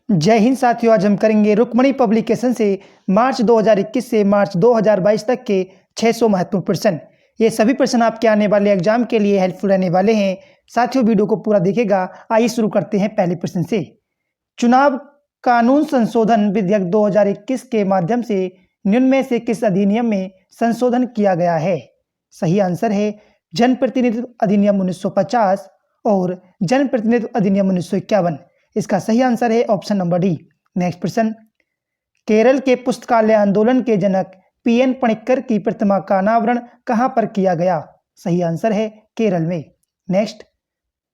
जय हिंद साथियों। आज हम करेंगे रुक्मणी पब्लिकेशन से मार्च 2021 से मार्च 2022 तक के 600 महत्वपूर्ण प्रश्न। ये सभी प्रश्न आपके आने वाले एग्जाम के लिए हेल्पफुल रहने वाले हैं। साथियों वीडियो को पूरा देखिएगा। आइए शुरू करते हैं पहले प्रश्न से। चुनाव कानून संशोधन विधेयक 2021 के माध्यम से निम्न में से किस अधिनियम में संशोधन किया गया है? सही आंसर है जनप्रतिनिधित्व अधिनियम 1950 और जनप्रतिनिधित्व अधिनियम 1951। इसका सही आंसर है ऑप्शन नंबर डी। नेक्स्ट प्रश्न, केरल के पुस्तकालय आंदोलन के जनक पीएन पणिक्कर की प्रतिमा का अनावरण कहां पर किया गया? सही आंसर है केरल में। नेक्स्ट,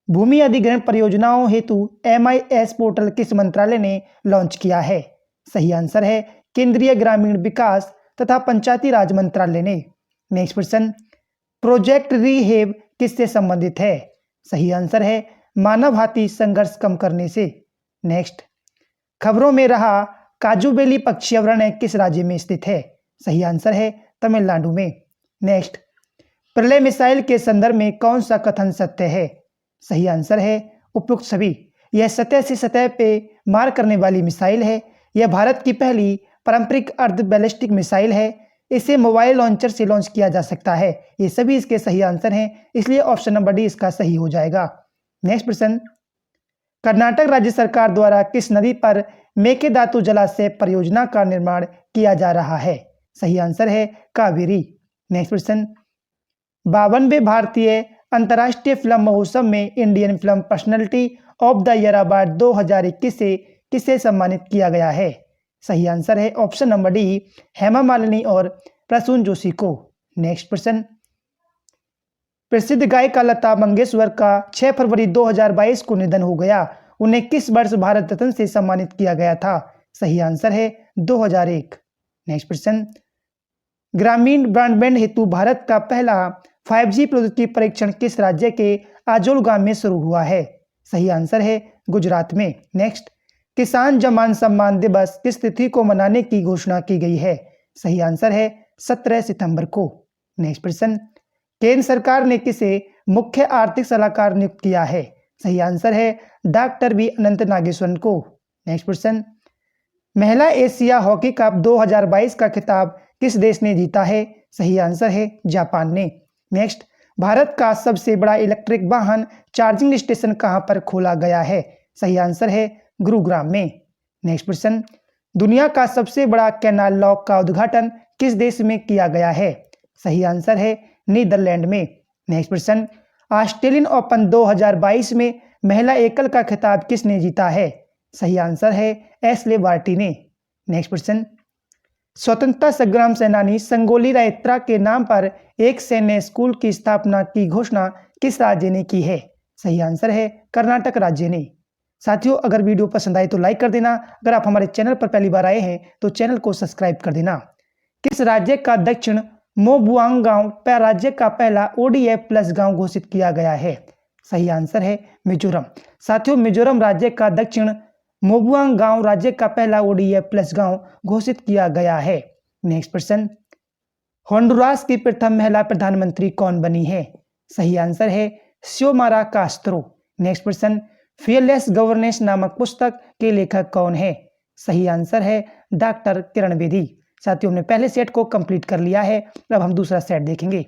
भूमि अधिग्रहण परियोजनाओं हेतु MIS पोर्टल किस मंत्रालय ने लॉन्च किया है? सही आंसर है केंद्रीय ग्रामीण विकास तथा पंचायती राज मंत्रालय ने। नेक्स्ट प्रश्न, प्रोजेक्ट रीहेब किससे संबंधित है? सही आंसर है मानव हाथी संघर्ष कम करने से। नेक्स्ट, खबरों में रहा काजूबेली पक्षी अभयारण्य किस राज्य में स्थित है? सही आंसर है तमिलनाडु में। नेक्स्ट, प्रलय मिसाइल के संदर्भ में कौन सा कथन सत्य है? सही आंसर है उपयुक्त सभी। यह सतह से सतह पे मार करने वाली मिसाइल है। यह भारत की पहली पारंपरिक अर्ध बैलिस्टिक मिसाइल है। इसे मोबाइल लॉन्चर से लॉन्च किया जा सकता है। ये सभी इसके सही आंसर हैं, इसलिए ऑप्शन नंबर डी इसका सही हो जाएगा। नेक्स्ट प्रश्न, कर्नाटक राज्य सरकार द्वारा किस नदी पर मेकेदातु जलाशय परियोजना का निर्माण किया जा रहा है? सही आंसर है कावेरी। नेक्स्ट प्रश्न, 52वें भारतीय अंतर्राष्ट्रीय फिल्म महोत्सव में Indian film personality of the year award 2021 से किसे सम्मानित किया गया है? सही आंसर है option number D Hema Malini और प्रसून जोशी को। नेक्स्ट प्रश्न, प्रसिद्ध गायिका लता मंगेशकर का 6 फरवरी 2022 को निधन हो गया। उन्हें किस वर्ष भारत रत्न से सम्मानित किया गया था? सही आंसर है 2001। नेक्स्ट प्रश्न, ग्रामीण ब्रॉडबैंड हेतु भारत का पहला 5G प्रौद्योगिकी परीक्षण किस राज्य के आजोल गांव में शुरू हुआ है? सही आंसर है गुजरात में। नेक्स्ट, किसान जमान सम्मान दिवस किस तिथि को मनाने की घोषणा की गई है? सही आंसर है 17 सितंबर को। नेक्स्ट प्रश्न, केंद्र सरकार ने किसे मुख्य आर्थिक सलाहकार नियुक्त किया है? सही आंसर है डॉक्टर बी अनंत नागेश्वरन को। नेक्स्ट प्रश्न, महिला एशिया हॉकी कप 2022 का खिताब किस देश ने जीता है? सही आंसर है जापान ने। नेक्स्ट, भारत का सबसे बड़ा इलेक्ट्रिक वाहन चार्जिंग स्टेशन कहां पर खोला गया है? सही आंसर है गुरुग्राम में। नेक्स्ट प्रश्न, दुनिया का सबसे बड़ा कैनाल लॉक का उद्घाटन किस देश में किया गया है? सही आंसर है नीदरलैंड में। नेक्स्ट प्रश्न, ऑस्ट्रेलियन ओपन 2022 में महिला एकल का खिताब किसने जीता है? सही आंसर है एशले बार्टी ने। नेक्स्ट प्रश्न, स्वतंत्रता संग्राम सेनानी संगोली रायत्रा के नाम पर एक सैन्य स्कूल की स्थापना की घोषणा किस राज्य ने की है? सही आंसर है कर्नाटक राज्य ने। साथियों, अगर वीडियो पसंद आए तो लाइक कर देना। अगर आप हमारे चैनल पर पहली बार आए हैं तो चैनल को सब्सक्राइब कर देना। किस राज्य का दक्षिण मोबुआंग गांव राज्य का पहला ODF प्लस गांव घोषित किया गया है? सही आंसर है मिजोरम। साथियों, मिजोरम राज्य का दक्षिण मोबुआंग गांव राज्य का पहला ODF प्लस गांव घोषित किया गया है। नेक्स्ट प्रश्न, होंडुरास की प्रथम महिला प्रधानमंत्री कौन बनी है? सही आंसर है श्योमारा कास्त्रो। नेक्स्ट प्रश्न, फियरलेस गवर्नेंस नामक पुस्तक के लेखक कौन है? सही आंसर है डॉक्टर किरण बेदी। साथियों, हमने पहले सेट को कंप्लीट कर लिया है। अब हम दूसरा सेट देखेंगे।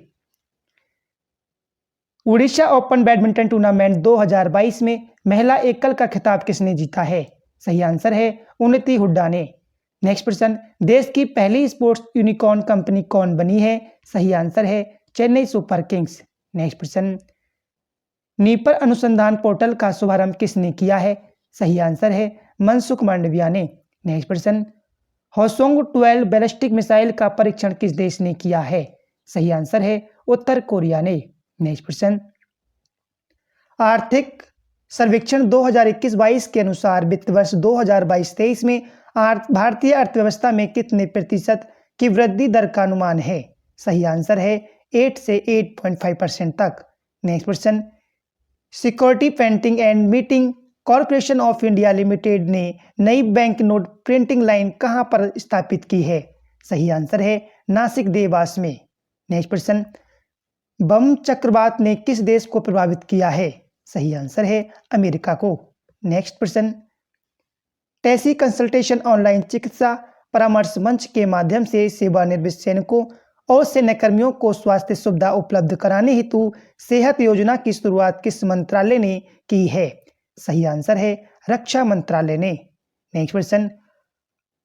उड़ीसा ओपन बैडमिंटन टूर्नामेंट 2022 में महिला एकल का खिताब किसने जीता है? सही आंसर है उन्नति हुड्डा ने। नेक्स्ट प्रश्न, देश की पहली स्पोर्ट्स यूनिकॉर्न कंपनी कौन बनी है? सही आंसर है चेन्नई सुपर किंग्स। नेक्स्ट प्रश्न, नीपर अनुसंधान पोर्टल का शुभारंभ किसने किया है? सही आंसर है मनसुख मांडविया ने। नेक्स्ट प्रश्न, होसोंग 12 बैलिस्टिक मिसाइल का परीक्षण किस देश ने किया है? सही आंसर है उत्तर कोरिया ने। नेक्स्ट प्रश्न, आर्थिक सर्वेक्षण 2021-22 के अनुसार वित्त वर्ष 2022-23 में भारतीय अर्थव्यवस्था में कितने प्रतिशत की वृद्धि दर का अनुमान है? सही आंसर है 8 से 8.5% तक। नेक्स्ट प्रश्न, security painting and meeting corporation of India limited ने नई बैंक नोट प्रिंटिंग लाइन कहां पर स्थापित की है? सही आंसर है नासिक देवास में। नेक्स्ट प्रश्न, बम चक्रवात ने किस देश को प्रभावित किया है? सही आंसर है अमेरिका को। नेक्स्ट प्रश्न, टेसी कंसल्टेशन ऑनलाइन चिकित्सा परामर्श मंच के माध्यम से सेवानिवृत्त सैनिकों और सेनाकर्मियों को स्वास्थ्य सुविधा उपलब्ध कराने हेतु सेहत योजना की शुरुआत किस मंत्रालय ने की है? सही आंसर है रक्षा मंत्रालय ने। नेक्स्ट क्वेश्चन,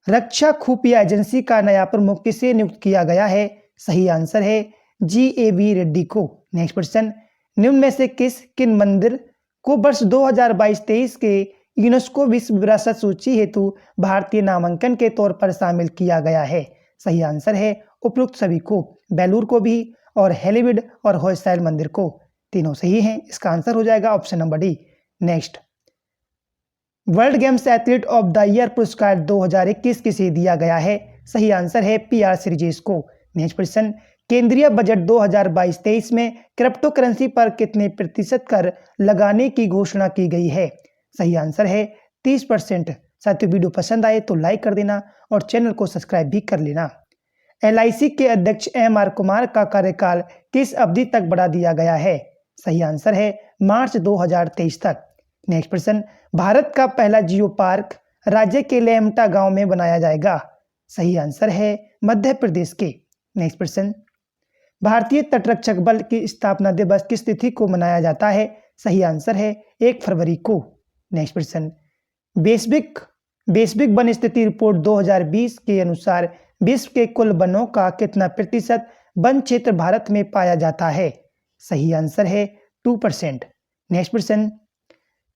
रक्षा खुफिया एजेंसी का नया प्रमुख किसे नियुक्त किया गया है? सही आंसर है GAV रेड्डी को। नेक्स्ट क्वेश्चन, निम्न में से किन मंदिर को वर्ष 2022-23 के यूनेस्को विश्व विरासत सूची हेतु भारतीय नामांकन के तौर पर शामिल किया गया है? सही आंसर है उपयुक्त सभी को, बेलूर को भी और हेलीविड और होयसाल मंदिर को। तीनों सही हैं, इसका आंसर हो जाएगा option number D. Next, world games athlete of the year पुरस्कार 2021 किसे दिया गया है? सही आंसर है PR श्रीजेश को। नेक्स्ट क्वेश्चन, केंद्रीय बजट 2022-23 में क्रिप्टो करेंसी पर कितने प्रतिशत कर लगाने की घोषणा की गई है? सही आंसर है 30%। साथियों, वीडियो पसंद आए तो लाइक कर देना और चैनल को सब्सक्राइब भी कर लेना। LIC के अध्यक्ष MR कुमार का कार्यकाल किस अवधि तक बढ़ा दिया गया है? सही आंसर है मार्च 2023 तक। नेक्स्ट प्रश्न, भारत का पहला जियो पार्क राज्य के लेमटा गांव में बनाया जाएगा? सही आंसर है मध्य प्रदेश के। नेक्स्ट प्रश्न, भारतीय तटरक्षक बल की स्थापना दिवस किस तिथि को मनाया जाता है? सही आंसर है 1 फरवरी को। नेक्स्ट प्रश्न, वैश्विक वन स्थिति रिपोर्ट 2020 के अनुसार विश्व के कुल वनों का कितना प्रतिशत वन क्षेत्र भारत में पाया जाता है? सही आंसर है 2%। नेक्स्ट प्रश्न,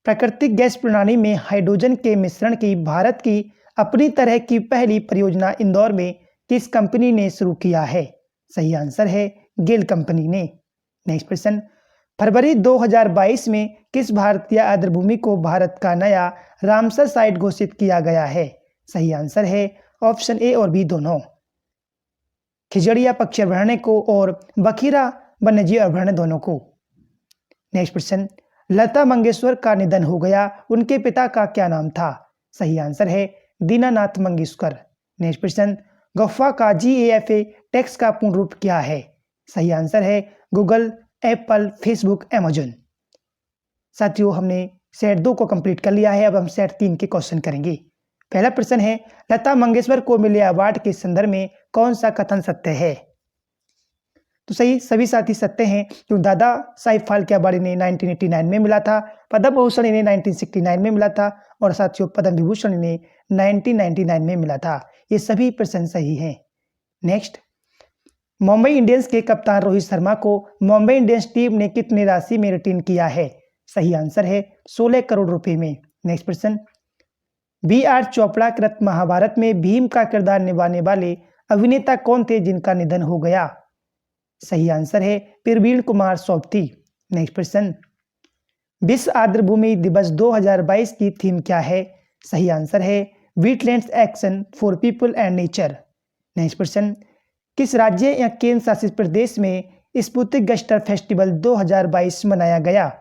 प्राकृतिक गैस प्रणाली में हाइड्रोजन के मिश्रण की भारत की अपनी तरह की पहली परियोजना इंदौर में किस कंपनी ने शुरू किया है? सही आंसर है गेल कंपनी ने। नेक्स्ट प्रश्न, फरवरी 2022 में किस भारतीय आर्द्रभूमि को भारत का नया रामसर साइट घोषित किया गया है? सही आंसर है ऑप्शन ए और बी दोनों, खिजड़िया पक्षी अभयारण्य को और बखीरा वन्यजीव अभयारण्य दोनों को। नेक्स्ट प्रश्न, लता मंगेशकर का निधन हो गया, उनके पिता का क्या नाम था? सही आंसर है दीनानाथ मंगेशकर। नेक्स्ट प्रश्न, गफ्फा का GAFA टैक्स का पूर्ण रूप क्या है? सही आंसर है गूगल, एप्पल, फेसबुक, अमेजन। साथियों, हमने सेट 2 को कंप्लीट कर लिया है। अब हम सेट 3 के क्वेश्चन करेंगे। पहला प्रश्न है, लता मंगेशकर को मिले अवार्ड के संदर्भ में कौन सा कथन सत्य है? तो सही सभी साथी सत्य हैं, जो दादा साहिब फाल्के अवार्ड इन्हें 1989 में मिला था, पद्म भूषण इन्हें 1969 में मिला था और साथियों पद्म विभूषण इन्हें 1999 में मिला था। ये सभी प्रश्न सही हैं। नेक्स्ट, मुंबई इंडियंस के कप्तान रोहित शर्मा को मुंबई इंडियंस टीम ने कितनी राशि में रिटेन किया है? सही आंसर है 16 करोड़ रुपए में। नेक्स्ट प्रश्न, BR चोपड़ा कृत महाभारत में भीम का किरदार निभाने वाले अभिनेता कौन थे जिनका निधन हो गया? सही आंसर है प्रवीण कुमार सोबती। नेक्स्ट प्रश्न, विश्व आर्द्रभूमि दिवस 2022 की थीम क्या है? सही आंसर है wetlands action for people and nature. Next प्रश्न, किस राज्य या केंद्र शासित प्रदेश में स्पुतनिक गस्टर फेस्टिवल 2022 मनाया गया?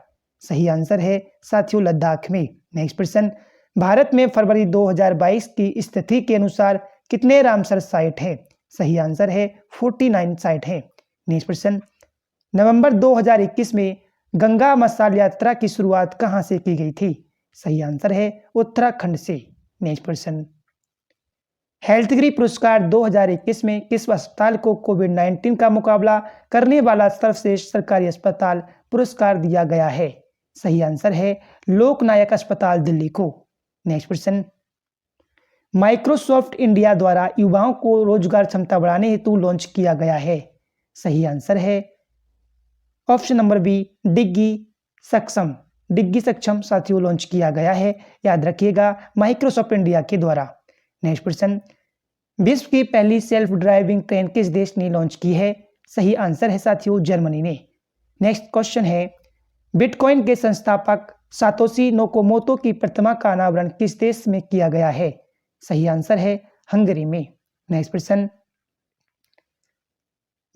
सही आंसर है साथियों लद्दाख में। नेक्स्ट प्रश्न, भारत में फरवरी 2022 की स्थिति के अनुसार कितने रामसर साइट हैं? सही आंसर है 49 साइट हैं। नेक्स्ट प्रश्न, नवंबर 2021 में गंगा मसाल यात्रा की शुरुआत कहां से की गई थी? सही आंसर है उत्तराखंड से। नेक्स्ट प्रश्न, हेल्थगिरी पुरस्कार 2021 में किस अस्पताल को कोविड-19 का मुकाबला करने वाला सर्वश्रेष्ठ सरकारी अस्पताल पुरस्कार दिया गया है? सही आंसर है लोकनायक अस्पताल दिल्ली को। नेक्स्ट प्रश्न, माइक्रोसॉफ्ट इंडिया द्वारा युवाओं को रोजगार क्षमता बढ़ाने हेतु लॉन्च किया गया है। सही आंसर है ऑप्शन नंबर बी डिग्गी सक्षम साथियों लॉन्च किया गया है, याद रखिएगा माइक्रोसॉफ्ट इंडिया के द्वारा। नेक्स्ट प्रश्न, विश्व की पहली सेल्फ ड्राइविंग ट्रेन किस देश ने लॉन्च की है? सही आंसर है साथियों जर्मनी ने। नेक्स्ट क्वेश्चन है, बिटकॉइन के संस्थापक सातोशी नाकामोतो की प्रतिमा का अनावरण किस देश में किया गया है? सही आंसर है हंगरी में। नेक्स्ट प्रश्न,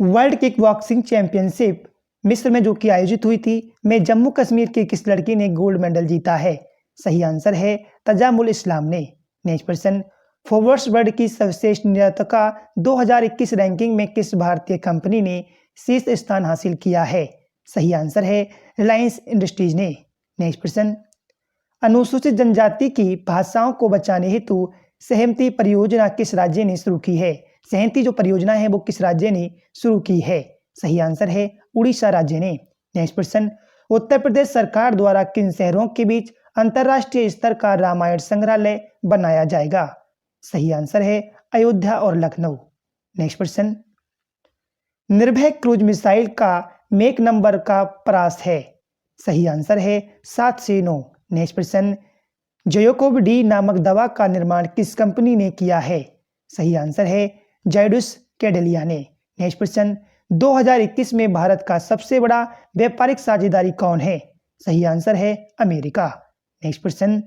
वर्ल्ड किक बॉक्सिंग चैंपियनशिप मिस्र में जो कि आयोजित हुई थी में जम्मू कश्मीर की किस लड़की ने गोल्ड मेडल जीता है? सही आंसर है तजामुल इस्लाम ने। नेक्स्ट प्रश्न, फोर्ब्स वर्ल्ड की सर्वश्रेष्ठ निर्यातका 2021 रैंकिंग में किस भारतीय कंपनी ने शीर्ष स्थान हासिल किया है? सही आंसर है रिलायंस इंडस्ट्रीज ने। नेक्स्ट प्रश्न, अनुसूचित जनजाति की भाषाओं को बचाने हेतु सहमति परियोजना किस राज्य ने शुरू की है? सहमति जो परियोजना है वो किस राज्य ने शुरू की है? सही आंसर है उड़ीसा राज्य ने। नेक्स्ट क्वेश्चन, उत्तर प्रदेश सरकार द्वारा किन शहरों के बीच अंतर्राष्ट्रीय स्तर का रामायण संग्रहालय बनाया जाएगा? सही आंसर है अयोध्या और लखनऊ। नेक्स्ट क्वेश्चन, निर्भय क्रूज मिसाइल का मेक नंबर का परास है? सही आंसर है 7 से 9। नेक्स्ट क्वेश्चन, जयोकोव डी नामक दवा का निर्माण किस कंपनी ने किया है? सही आंसर है जाइडस कैडिला ने। नेक्स्ट क्वेश्चन, 2021 में भारत का सबसे बड़ा व्यापारिक साझेदारी कौन है? सही आंसर है अमेरिका। नेक्स्ट क्वेश्चन,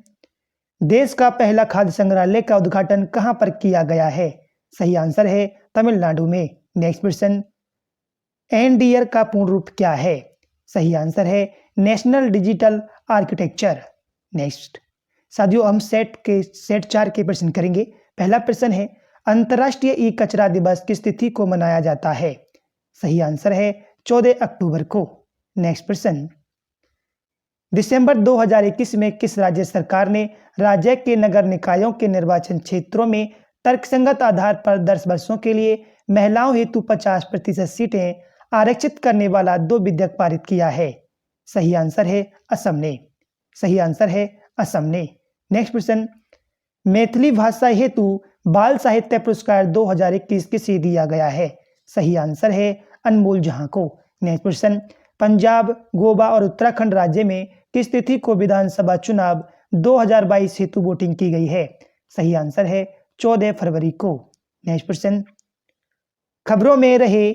देश का पहला खाद्य संग्रहालय का उद्घाटन कहां पर किया गया है? सही आंसर है तमिलनाडु में। नेक्स्ट क्वेश्चन, एनडीआर का पूर्ण रूप क्या है? सही आंसर है नेशनल डिजिटल आर्किटेक्चर। नेक्स्ट साथियों, हम सेट 4 के प्रश्न करेंगे। पहला प्रश्न है, अंतर्राष्ट्रीय ई कचरा दिवस किस तिथि को मनाया जाता है? सही आंसर है 14 अक्टूबर को। नेक्स्ट प्रश्न, दिसंबर 2021 में किस राज्य सरकार ने राज्य के नगर निकायों के निर्वाचन क्षेत्रों में तर्कसंगत आधार पर 10 वर्षों के लिए महिलाओं हेतु 50% सीटें आरक्षित करने वाला 2 विधेयक पारित किया है? सही आंसर है असम ने। सही आंसर है असम ने। नेक्स्ट क्वेश्चन, मैथिली भाषा हेतु बाल साहित्य पुरस्कार 2021 किसे दिया गया है? सही आंसर है अनमोल जहां को। नेक्स्ट क्वेश्चन, पंजाब, गोवा और उत्तराखंड राज्य में किस तिथि को विधानसभा चुनाव 2022 हेतु वोटिंग की गई है? सही आंसर है 14 फरवरी को। नेक्स्ट क्वेश्चन, खबरों में रहे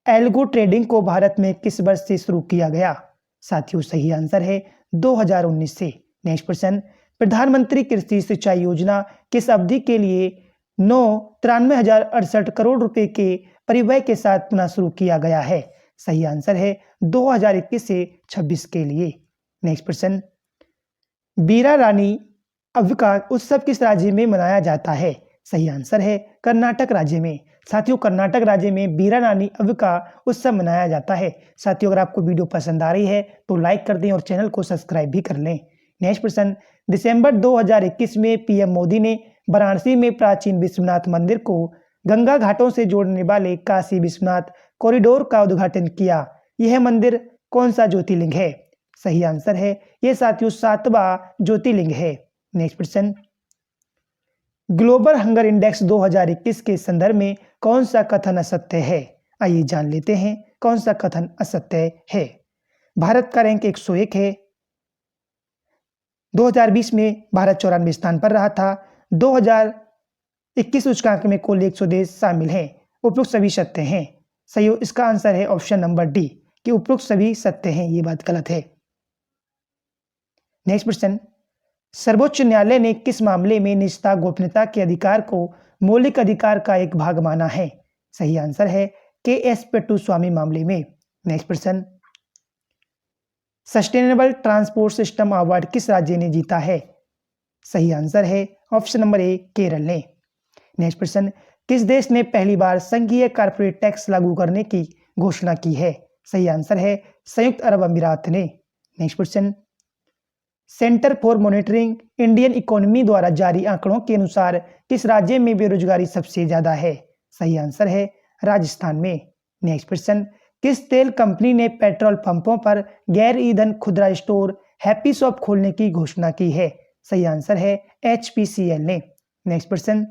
एल्गो ट्रेडिंग को भारत में किस वर्ष से शुरू किया गया? साथियों सही आंसर है 2019 से। नेक्स्ट क्वेश्चन, प्रधानमंत्री कृषि सिंचाई योजना किस अवधि के लिए 93,068 करोड़ रुपए के परिव्यय के साथ पुनः शुरू किया गया है? सही आंसर है 2021 से 26 के लिए। नेक्स्ट क्वेश्चन, बीरा रानी अव्विका उत्सव किस राज्य में मनाया जाता है? सही आंसर है कर्नाटक राज्य में। साथियों कर्नाटक राज्य में बीरा रानी अव्विका उत्सव मनाया जाता है। साथियों अगर आपको वीडियो पसंद आ रही है तो लाइक कर दें और चैनल को सब्सक्राइब भी कर लें। नेक्स्ट प्रश्न, दिसंबर 2021 में पीएम मोदी ने वाराणसी में प्राचीन विश्वनाथ मंदिर को गंगा घाटों से जोड़ने वाले काशी विश्वनाथ कॉरिडोर का उद्घाटन किया। यह मंदिर कौन सा ज्योतिर्लिंग है? सही आंसर है यह साथियों 7वां ज्योतिर्लिंग है। नेक्स्ट प्रश्न, ग्लोबल हंगर इंडेक्स 2021 के संदर्भ में कौन सा कथन असत्य है? आइए जान लेते हैं कौन सा कथन असत्य है। भारत का रैंक 101 है। 2020 में भारत 94 स्थान पर रहा था। 2021 सूचकांक में कुल 100 देश शामिल हैं। उपरोक्त सभी सत्य हैं। सही इसका आंसर है ऑप्शन नंबर डी कि उपरोक्त सभी सत्य हैं। ये बात गलत है। नेक्स्ट क्वेश्चन, सर्वोच्च न्यायालय ने किस मामले में निजता गोपनीयता के अधिकार को मौलिक अधिकार का एक भाग माना है? सही आंसर है के.एस. पेट्टुस्वामी मामले में। नेक्स्ट प्रश्न, सस्टेनेबल ट्रांसपोर्ट सिस्टम अवार्ड किस राज्य ने जीता है? सही आंसर है ऑप्शन नंबर ए केरल ने। नेक्स्ट प्रश्न, किस देश ने पहली बार संघीय कॉर्पोरेट टैक्स लागू करने की घोषणा की है? सही आंसर है संयुक्त अरब अमीरात ने। Next question, centre for monitoring Indian economy द्वारा जारी आंकड़ों के अनुसार किस राज्य में बेरोजगारी सबसे ज्यादा है? सही आंसर है राजस्थान में। नेक्स्ट क्वेश्चन, किस तेल कंपनी ने पेट्रोल पंपों पर गैर ईंधन खुदरा स्टोर हैप्पी शॉप खोलने की घोषणा की है? सही आंसर है HPCL ने। नेक्स्ट क्वेश्चन,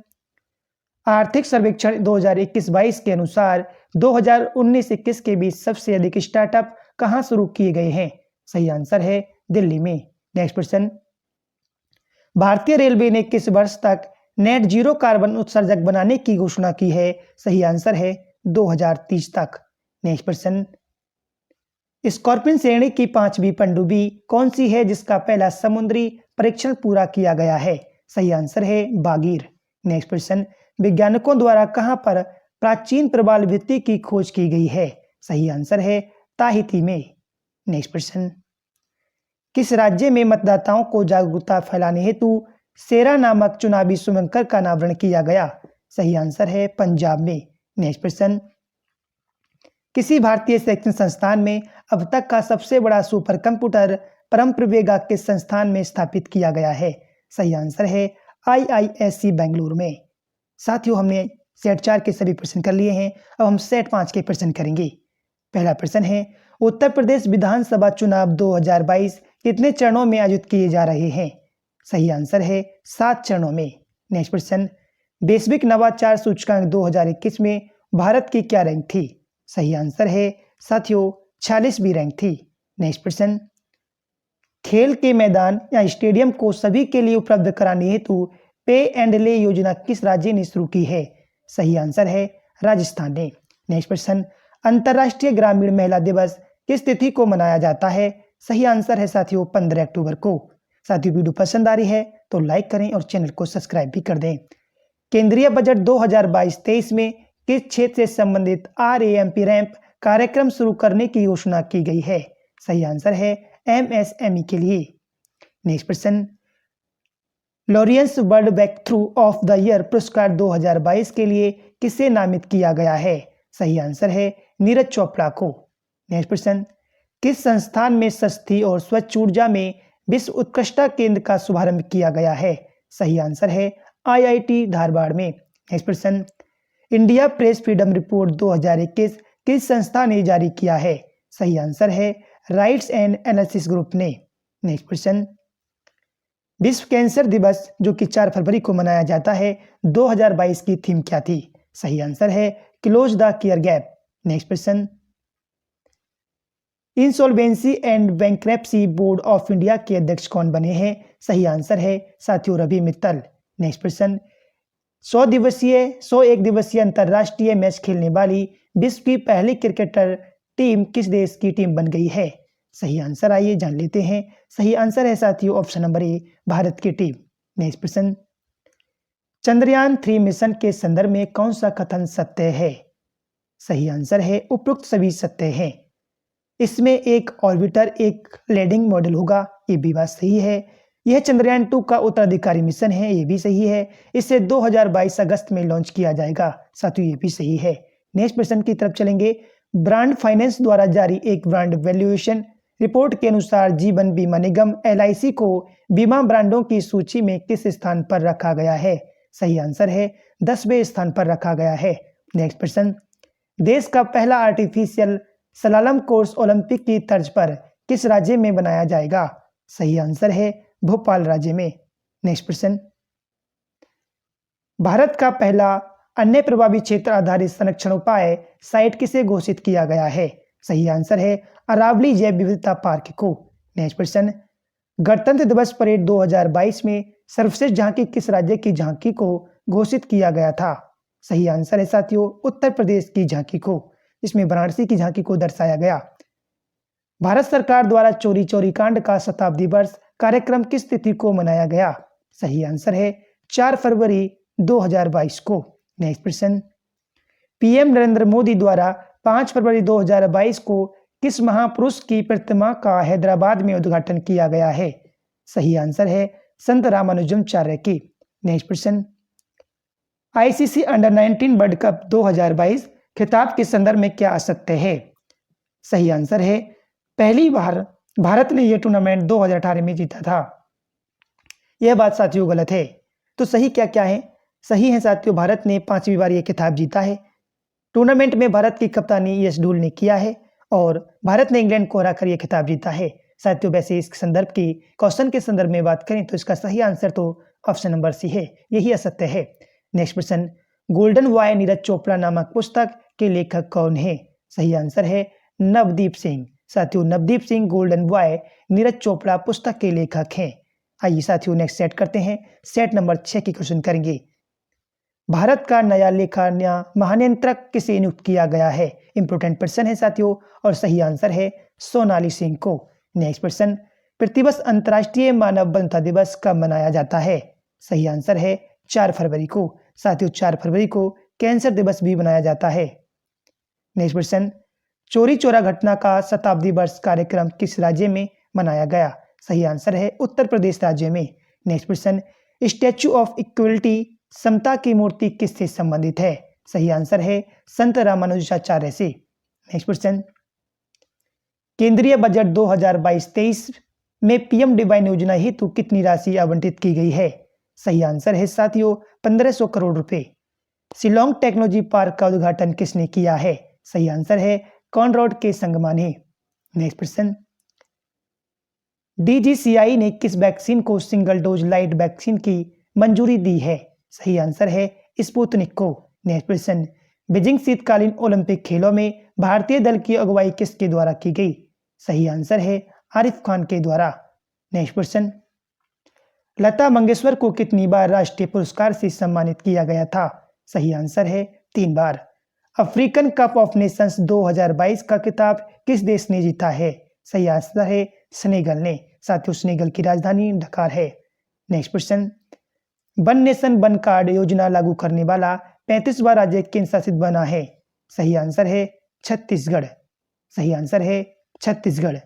आर्थिक सर्वेक्षण 2021-22 के अनुसार 2019-21 के बीच सबसे अधिक स्टार्टअप कहां शुरू किए गए हैं? सही आंसर है दिल्ली में। नेक्स्ट क्वेश्चन, भारतीय रेलवे ने किस वर्ष तक नेट जीरो कार्बन उत्सर्जक बनाने की घोषणा की है? सही आंसर है 2030 तक। नेक्स्ट क्वेश्चन, स्कॉर्पियन श्रेणी की 5वीं पनडुब्बी कौन सी है जिसका पहला समुद्री परीक्षण पूरा किया गया है? सही आंसर है बागीर। नेक्स्ट क्वेश्चन, वैज्ञानिकों द्वारा कहां पर प्राचीन प्रबाल भित्ति की खोज की गई है? सही आंसर है ताहिती में। नेक्स्ट क्वेश्चन, किस राज्य में मतदाताओं को जागरूकता फैलाने हेतु सेरा नामक चुनावी शुभंकर का अनावरण किया गया? सही आंसर है पंजाब में। नेक्स्ट क्वेश्चन, किसी भारतीय शैक्षणिक संस्थान में अब तक का सबसे बड़ा सुपर कंप्यूटर परम प्रवेगा किस संस्थान में स्थापित किया गया है? सही आंसर है IISc बेंगलुरु में। साथियों, हमने सेट 4 के सभी प्रश्न कर लिए हैं। अब हम सेट 5 के प्रश्न करेंगे। पहला प्रश्न है, उत्तर प्रदेश विधानसभा चुनाव 2022 कितने चरणों में आयोजित किए जा रहे हैं? सही आंसर है 7 चरणों में। नेक्स्ट प्रश्न, वैश्विक नवाचार सूचकांक 2021 में भारत की क्या रैंक थी? सही आंसर है साथियों 46वीं रैंक थी। नेक्स्ट प्रश्न, खेल के मैदान या स्टेडियम को सभी के लिए उपलब्ध कराने हेतु पे एंड ले योजना किस राज्य ने शुरू की है? सही आंसर है राजस्थान ने। नेक्स्ट प्रश्न, अंतर्राष्ट्रीय ग्रामीण महिला दिवस किस तिथि को मनाया जाता है? सही आंसर है साथियों 15 अक्टूबर को। साथियों, वीडियो पसंद आ रही है तो लाइक करें और चैनल को सब्सक्राइब भी कर दें। केंद्रीय बजट 2022-23 में किस क्षेत्र से संबंधित RAMP रैंप कार्यक्रम शुरू करने की घोषणा की गई है? सही आंसर है MSME के लिए। नेक्स्ट प्रश्न, Lawrence world breakthrough of the year पुरस्कार 2022 के लिए किसे नामित किया गया है? सही आंसर है नीरज चोपड़ा को। नेक्स्ट प्रश्न, किस संस्थान में सस्ती और स्वच्छ ऊर्जा में विश्व उत्कृष्टता केंद्र का शुभारंभ किया गया है? सही आंसर है IIT धारवाड़ में। नेक्स्ट प्रश्न, इंडिया प्रेस फ्रीडम रिपोर्ट 2021 किस संस्था ने जारी किया है? सही आंसर है राइट्स एंड एनालिसिस ग्रुप ने। नेक्स्ट प्रश्न, विश्व कैंसर दिवस जो कि 4 फरवरी को मनाया जाता है 2022 की थीम क्या थी? सही आंसर है close the care gap. Next प्रश्न, insolvency and bankruptcy board of India के अध्यक्ष कौन बने हैं? सही आंसर है साथियों रवि मित्तल। नेक्स्ट प्रश्न, 101 दिवसीय अंतर्राष्ट्रीय मैच खेलने वाली विश्व की पहली क्रिकेटर टीम किस देश की टीम बन गई है? सही आंसर आइए जान लेते हैं। सही आंसर है साथियों ऑप्शन नंबर ए, भारत की टीम। नेक्स्ट प्रश्न, चंद्रयान 3 मिशन के संदर्भ में कौन सा कथन सत्य है? सही आंसर है उपरोक्त सभी सत्य हैं। इसमें एक ऑर्बिटर एक लैंडिंग मॉड्यूल होगा, ये भी बात सही है। यह चंद्रयान 2 का उत्तराधिकारी मिशन है, ये भी सही है। इसे 2022 अगस्त में लॉन्च किया जाएगा, साथियों ये भी सही है। नेक्स्ट प्रश्न की तरफ चलेंगे। ब्रांड फाइनेंस द्वारा जारी एक ब्रांड वैल्यूएशन रिपोर्ट के अनुसार जीवन बीमा निगम LIC को बीमा ब्रांडों की सूची में किस स्थान पर रखा गया है? सही आंसर है 10वें स्थान पर रखा गया है। नेक्स्ट प्रश्न, देश का पहला आर्टिफिशियल स्लालम कोर्स ओलंपिक की तर्ज पर किस राज्य में बनाया जाएगा? सही आंसर है भोपाल राज्य में। नेक्स्ट प्रश्न, भारत का पहला अन्य प्रभावी क्षेत्र आधारित संरक्षण उपाय साइट किसे घोषित किया गया है? सही आंसर है अरावली जैव विविधता पार्क को। नेक्स्ट प्रश्न, गणतंत्र दिवस परेड 2022 में सर्वश्रेष्ठ झांकी किस राज्य की झांकी को घोषित किया गया था? सही आंसर है साथियों उत्तर प्रदेश की झांकी को, जिसमें वाराणसी की झांकी को दर्शाया गया। भारत सरकार द्वारा चोरी चोरी कांड का शताब्दी वर्ष कार्यक्रम किस तिथि को मनाया गया? सही आंसर है 4 फरवरी 2022 को। नेक्स्ट प्रश्न, PM नरेंद्र मोदी द्वारा 5 फरवरी 2022 को किस महापुरुष की प्रतिमा का हैदराबाद में उद्घाटन किया गया है? सही आंसर है संत रामानुजमचार्य की। नेक्स्ट प्रश्न, ICC अंडर 19 वर्ल्ड कप 2022 खिताब के संदर्भ में क्या असत्य है? सही आंसर है पहली बार भारत ने यह टूर्नामेंट 2018 में जीता था। यह बात साथियों गलत है। तो सही क्या क्या है? सही है साथियों भारत ने 5वीं बार यह खिताब जीता है। टूर्नामेंट में भारत की कप्तानी यश ढूल ने किया है और भारत ने इंग्लैंड को हराकर यह खिताब जीता है। साथियों वैसे इस संदर्भ की क्वेश्चन के संदर्भ में बात करें तो इसका सही आंसर तो ऑप्शन नंबर सी है, यही असत्य है। नेक्स्ट प्रश्न, गोल्डन बॉय नीरज चोपड़ा नामक पुस्तक के लेखक कौन है? सही आंसर है नवदीप सिंह। साथियों नवदीप सिंह गोल्डन बॉय नीरज चोपड़ा पुस्तक के लेखक हैं। आइए साथियों नेक्स्ट सेट करते हैं। सेट नंबर 6 की क्वेश्चन करेंगे। भारत का नया लेखा महानियंत्रक किसे नियुक्त किया गया है? इंपोर्टेंट प्रश्न है साथियों और सही आंसर है सोनाली सिंह को। नेक्स्ट प्रश्न, प्रतिवर्ष अंतर्राष्ट्रीय मानव बंधुता दिवस कब मनाया जाता है? सही आंसर है 4 फरवरी को। साथियों 4 फरवरी को कैंसर दिवस भी मनाया जाता है। नेक्स्ट प्रश्न, चोरी चोरा घटना का शताब्दी वर्ष कार्यक्रम किस राज्य में मनाया गया? सही आंसर है उत्तर प्रदेश राज्य में। नेक्स्ट प्रश्न, स्टैचू ऑफ इक्वलिटी समता की मूर्ति किससे संबंधित है? सही आंसर है संत रामानुजाचार्य से। नेक्स्ट प्रश्न, केंद्रीय बजट 2022-23 में पीएम डिवाइन योजना हेतु कितनी राशि आवंटित की गई है? सही आंसर है साथियों 1500 करोड़ रुपए। शिलोंग टेक्नोलॉजी पार्क का उद्घाटन किसने किया है? सही आंसर है कॉनरॉड के संगमा ने। नेक्स्ट प्रश्न, डीजीसीआई ने किस वैक्सीन को सिंगल डोज लाइट वैक्सीन की मंजूरी दी है? सही आंसर है स्पुतनिक को। नेक्स्ट प्रश्न, बीजिंग शीतकालीन ओलंपिक खेलों में भारतीय दल की अगुवाई किसके द्वारा की गई? सही आंसर है आरिफ खान के द्वारा। नेक्स्ट प्रश्न, लता मंगेशकर को कितनी बार राष्ट्रीय पुरस्कार से सम्मानित किया गया था? सही आंसर है 3 बार। अफ्रीकन कप ऑफ नेशंस 2022 का खिताब किस देश ने जीता है? सही आंसर है सेनेगल ने। साथियों सेनेगल की राजधानी ढकार है। Next question, one nation one card योजना लागू करने वाला 35वां राज्य केंद्र शासित बना है? सही आंसर है छत्तीसगढ़। सही आंसर है छत्तीसगढ़।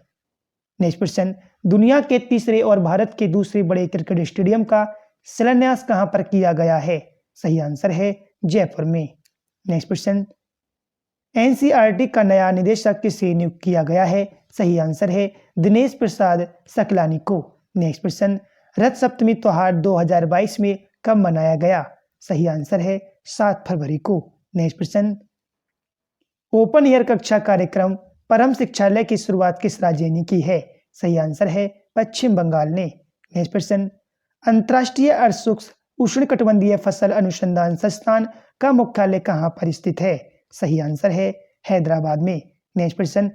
नेक्स्ट क्वेश्चन, दुनिया के तीसरे और भारत के दूसरे बड़े क्रिकेट स्टेडियम का शिलान्यास कहां पर किया गया है? सही आंसर है जयपुर में। नेक्स्ट क्वेश्चन, एनसीईआरटी का नया निदेशक किसे नियुक्त किया गया है? सही आंसर है दिनेश प्रसाद सकलानी को। नेक्स्ट क्वेश्चन, रथ सप्तमी त्योहार 2022 में कब मनाया गया? सही आंसर है 7 फरवरी को। नेक्स्ट क्वेश्चन, ओपन एयर कक्षा कार्यक्रम परम शिक्षालय की शुरुआत किस राज्य ने की है? सही आंसर है पश्चिम बंगाल ने। नेक्स्ट क्वेश्चन, अंतर्राष्ट्रीय अर्धशुष्क उष्णकटिबंधीय फसल अनुसंधान संस्थान का मुख्यालय कहां पर स्थित है? सही आंसर है हैदराबाद में। नेक्स्ट क्वेश्चन,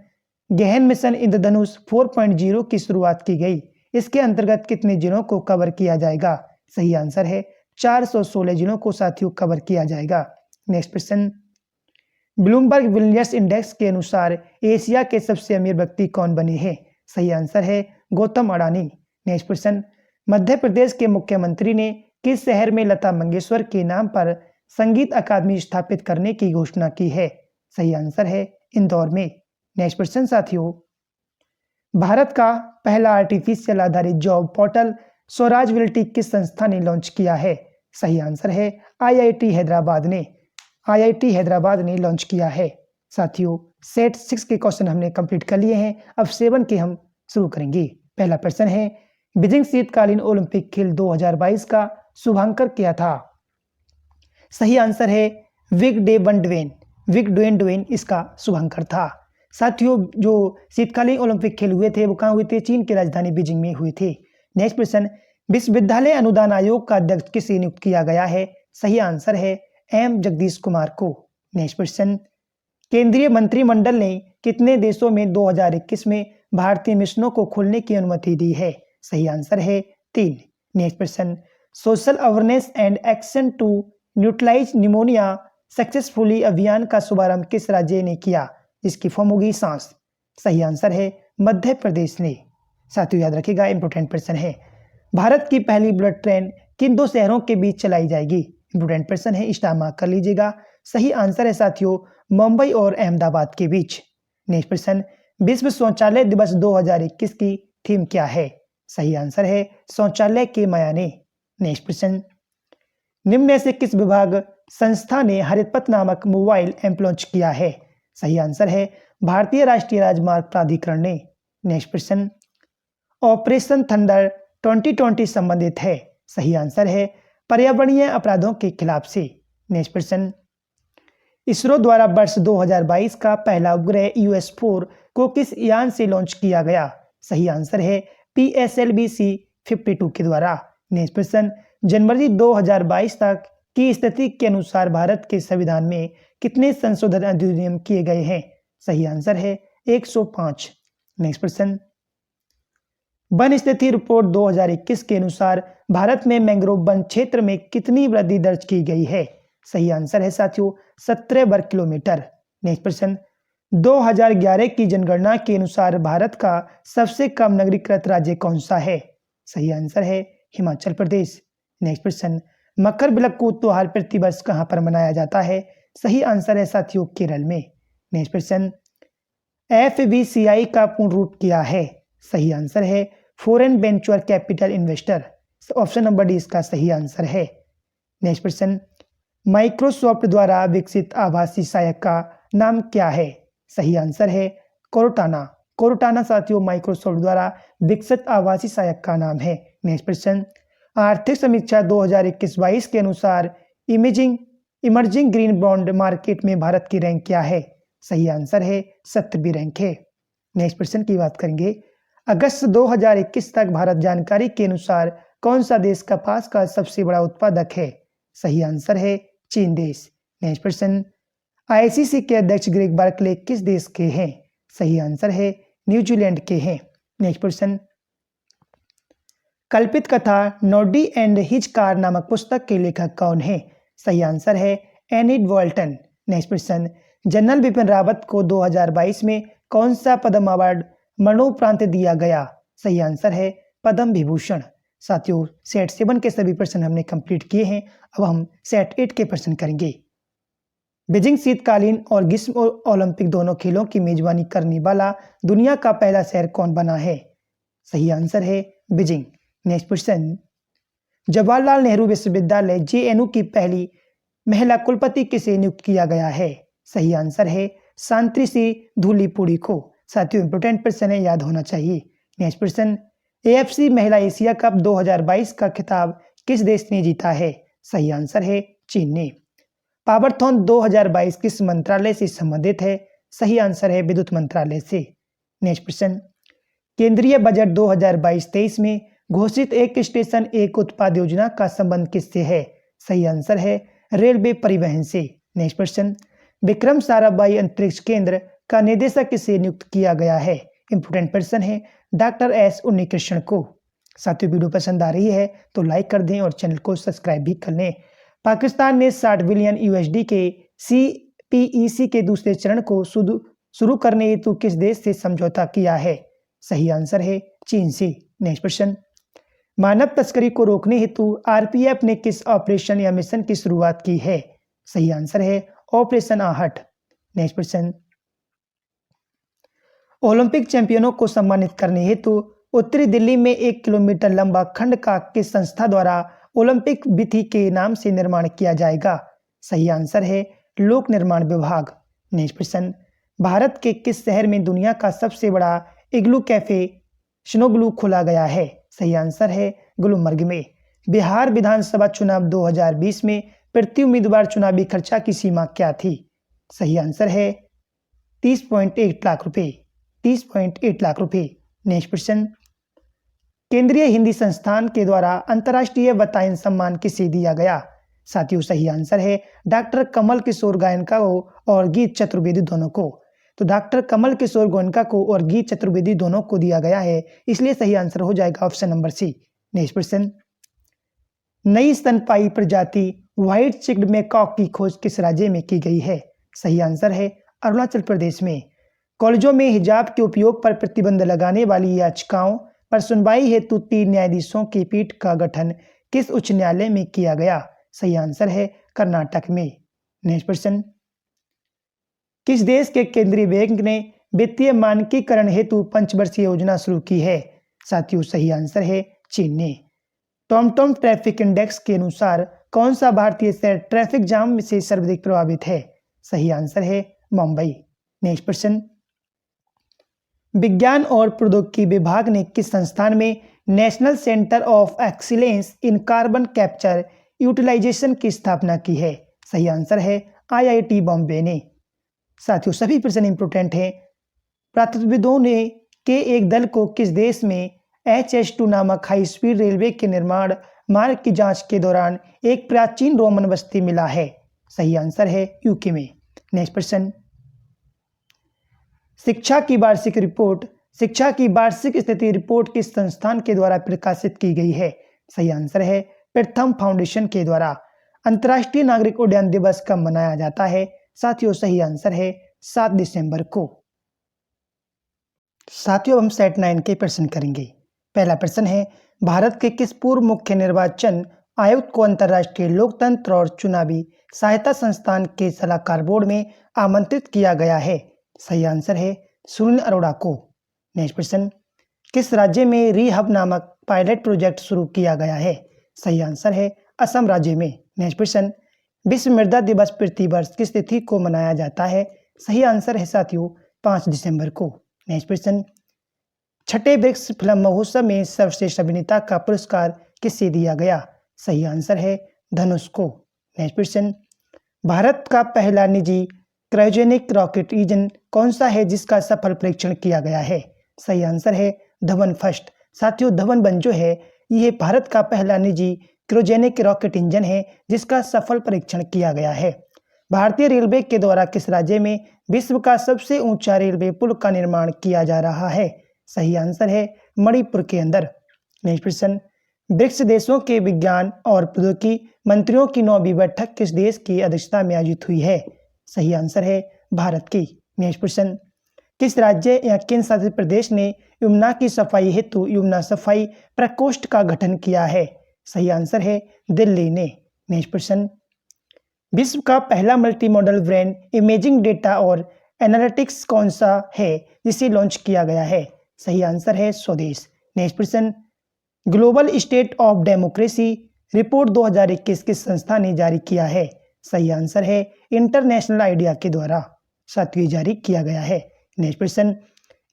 गहन मिशन इंद्रधनुष 4.0 की शुरुआत की गई, इसके अंतर्गत कितने जिलों को कवर किया जाएगा? सही आंसर है 416 जिलों को साथियों कवर किया जाएगा। Next question, Bloomberg billionaires index के अनुसार एशिया के सबसे अमीर व्यक्ति कौन बने हैं? सही आंसर है गौतम अडानी। नेक्स्ट क्वेश्चन, मध्य प्रदेश के मुख्यमंत्री ने किस शहर में लता मंगेशकर के नाम पर संगीत अकादमी स्थापित करने की घोषणा की है? सही आंसर है इंदौर में। नेक्स्ट क्वेश्चन साथियों, भारत का पहला आर्टिफिशियल आधारित जॉब पोर्टल स्वराजबिलिटी किस संस्था ने लॉन्च किया है? सही आंसर है आईआईटी हैदराबाद ने। आईआईटी हैदराबाद ने लॉन्च किया है। साथियों सेट 6 के क्वेश्चन हमने कंप्लीट कर लिए हैं। अब 7 के हम शुरू करेंगे। पहला प्रश्न है, बीजिंग शीतकालीन ओलंपिक खेल 2022 का शुभांकर क्या था? सही आंसर है विग डे वन ड्वेन। विग ड्वेन ड्वेन इसका शुभांकर था। साथियों जो शीतकालीन ओलंपिक खेल हुए थे वो कहाँ हुए थे? चीन की राजधानी बीजिंग में हुए थे। नेक्स्ट प्रश्न, विश्वविद्यालय अनुदान आयोग का अध्यक्ष किसे नियुक्त किया गया है? सही आंसर है एम जगदीश कुमार को। नेक्स्ट क्वेश्चन, केंद्रीय मंत्रिमंडल ने कितने देशों में 2021 में भारतीय मिशनों को खोलने की अनुमति दी है? सही आंसर है 3। Next question, social awareness and action to neutralise pneumonia successfully अभियान का शुभारंभ किस राज्य ने किया? इसकी फॉर्म होगी सांस। सही आंसर है मध्य प्रदेश ने। साथियों याद रखिएगा इंपोर्टेंट प्रश्न है, भारत की पहली बुलेट ट्रेन किन 2 शहरों के बीच चलाई जाएगी? इंपोर्टेंट प्रश्न है, स्टार मार्क कर लीजिएगा। सही आंसर है साथियों मुंबई और अहमदाबाद के बीच। नेक्स्ट प्रश्न, विश्व शौचालय दिवस 2021 की थीम क्या है? सही आंसर है शौचालय के मायने। नेक्स्ट प्रश्न, निम्न में से किस विभाग संस्था ने हरित पथ नामक मोबाइल ऐप लॉन्च किया है? सही आंसर है भारतीय राष्ट्रीय राजमार्ग प्राधिकरण ने। नेक्स्ट प्रश्न, ऑपरेशन थंडर 2020 संबंधित है? सही आंसर है पर्यावरणीय अपराधों के खिलाफ से। नेक्स्ट प्रश्न, इसरो द्वारा वर्ष 2022 का पहला उपग्रह US-4 को किस यान से लॉन्च किया गया? सही आंसर है PSLV-C52 के द्वारा। नेक्स्ट प्रश्न, जनवरी 2022 तक की स्थिति के अनुसार भारत के संविधान में कितने संशोधन अधिनियम किए गए हैं? सही आंसर है 105। नेक्स्ट प्रश्न, वन स्थिति रिपोर्ट 2021 के अनुसार भारत में मैंग्रोव वन क्षेत्र में कितनी वृद्धि दर्ज की गई है? सही आंसर है साथियों 17 वर्ग किलोमीटर। नेक्स्ट प्रश्न, 2011 की जनगणना के अनुसार भारत का सबसे कम नगरीकृत राज्य कौन सा है? सही आंसर है हिमाचल प्रदेश। नेक्स्ट प्रश्न, मकर बिलक्कू त्योहार प्रतिवर्ष कहां पर मनाया जाता है? सही आंसर है साथियों केरल में। नेक्स्ट प्रश्न, FVCI का पूर्ण रूप क्या है? सही आंसर है foreign venture capital investor. Option number D इसका सही आंसर है। नेक्स्ट प्रश्न, माइक्रोसॉफ्ट द्वारा विकसित आभासी सहायक का नाम क्या है? सही आंसर है कोर्टाना। कोर्टाना साथियों माइक्रोसॉफ्ट द्वारा विकसित आभासी सहायक का नाम है। नेक्स्ट प्रश्न, आर्थिक समीक्षा 2021-22 के अनुसार इमर्जिंग ग्रीन बॉन्ड मार्केट में भारत की रैंक क्या है? सही आंसर है 70वीं रैंक है। नेक्स्ट प्रश्न की बात करेंगे, अगस्त 2021 तक भारत जानकारी के अनुसार कौन सा देश कपास का सबसे बड़ा उत्पादक है? सही आंसर है चीन देश। नेक्स्ट प्रश्न, आईसीसी के अध्यक्ष ग्रेग बार्कले किस देश के हैं? सही आंसर है न्यूजीलैंड के हैं। नेक्स्ट प्रश्न, कल्पित कथा नोडी एंड हिज कार नामक पुस्तक के लेखक कौन है? सही आंसर है एनिड वॉल्टन। नेक्स्ट प्रश्न, जनरल बिपिन रावत को 2022 में कौन सा पद्म अवार्ड मरणोपरांत दिया गया? सही आंसर है पद्म विभूषण। साथियों, सेट 7 के सभी प्रश्न हमने कंप्लीट किए हैं। अब हम सेट 8 के प्रश्न करेंगे। बीजिंग शीतकालीन और ग्रीष्म ओलंपिक दोनों खेलों की मेजबानी करने वाला दुनिया का पहला शहर कौन बना है? सही आंसर है Beijing. Next question, Jawaharlal Nehru विश्वविद्यालय जेएनयू की पहली महिला कुलपति किसे नियुक्त किया गया है? सही आंसर है शांति सी धूलीपुड़ी को। साथियों, इंपोर्टेंट प्रश्न है, याद होना चाहिए। नेक्स्ट प्रश्न, एएफसी महिला एशिया कप 2022 का खिताब किस देश ने जीता है? सही आंसर है चीन ने। पावरथॉन 2022 किस मंत्रालय से संबंधित है? सही आंसर है विद्युत मंत्रालय से। नेक्स्ट प्रश्न, केंद्रीय बजट 2022-23 में घोषित एक स्टेशन एक उत्पाद योजना का संबंध किससे है? सही आंसर है रेलवे परिवहन से। नेक्स्ट प्रश्न, विक्रम साराभाई अंतरिक्ष केंद्र का निदेशक किसे नियुक्त किया गया है? इंपोर्टेंट प्रश्न है, डॉक्टर एस उन्नीकृष्णन को। साथियों, वीडियो पसंद आ रही है तो लाइक कर दें और चैनल को सब्सक्राइब भी कर लें। पाकिस्तान ने 60 बिलियन यूएसडी के सीपीईसी के दूसरे चरण को शुरू करने हेतु किस देश से समझौता किया है? सही आंसर है चीन से। नेक्स्ट प्रश्न, मानव तस्करी को रोकने हेतु आरपीएफ ने किस ऑपरेशन या मिशन की शुरुआत की है? सही आंसर है ऑपरेशन आहट। नेक्स्ट प्रश्न, ओलंपिक चैंपियनों को सम्मानित करने हेतु उत्तरी दिल्ली में 1 किलोमीटर लंबा खंड का किस संस्था द्वारा ओलंपिक वीथी के नाम से निर्माण किया जाएगा? सही आंसर है लोक निर्माण विभाग। नेक्स्ट प्रश्न, भारत के किस शहर में दुनिया का सबसे बड़ा इग्लू कैफे स्नोग्लू खोला गया है? सही आंसर है गुलमर्ग में। बिहार विधानसभा चुनाव 2020 में प्रति उम्मीदवार चुनावी खर्चा की सीमा क्या थी? सही आंसर है 30.8 लाख रुपए। 30.8 लाख रुपए। नेक्स्ट प्रश्न, केंद्रीय हिंदी संस्थान के द्वारा अंतर्राष्ट्रीय वातायन सम्मान किसे दिया गया? साथियों, सही आंसर है डॉक्टर कमल किशोर गोयनका को और गीत चतुर्वेदी दोनों को। तो डॉक्टर कमल किशोर गोयनका को और गीत चतुर्वेदी दोनों को दिया गया है, इसलिए सही आंसर हो जाएगा ऑप्शन नंबर सी। नेक्स्ट प्रश्न, नई स्तनपायी प्रजाति व्हाइट चिक्ड मैकॉक की खोज किस राज्य में की गई है? सही आंसर है अरुणाचल प्रदेश में। कॉलेजों में हिजाब के उपयोग पर प्रतिबंध लगाने वाली याचिकाओं पर सुनवाई हेतु 3 न्यायाधीशों की पीठ का गठन किस उच्च न्यायालय में किया गया? सही आंसर है कर्नाटक में। नेक्स्ट प्रश्न, किस देश के केंद्रीय बैंक ने वित्तीय मानकीकरण हेतु पंचवर्षीय योजना शुरू की है? साथियों, सही आंसर है चीन ने। टॉमटॉम ट्रैफिक इंडेक्स के अनुसार कौन सा भारतीय शहर ट्रैफिक जाम से सर्वाधिक प्रभावित है? सही आंसर है मुंबई। नेक्स्ट प्रश्न, विज्ञान और प्रौद्योगिकी विभाग ने किस संस्थान में national centre of excellence in carbon capture utilisation की स्थापना की है? सही आंसर है आईआईटी बॉम्बे ने। साथियों, सभी प्रश्न इंपोर्टेंट हैं। प्रातत्वविदों ने के एक दल को किस देश में HS2 नामक हाई स्पीड रेलवे के निर्माण मार्ग की जांच के दौरान एक प्राचीन रोमन बस्ती मिला है? सही आंसर है यूके में। नेक्स्ट प्रश्न, शिक्षा की वार्षिक स्थिति रिपोर्ट किस संस्थान के द्वारा प्रकाशित की गई है? सही आंसर है प्रथम फाउंडेशन के द्वारा। अंतर्राष्ट्रीय नागरिक उड्डयन दिवस कब मनाया जाता है? साथियों, सही आंसर है 7 दिसंबर को। साथियों, हम सेट 9 के प्रश्न करेंगे। पहला प्रश्न है, भारत के किस पूर्व मुख्य निर्वाचन आयुक्त को अंतर्राष्ट्रीय लोकतंत्र और चुनावी सहायता संस्थान के सलाहकार बोर्ड में आमंत्रित किया गया है? सही आंसर है सुनील अरोड़ा को। नेक्स्ट प्रश्न, किस राज्य में रीहब नामक पायलट प्रोजेक्ट शुरू किया गया है? सही आंसर है असम राज्य में। नेक्स्ट प्रश्न, विश्व मृदा दिवस प्रतिवर्ष किस तिथि को मनाया जाता है? सही आंसर है साथियों 5 दिसंबर को। नेक्स्ट प्रश्न, छठे ब्रिक्स फिल्म महोत्सव में सर्वश्रेष्ठ अभिनेता का पुरस्कार किसे दिया गया? सही आंसर है धनुष को। नेक्स्ट प्रश्न, भारत का पहला निजी क्रायोजेनिक रॉकेट इंजन कौन सा है जिसका सफल परीक्षण किया गया है? सही आंसर है धवन फर्स्ट। साथियों, धवन 1 जो है ये भारत का पहला निजी क्रायोजेनिक रॉकेट इंजन है जिसका सफल परीक्षण किया गया है। भारतीय रेलवे के द्वारा किस राज्य में विश्व का सबसे ऊंचा रेलवे पुल का निर्माण किया जा रहा है? सही आंसर है मणिपुर के अंदर। नेक्स्ट प्रश्न, ब्रिक्स देशों के विज्ञान और प्रौद्योगिकी मंत्रियों की 9वीं बैठक किस देश की अध्यक्षता में आयोजित हुई है? सही आंसर है भारत की। नेक्स्ट प्रश्न, किस राज्य या केंद्र शासित प्रदेश ने यमुना की सफाई हेतु यमुना सफाई प्रकोष्ठ का गठन किया है? सही आंसर है दिल्ली ने। नेक्स्ट प्रश्न, विश्व का पहला multi modal brain imaging data और एनालिटिक्स कौन सा है जिसे लॉन्च किया गया है? सही आंसर है स्वदेश। नेक्स्ट प्रश्न, global state of democracy report 2021 किस संस्था ने जारी किया है? सही आंसर है इंटरनेशनल आइडिया के द्वारा साथियों जारी किया गया है। नेक्स्ट प्रश्न,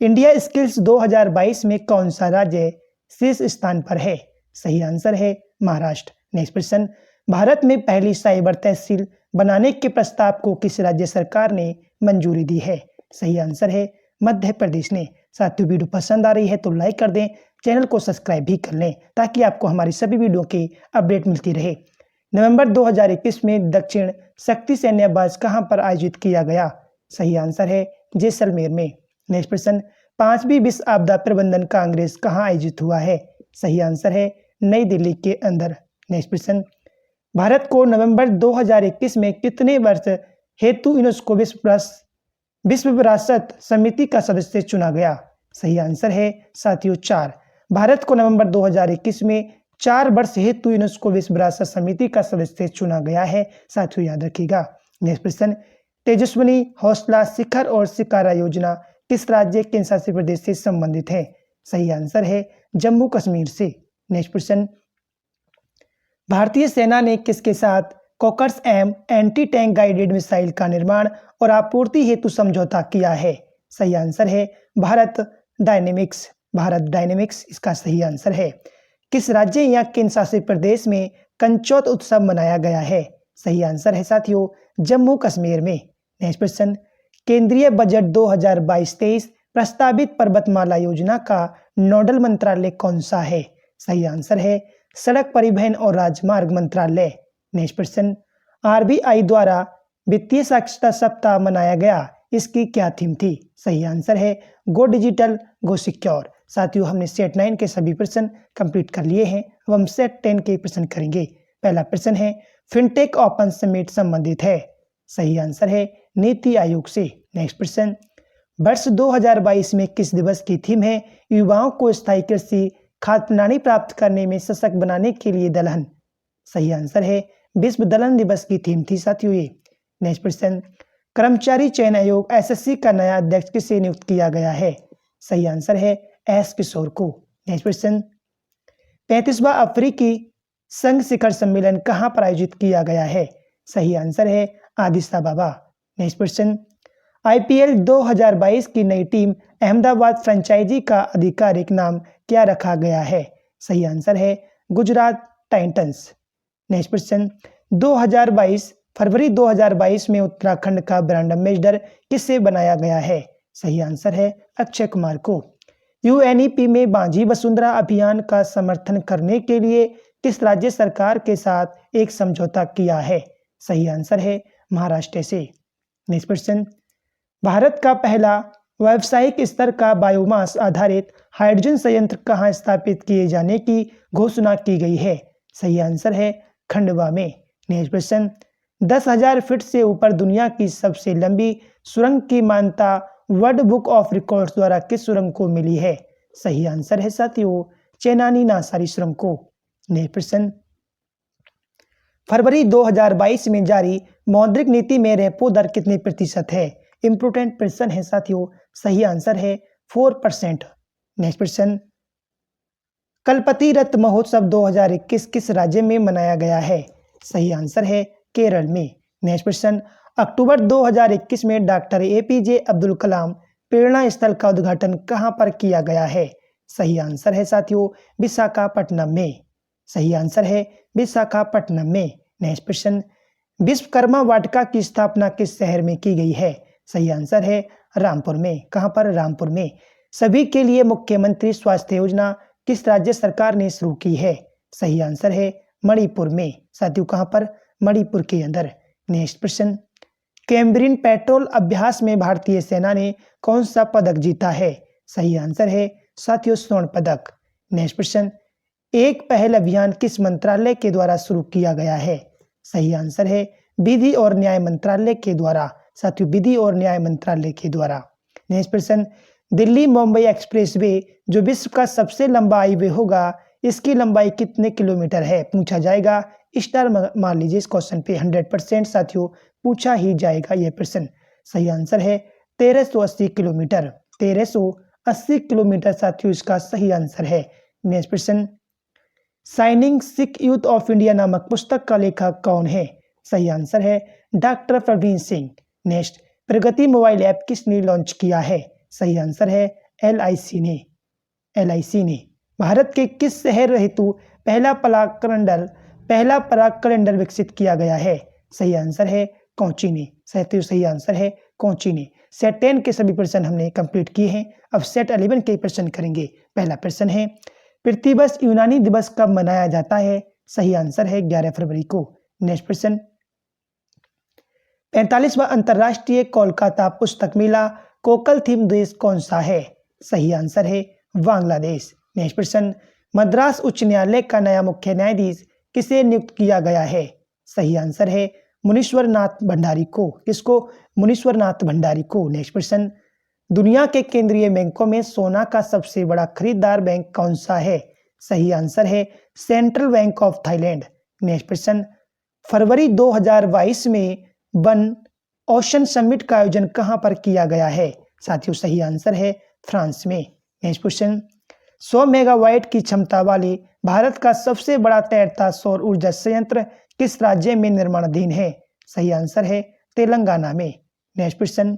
इंडिया स्किल्स 2022 में कौन सा राज्य शीर्ष स्थान पर है? सही आंसर है महाराष्ट्र। नेक्स्ट प्रश्न, भारत में पहली साइबर तहसील बनाने के प्रस्ताव को किस राज्य सरकार ने मंजूरी दी है? सही आंसर है मध्य प्रदेश ने। साथियों, वीडियो पसंद आ रही है तो लाइक कर दें, चैनल को सब्सक्राइब भी कर लें ताकि आपको हमारी सभी वीडियो की अपडेट मिलती रहे। नवंबर 2021 में दक्षिण शक्ति सैन्य अभ्यास कहां पर आयोजित किया गया? सही आंसर है जैसलमेर में। नेक्स्ट प्रश्न, 5वीं विश्व आपदा प्रबंधन कांग्रेस कहां आयोजित हुआ है? सही आंसर है नई दिल्ली के अंदर। नेक्स्ट प्रश्न, भारत को नवंबर 2021 में कितने वर्ष हेतु यूनेस्को विश्व विरासत समिति का सदस्य चुना गया? सही आंसर है साथियों 4। भारत को नवंबर 2021 में 4 वर्ष हेतु यूनेस्को विश्व विरासत समिति का सदस्य चुना गया है। साथियों याद रखिएगा। नेक्स्ट प्रश्न, तेजस्विनी हौसला शिखर और शिकारा योजना किस राज्य केंद्र शासित प्रदेश से संबंधित है? सही आंसर है जम्मू कश्मीर से। नेक्स्ट प्रश्न, भारतीय सेना ने किसके साथ कॉकर्स एम एंटी टैंक गाइडेड मिसाइल का निर्माण और आपूर्ति हेतु समझौता किया है? सही आंसर है भारत डायनेमिक्स इसका सही आंसर है। किस राज्य या केंद्र शासित प्रदेश में कंचौत उत्सव मनाया गया है? सही आंसर है साथियों जम्मू कश्मीर में। नेक्स्ट प्रश्न, केंद्रीय बजट 2022-23 प्रस्तावित पर्वतमाला योजना का नोडल मंत्रालय कौन सा है? सही आंसर है सड़क परिवहन और राजमार्ग मंत्रालय। नेक्स्ट प्रश्न, आरबीआई द्वारा वित्तीय साक्षरता सप्ताह मनाया गया, इसकी क्या थीम थी? सही आंसर है गो डिजिटल गो सिक्योर। साथियों, हमने सेट 9 के सभी प्रश्न कंप्लीट कर लिए हैं। अब हम सेट 10 के प्रश्न करेंगे। पहला प्रश्न है, फिनटेक ओपन समिट संबंधित है? सही आंसर है नीति आयोग से। नेक्स्ट प्रश्न, वर्ष 2022 में किस दिवस की थीम है युवाओं को स्थायी कृषि खाद्य प्रणाली प्राप्त करने में सशक्त बनाने के लिए दलहन? सही आंसर है विश्व दलहन दिवस की थीम थी साथियों ये। नेक्स्ट प्रश्न, कर्मचारी चयन आयोग एसएससी का नया अध्यक्ष किसे नियुक्त किया गया है? सही आंसर है एस किशोर को। नेक्स्ट प्रश्न, 35वां अफ्रीकी संघ शिखर सम्मेलन कहां पर आयोजित किया गया है? सही आंसर है आदिस अबाबा। नेक्स्ट प्रश्न, आईपीएल 2022 की नई टीम अहमदाबाद फ्रेंचाइजी का आधिकारिक नाम क्या रखा गया है? सही आंसर है गुजरात टाइटंस। नेक्स्ट प्रश्न, फरवरी 2022 में उत्तराखंड का ब्रांड एम्बेसडर किससे बनाया गया है? सही आंसर है अक्षय कुमार को। यूएनईपी में बांझी वसुंधरा अभियान का समर्थन करने के लिए किस राज्य सरकार के साथ एक समझौता किया है? सही आंसर है महाराष्ट्र से। नेक्स्ट प्रश्न, भारत का पहला व्यावसायिक स्तर का बायोमास आधारित हाइड्रोजन संयंत्र कहां स्थापित किए जाने की घोषणा की गई है? सही आंसर है खंडवा में। नेक्स्ट प्रश्न, 10,000 फीट से ऊपर दुनिया की सबसे लंबी सुरंग की मान्यता वर्ल्ड बुक ऑफ रिकॉर्ड्स द्वारा किस सुरंग को मिली है? सही आंसर है साथियों चेनानी नासारी सुरंग को। नेक्स्ट प्रश्न, फरवरी 2022 में जारी मौद्रिक नीति में रेपो दर कितने प्रतिशत है? इंपोर्टेंट प्रश्न है साथियों। सही आंसर है 4%। नेक्स्ट प्रश्न, कलपति रत्न महोत्सव 2021 किस राज्य में मनाया गया है? सही आंसर है केरल में। नेक्स्ट प्रश्न, अक्टूबर 2021 में डॉक्टर एपीजे अब्दुल कलाम प्रेरणा स्थल का उद्घाटन कहां पर किया गया है? सही आंसर है साथियों विशाखापट्टनम में। सही आंसर है विशाखापट्टनम में। नेक्स्ट क्वेश्चन, विश्वकर्मा वाटिका की स्थापना किस शहर में की गई है? सही आंसर है रामपुर में। कहां पर? रामपुर में। सभी के लिए मुख्यमंत्री स्वास्थ्य योजना किस राज्य सरकार ने शुरू की है? सही आंसर है मणिपुर में। साथियों कहां पर? मणिपुर के अंदर। नेक्स्ट प्रश्न, कैम्ब्रियन पेट्रोल अभ्यास में भारतीय सेना ने कौन सा पदक जीता है? सही आंसर है साथियों स्वर्ण पदक। नेक्स्ट प्रश्न, एक पहल अभियान किस मंत्रालय के द्वारा शुरू किया गया है? सही आंसर है विधि और न्याय मंत्रालय के द्वारा। साथियों विधि और न्याय मंत्रालय के द्वारा। नेक्स्ट प्रश्न, दिल्ली मुंबई एक्सप्रेसवे जो विश्व का सबसे लंबा हाईवे होगा, इसकी लंबाई कितने किलोमीटर है? पूछा जाएगा। स्टार मान लीजिए इस क्वेश्चन पे 100% साथियों पूछा ही जाएगा ये प्रश्न। सही आंसर है 1380 किलोमीटर। 1380 किलोमीटर साथियों इसका सही आंसर है। नेक्स्ट प्रश्न, shining Sikh youth of India नामक पुस्तक का लेखक कौन है? सही आंसर है डॉक्टर प्रवीण सिंह। नेक्स्ट, प्रगति मोबाइल ऐप किसने लॉन्च किया है? सही आंसर है LIC ने। LIC ने। भारत के किस शहर हेतु पहला पराग कैलेंडर विकसित किया गया है? सही आंसर है कोच्चि ने। साथियों सही आंसर है कोच्चि ने। सेट 10 के सभी प्रश्न हमने कंप्लीट किए हैं। अब सेट 11 के प्रश्न करेंगे। पहला प्रश्न है, पृथ्वीवश यूनानी दिवस कब मनाया जाता है? सही आंसर है 11 फरवरी को। नेक्स्ट प्रश्न, 45वां अंतर्राष्ट्रीय कोलकाता पुस्तक मेला कोकल थीम देश कौन सा है? सही आंसर है बांग्लादेश। नेक्स्ट प्रश्न, मद्रास उच्च न्यायालय का नया मुख्य न्यायाधीश किसे नियुक्त किया गया है? सही आंसर है मुनीश्वर नाथ भंडारी को। किसको? मुनीश्वर नाथ भंडारी को। नेक्स्ट प्रश्न, दुनिया के केंद्रीय बैंकों में सोना का सबसे बड़ा खरीदार बैंक कौन सा है? सही आंसर है central bank of Thailand. Next प्रश्न, फरवरी 2022 में वन ओशन समिट का आयोजन कहां पर किया गया है? साथियों सही आंसर है फ्रांस में। नेक्स्ट क्वेश्चन, 100 मेगावाट की क्षमता वाले भारत का सबसे बड़ा तैरता सौर ऊर्जा संयंत्र किस राज्य में निर्माणाधीन है? सही आंसर है तेलंगाना में। नेक्स्ट क्वेश्चन,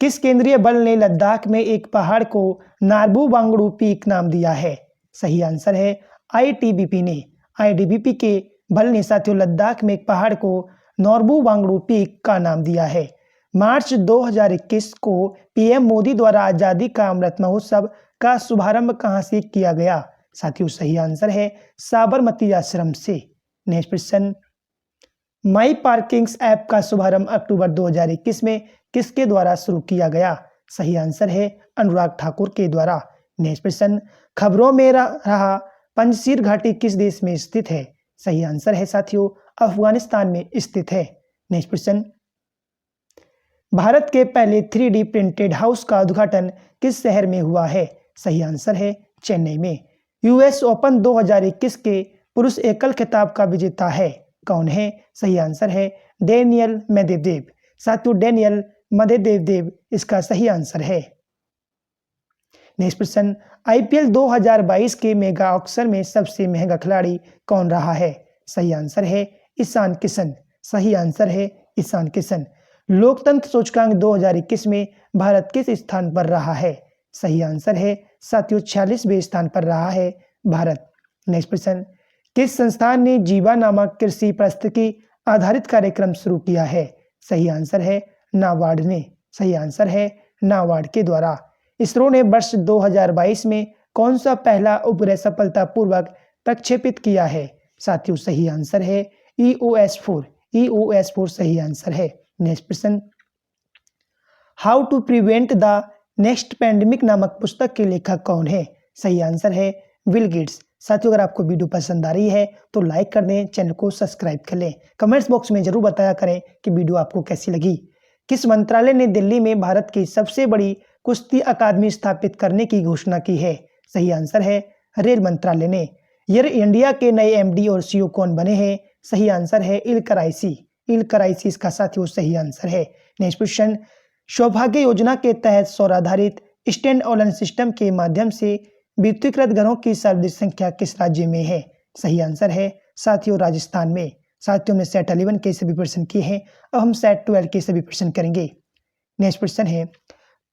किस केंद्रीय बल ने लद्दाख में एक पहाड़ को नारबू वांगड़ू पीक नाम दिया है? सही आंसर है ITBP ने। ITBP के बल ने साथियों लद्दाख में एक पहाड़ को नोरबू वांगड़ू पीक का नाम दिया है। मार्च 2021 को PM मोदी द्वारा आजादी का अमृत महोत्सव का शुभारंभ कहां से किया गया? साथियों सही आंसर है साबरमती आश्रम से। नेक्स्ट प्रश्न, माई पार्किंग्स ऐप का शुभारंभ अक्टूबर 2021 में किसके द्वारा शुरू किया गया? सही आंसर है अनुराग ठाकुर के द्वारा। नेक्स्ट प्रश्न, खबरों में रहा पंजशीर घाटी किस देश में स्थित है? सही आंसर है साथियों अफगानिस्तान में स्थित है। नेक्स्ट प्रश्न, भारत के पहले 3D प्रिंटेड हाउस का उद्घाटन किस शहर में हुआ है? सही आंसर है चेन्नई में। US ओपन 2021 के पुरुष एकल खिताब का विजेता है कौन है? सही आंसर है डेनियल मेदवेदेव। साथियों डेनियल मेदवेदेव इसका सही आंसर है। नेक्स्ट प्रश्न, IPL 2022 के मेगा ऑक्शन में सबसे महंगा खिलाड़ी कौन रहा है? सही आंसर है ईशान किशन। सही आंसर है ईशान किशन। लोकतंत्र सूचकांक 2021 में भारत किस स्थान पर रहा है? सही आंसर है साथियों 46वें स्थान पर रहा है भारत। नेक्स्ट प्रश्न, किस संस्थान ने जीवा नामक कृषि पारिस्थितिकी आधारित कार्यक्रम शुरू किया है? सही आंसर है नाबार्ड ने। सही आंसर है नाबार्ड के द्वारा। इसरो ने वर्ष 2022 में कौन सा पहला उपग्रह सफलतापूर्वक प्रक्षेपित किया है? साथियों सही आंसर है EOS-4। EOS-4 सही आंसर है। नेक्स्ट प्रश्न, how to prevent the next pandemic नामक पुस्तक के लेखक कौन है? सही आंसर है बिल गेट्स। साथियों अगर आपको वीडियो पसंद आ रही है तो लाइक कर दें, चैनल को सब्सक्राइब कर लें। कमेंट्स बॉक्स में जरूर बताया करें कि वीडियो आपको कैसी लगी। किस मंत्रालय ने दिल्ली में भारत की सबसे बड़ी कुश्ती अकादमी स्थापित करने की घोषणा की है? सही आंसर है रेल मंत्रालय ने। एयर इंडिया के नए MD और CEO कौन बने हैं? सही आंसर है इल्कर आईसी। इल्कर आईसी इसका साथियों सही आंसर है। नेक्स्ट क्वेश्चन, सौभाग्य योजना के तहत सौर आधारित स्टैंड अलोन सिस्टम के माध्यम से विद्युतीकृत घरों की सर्वाधिक संख्या किस राज्य में है? सही आंसर है साथियों राजस्थान में। साथियों ने सेट 11 के सभी प्रश्न किए हैं। अब हम सेट 12 के सभी प्रश्न करेंगे। नेक्स्ट प्रश्न है,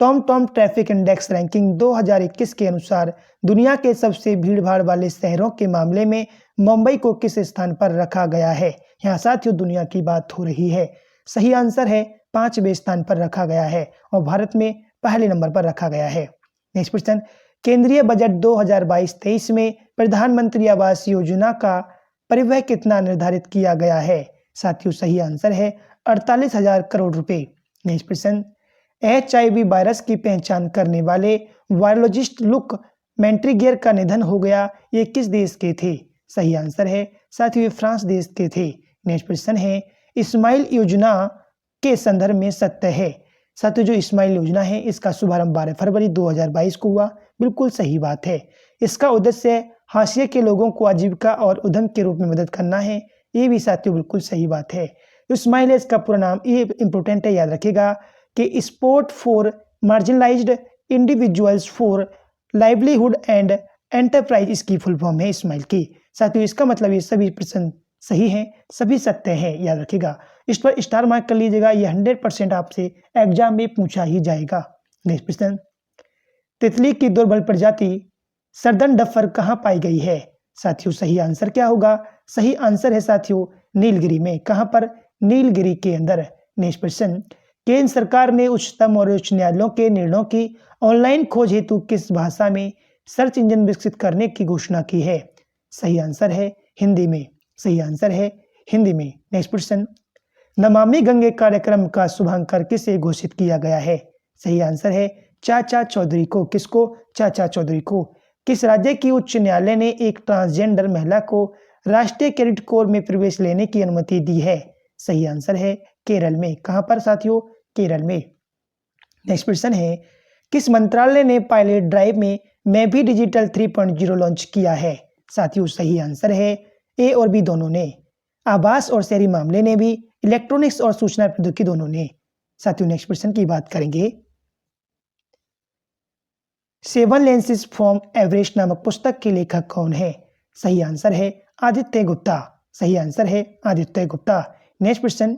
टॉम ट्रैफिक इंडेक्स रैंकिंग 2021 के अनुसार दुनिया के सबसे भीड़भाड़ वाले शहरों के मामले में मुंबई को किस स्थान पर रखा गया है। यहाँ साथियों दुनिया की बात हो रही है। सही आंसर है 5वें स्थान पर रखा गया है और भारत में पहले नंबर पर रखा गया है। नेक्स्ट क्वेश्चन, केंद्रीय बजट 2022-23 में प्रधानमंत्री आवास योजना का परिव्यय कितना निर्धारित किया गया है। साथियों सही आंसर है 48,000 करोड़ रुपए। नेक्स्ट क्वेश्चन, HIV वायरस की पहचान करने वाले वायरोलॉजिस्ट लुक मैंट्रीगियर का निधन हो गया, ये किस देश के थे। सही आंसर है साथियों फ्रांस देश के थे। नेक्स्ट क्वेश्चन है, इस्माइल योजना के संदर्भ में सत्य है। साथियों जो इस्माइल योजना है इसका शुभारंभ 12 फरवरी 2022 को हुआ, बिल्कुल सही बात है। इसका उद्देश्य हाशिए के लोगों को आजीविका और उद्यम के रूप में मदद करना है, ये भी साथियों बिल्कुल सही बात है। इस्माइल इसका पूरा नाम, ये इंपॉर्टेंट है, याद रखिएगा कि sport for marginalised individuals for livelihood and enterprise इसकी फुल फॉर्म है इस्माइल की। साथियों इसका मतलब ये सभी प्रश्न सही हैं, सभी सत्य हैं, याद रखिएगा। इस पर स्टार मार्क कर लीजिएगा, ये 100% आपसे एग्जाम में पूछा ही जाएगा। नेक्स्ट प्रश्न, तितली की दुर्बल प्रजाति सर्दन डफर कहाँ पाई गई है। साथियों सही आंसर क्या होगा। सही आंसर है साथियों नीलगिरी में। कहाँ पर, नीलगिरी के अंदर। नेक्स्ट क्वेश्चन, केंद्र सरकार ने उच्चतम और उच्च न्यायालयों के निर्णयों की ऑनलाइन खोज हेतु किस भाषा में सर्च इंजन विकसित करने की घोषणा की है। सही आंसर है हिंदी में। सही आंसर है हिंदी में। नेक्स्ट क्वेश्चन, नमामि गंगे कार्यक्रम का शुभांकर किसे घोषित किया गया है। सही आंसर है चाचा चौधरी को। किसको, चाचा चौधरी को। किस राज्य की उच्च न्यायालय ने एक ट्रांसजेंडर महिला को राष्ट्रीय क्रेडिट कोर में प्रवेश लेने की अनुमति दी है। सही आंसर है केरल में। कहां पर साथियों, केरल में। नेक्स्ट क्वेश्चन है, किस मंत्रालय ने पायलट ड्राइव में मैं भी डिजिटल 3.0 लॉन्च किया है। साथियों सही आंसर है ए और बी दोनों ने। आवास और शहरी मामले ने भी, इलेक्ट्रॉनिक्स और सूचना प्रौद्योगिकी दोनों ने। साथियों नेक्स्ट क्वेश्चन की बात करेंगे, 7 लेंसेज फ्रॉम एवरेस्ट नामक पुस्तक के लेखक कौन है। सही आंसर है आदित्य गुप्ता। सही आंसर है आदित्य गुप्ता। नेक्स्ट क्वेश्चन,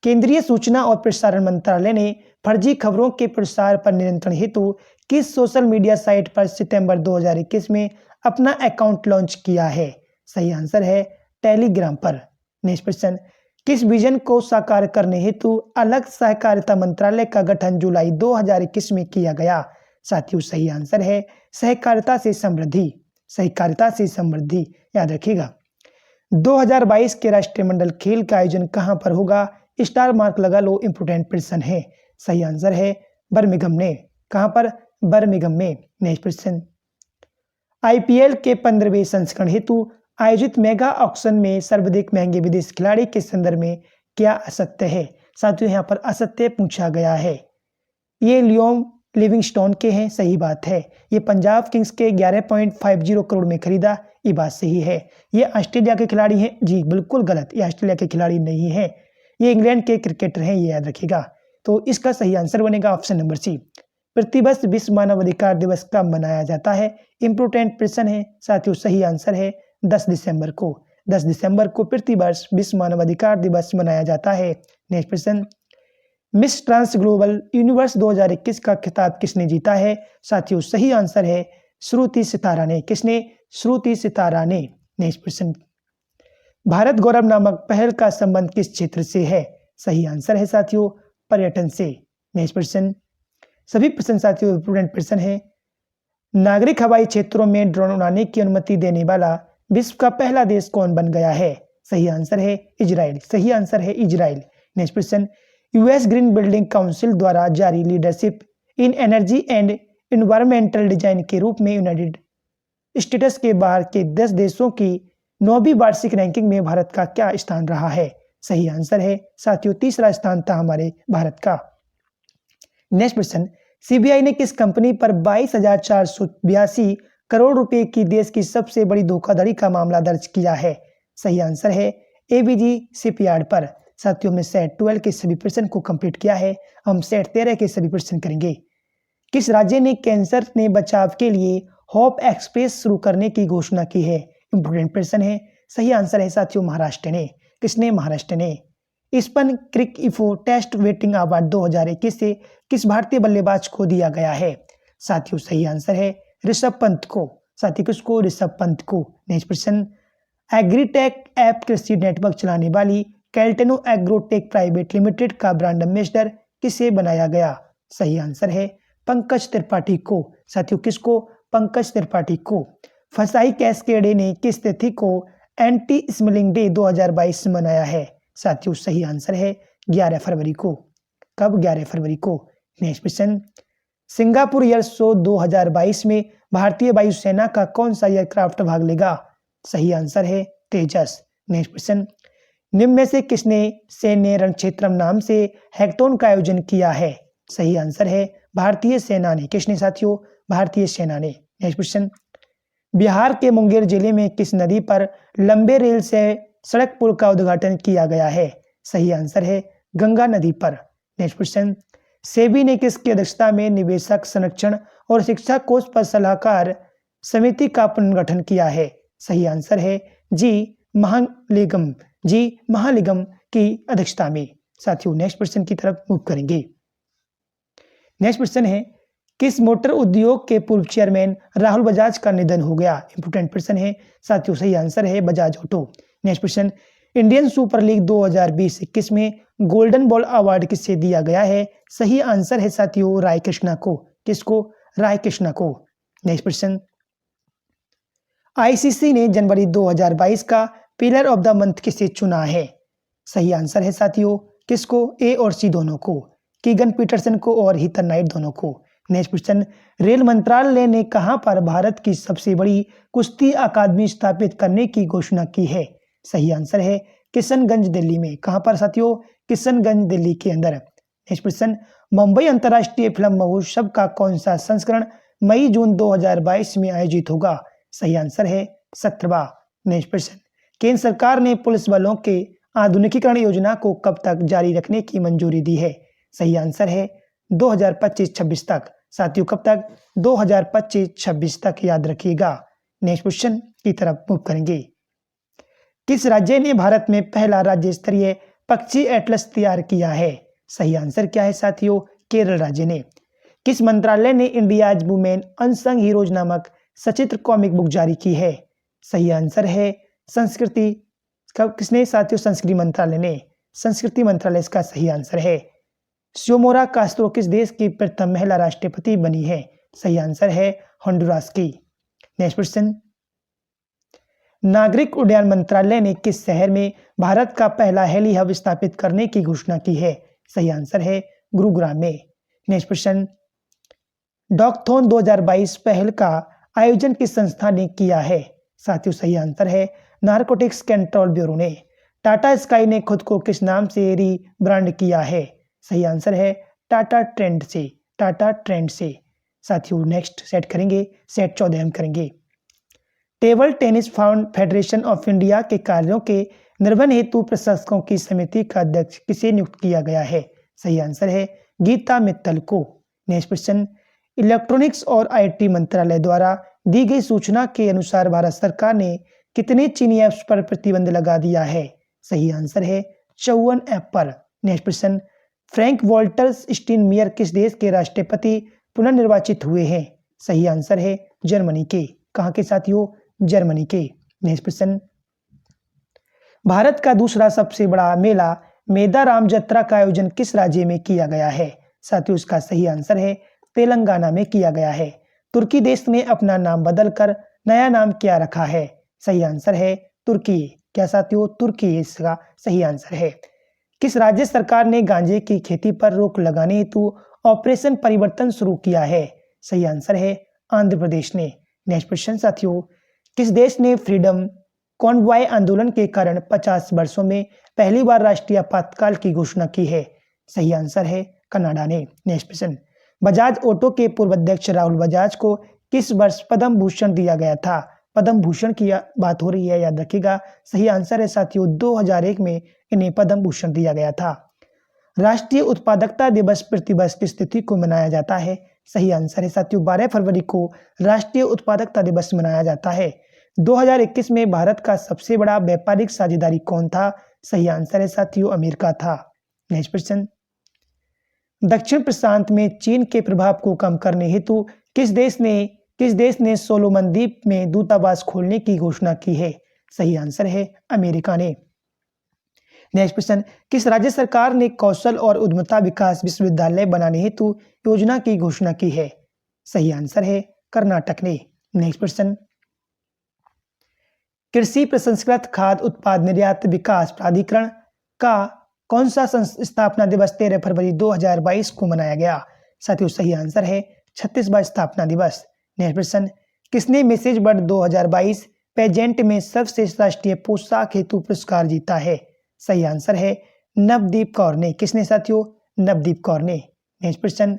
केंद्रीय सूचना और प्रसारण मंत्रालय ने फर्जी खबरों के प्रसार पर नियंत्रण हेतु किस सोशल मीडिया साइट पर सितंबर 2021 में अपना अकाउंट लॉन्च किया है। सही आंसर है टेलीग्राम पर। नेक्स्ट क्वेश्चन, किस विजन को साकार करने हेतु अलग सहकारिता मंत्रालय का गठन जुलाई 2021 में किया गया। साथियों सही आंसर है सहकारिता से समृद्धि। सहकारिता से समृद्धि, याद रखिएगा। 2022 के राष्ट्रमंडल खेल का आयोजन कहां पर होगा। स्टार मार्क लगा लो, इंपोर्टेंट प्रश्न है। सही आंसर है बर्मिंघम में। कहां पर, बर्मिंघम में। नेक्स्ट क्वेश्चन, IPL के 15वें संस्करण हेतु आयोजित मेगा ऑक्शन में सर्वाधिक महंगे विदेशी खिलाड़ी के संदर्भ में क्या असत्य है। साथियों यहाँ पर असत्य पूछा गया है। ये लियोम लिविंगस्टोन के हैं, सही बात है। ये पंजाब किंग्स के 11.50 करोड़ में खरीदा, ये बात सही है। ये ऑस्ट्रेलिया के खिलाड़ी हैं, जी बिल्कुल गलत, ये ऑस्ट्रेलिया के खिलाड़ी नहीं है, ये इंग्लैंड के क्रिकेटर हैं, ये याद रखिएगा। तो इसका सही आंसर बनेगा ऑप्शन नंबर सी। प्रतिवर्ष विश्व मानव अधिकार दिवस कब मनाया जाता है। इंपोर्टेंट प्रश्न है साथियों, सही आंसर है 10 दिसंबर को। 10 दिसंबर को प्रतिवर्ष विश्व मानव अधिकार दिवस मनाया जाता है। नेक्स्ट प्रश्न, मिस ट्रांस ग्लोबल यूनिवर्स 2021 का खिताब किसने जीता है। साथियों सही आंसर है श्रुति सितारा ने। किसने, श्रुति सितारा ने। नेक्स्ट प्रश्न, भारत गौरव नामक पहल का संबंध किस क्षेत्र से है। सही आंसर है साथियों पर्यटन से। नेक्स्ट प्रश्न, सभी प्रश्न साथियों इंपोर्टेंट प्रश्न है। नागरिक हवाई क्षेत्रों में ड्रोन उड़ाने की अनुमति देने वाला विश्व का पहला देश कौन बन गया है। सही आंसर है इजराइल। सही आंसर है Israel. Next question, US green building council द्वारा जारी leadership in energy and environmental design के रूप में यूनाइटेड स्टेट्स के बाहर के 10 देशों की 9वीं वार्षिक रैंकिंग में भारत का क्या स्थान रहा है। सही आंसर है साथियों तीसरा स्थान था हमारे भारत का। नेक्स्ट क्वेश्चन, CBI ने किस कंपनी पर 22,482 करोड़ रुपए की देश की सबसे बड़ी धोखाधड़ी का मामला दर्ज किया है। सही आंसर है ABG शिपयार्ड पर। साथियों में सेट 12 के सभी प्रश्न को कंप्लीट किया है, हम सेट 13 के सभी प्रश्न करेंगे। किस राज्य ने कैंसर ने बचाव के लिए होप एक्सप्रेस शुरू करने की घोषणा की है। इंपोर्टेंट प्रश्न है। सही आंसर है साथियों महाराष्ट्र ने। किसने, महाराष्ट्र ने। स्पन क्रिक इफो टेस्ट वेटिंग अवार्ड 2021 से किस भारतीय बल्लेबाज को दिया गया है? साथियों सही आंसर है ऋषभ पंत को। साथियों किसको? ऋषभ पंत को। नेक्स्ट क्वेश्चन, एग्रीटेक ऐप कृषि नेटवर्क चलाने वाली कैल्टेनो एग्रोटेक प्राइवेट लिमिटेड का ब्रांड एम्बेसडर किसे बनाया गया? सही आंसर है पंकज त्रिपाठी को। साथियों किसको? पंकज त्रिपाठी को। फसाई कैस्केडे ने किस तिथि को एंटी स्मगलिंग डे 2022 मनाया है? साथियों सही आंसर है 11 फरवरी को। कब? 11 फरवरी को। Next question, Singapore air show 2022 में भारतीय वायुसेना का कौन सा एयरक्राफ्ट भाग लेगा? सही आंसर है तेजस। नेक्स्ट क्वेश्चन, निम्न में से किसने सैन्य रणक्षेत्रम नाम से हैकेथॉन का आयोजन किया है? सही आंसर है भारतीय सेना ने। किसने साथियों? भारतीय सेना ने। नेक्स्ट क्वेश्चन, बिहार के मुंगेर जिले में किस नदी पर लंबे रेल से सड़क पुल का उद्घाटन किया गया है? सही आंसर है गंगा नदी पर। नेक्स्ट क्वेश्चन, सेबी ने किसकी अध्यक्षता में निवेशक संरक्षण और शिक्षा कोष पर सलाहकार समिति का पुनर्गठन किया है? सही आंसर है जी महालिगम की अध्यक्षता में। साथियों नेक्स्ट क्वेश्चन की तरफ मूव करेंगे। नेक्स्ट क्वेश्चन है, किस मोटर उद्योग के पूर्व चेयरमैन राहुल बजाज का निधन हो गया? इंपोर्टेंट क्वेश्चन है साथियों। सही आंसर है Bajaj auto. Next question, Indian super league 2020-21 में गोल्डन बॉल अवार्ड किसे दिया गया है? सही आंसर है साथियों राय कृष्णा को। किसको? राय कृष्णा को। नेक्स्ट क्वेश्चन, आईसीसी ने जनवरी 2022 का प्लेयर ऑफ द मंथ किसे चुना है? सही आंसर है साथियों किसको? ए और सी दोनों को, कीगन पीटरसन को और हीथर नाइट दोनों को। नेक्स्ट क्वेश्चन, रेल मंत्रालय ने कहां पर भारत की सबसे बड़ी कुश्ती अकादमी स्थापित करने की घोषणा की है? सही आंसर है किशनगंज दिल्ली में। कहां पर साथियों? किशनगंज दिल्ली के अंदर। नेक्स्ट क्वेश्चन, मुंबई अंतर्राष्ट्रीय फिल्म महोत्सव का कौन सा संस्करण मई जून 2022 में आयोजित होगा? सही आंसर है 17वां। नेक्स्ट क्वेश्चन, केंद्र सरकार ने पुलिस बलों के आधुनिकीकरण योजना को कब तक जारी रखने की मंजूरी दी है? सही आंसर है 2025-26 तक। साथियों कब तक? 2025-26 तक, याद रखिएगा। नेक्स्ट क्वेश्चन की तरफ मूव करेंगे। किस राज्य ने भारत में पहला राज्य स्तरीय पक्षी एटलस तैयार किया है? सही आंसर क्या है साथियों? केरल राज्य ने। किस मंत्रालय ने इंडियाज वुमेन अनसंग हीरोज नामक सचित्र कॉमिक बुक जारी की है? सही आंसर है संस्कृति। किसने साथियों? संस्कृति मंत्रालय ने। संस्कृति मंत्रालय इसका सही आंसर है। सियोमोरा कास्त्रो किस देश की प्रथम महिला राष्ट्रपति बनी है? सही आंसर है होंडुरास की। नेक्स्ट क्वेश्चन, नागरिक उड्डयन मंत्रालय ने किस शहर में भारत का पहला हेली हब स्थापित करने की घोषणा की है? सही आंसर है गुरुग्राम में। नेक्स्ट क्वेश्चन, डॉकथॉन 2022 पहल का आयोजन किस संस्था ने किया है? साथियों सही आंसर है नारकोटिक्स कंट्रोल ब्यूरो ने। टाटा स्काई ने खुद को किस नाम से रीब्रांड किया है? सही आंसर है टाटा ट्रेंड से। टाटा ट्रेंड से। साथियों नेक्स्ट सेट करेंगे, सेट 14 हम करेंगे। Table tennis federation of India के कार्यों के निर्वहन हेतु प्रशासकों की समिति का अध्यक्ष किसे नियुक्त किया गया है? सही आंसर है गीता मित्तल को। नेक्स्ट क्वेश्चन, इलेक्ट्रॉनिक्स और आईटी मंत्रालय द्वारा दी गई सूचना के अनुसार भारत सरकार ने कितने चीनी ऐप्स पर प्रतिबंध लगा दिया है? सही आंसर है 54 ऐप पर। नेक्स्ट क्वेश्चन, फ्रैंक वॉल्टर स्टीनमेयर किस देश के राष्ट्रपति पुनर्निर्वाचित हुए हैं? सही आंसर है जर्मनी के। कहां के साथियों? जर्मनी के। नेक्स्ट क्वेश्चन, भारत का दूसरा सबसे बड़ा मेला मेदा राम जत्रा का आयोजन किस राज्य में किया गया है? साथियों इसका सही आंसर है तेलंगाना में किया गया है। तुर्की देश ने अपना नाम बदलकर नया नाम क्या रखा है? सही आंसर है तुर्की। क्या साथियों? तुर्की इसका सही आंसर है। किस राज्य सरकार ने गांजे की खेती पर रोक लगाने हेतु ऑपरेशन परिवर्तन शुरू किया है? सही आंसर है आंध्र प्रदेश ने। नेक्स्ट क्वेश्चन साथियों, किस देश ने फ्रीडम कॉन्वॉय आंदोलन के कारण 50 वर्षों में पहली बार राष्ट्रीय आपातकाल की घोषणा की है? सही आंसर है कनाडा ने। नेक्स्ट क्वेश्चन, बजाज ऑटो के पूर्व अध्यक्ष राहुल बजाज को किस वर्ष पद्म भूषण दिया गया था? पद्म भूषण की बात हो रही है, याद रखिएगा। सही आंसर है साथियों 2001 में इन्हें पद्म भूषण दिया गया था। राष्ट्रीय उत्पादकता दिवस प्रतिवर्ष किस तिथि को मनाया जाता है? सही आंसर है साथियों 12 फरवरी को राष्ट्रीय उत्पादकता दिवस मनाया जाता है। 2021 में भारत का सबसे बड़ा व्यापारिक साझेदारी कौन था? सही आंसर है साथियों अमेरिका था। नेक्स्ट क्वेश्चन, दक्षिण प्रशांत में चीन के प्रभाव को कम करने हेतु किस देश ने सोलोमन द्वीप में दूतावास खोलने की घोषणा की है? सही आंसर है अमेरिका ने। नेक्स्ट क्वेश्चन, किस राज्य सरकार ने कौशल और उद्यमिता विकास विश्वविद्यालय बनाने हेतु योजना की घोषणा की है? सही आंसर है कर्नाटक ने। नेक्स्ट क्वेश्चन, कृषि प्रसंस्कृत खाद्य उत्पाद निर्यात विकास प्राधिकरण का कौन सा स्थापना दिवस 13 फरवरी 2022 को मनाया गया? साथियों सही आंसर है 36वां स्थापना दिवस। नेक्स्ट क्वेश्चन, किसने मैसेज बर्ड 2022 पेजेंट में सर्वश्रेष्ठ राष्ट्रीय पोशाक हेतु पुरस्कार जीता है? सही आंसर है नवदीप कौर ने। किसने साथियों? नवदीप कौर ने। नेक्स्ट क्वेश्चन,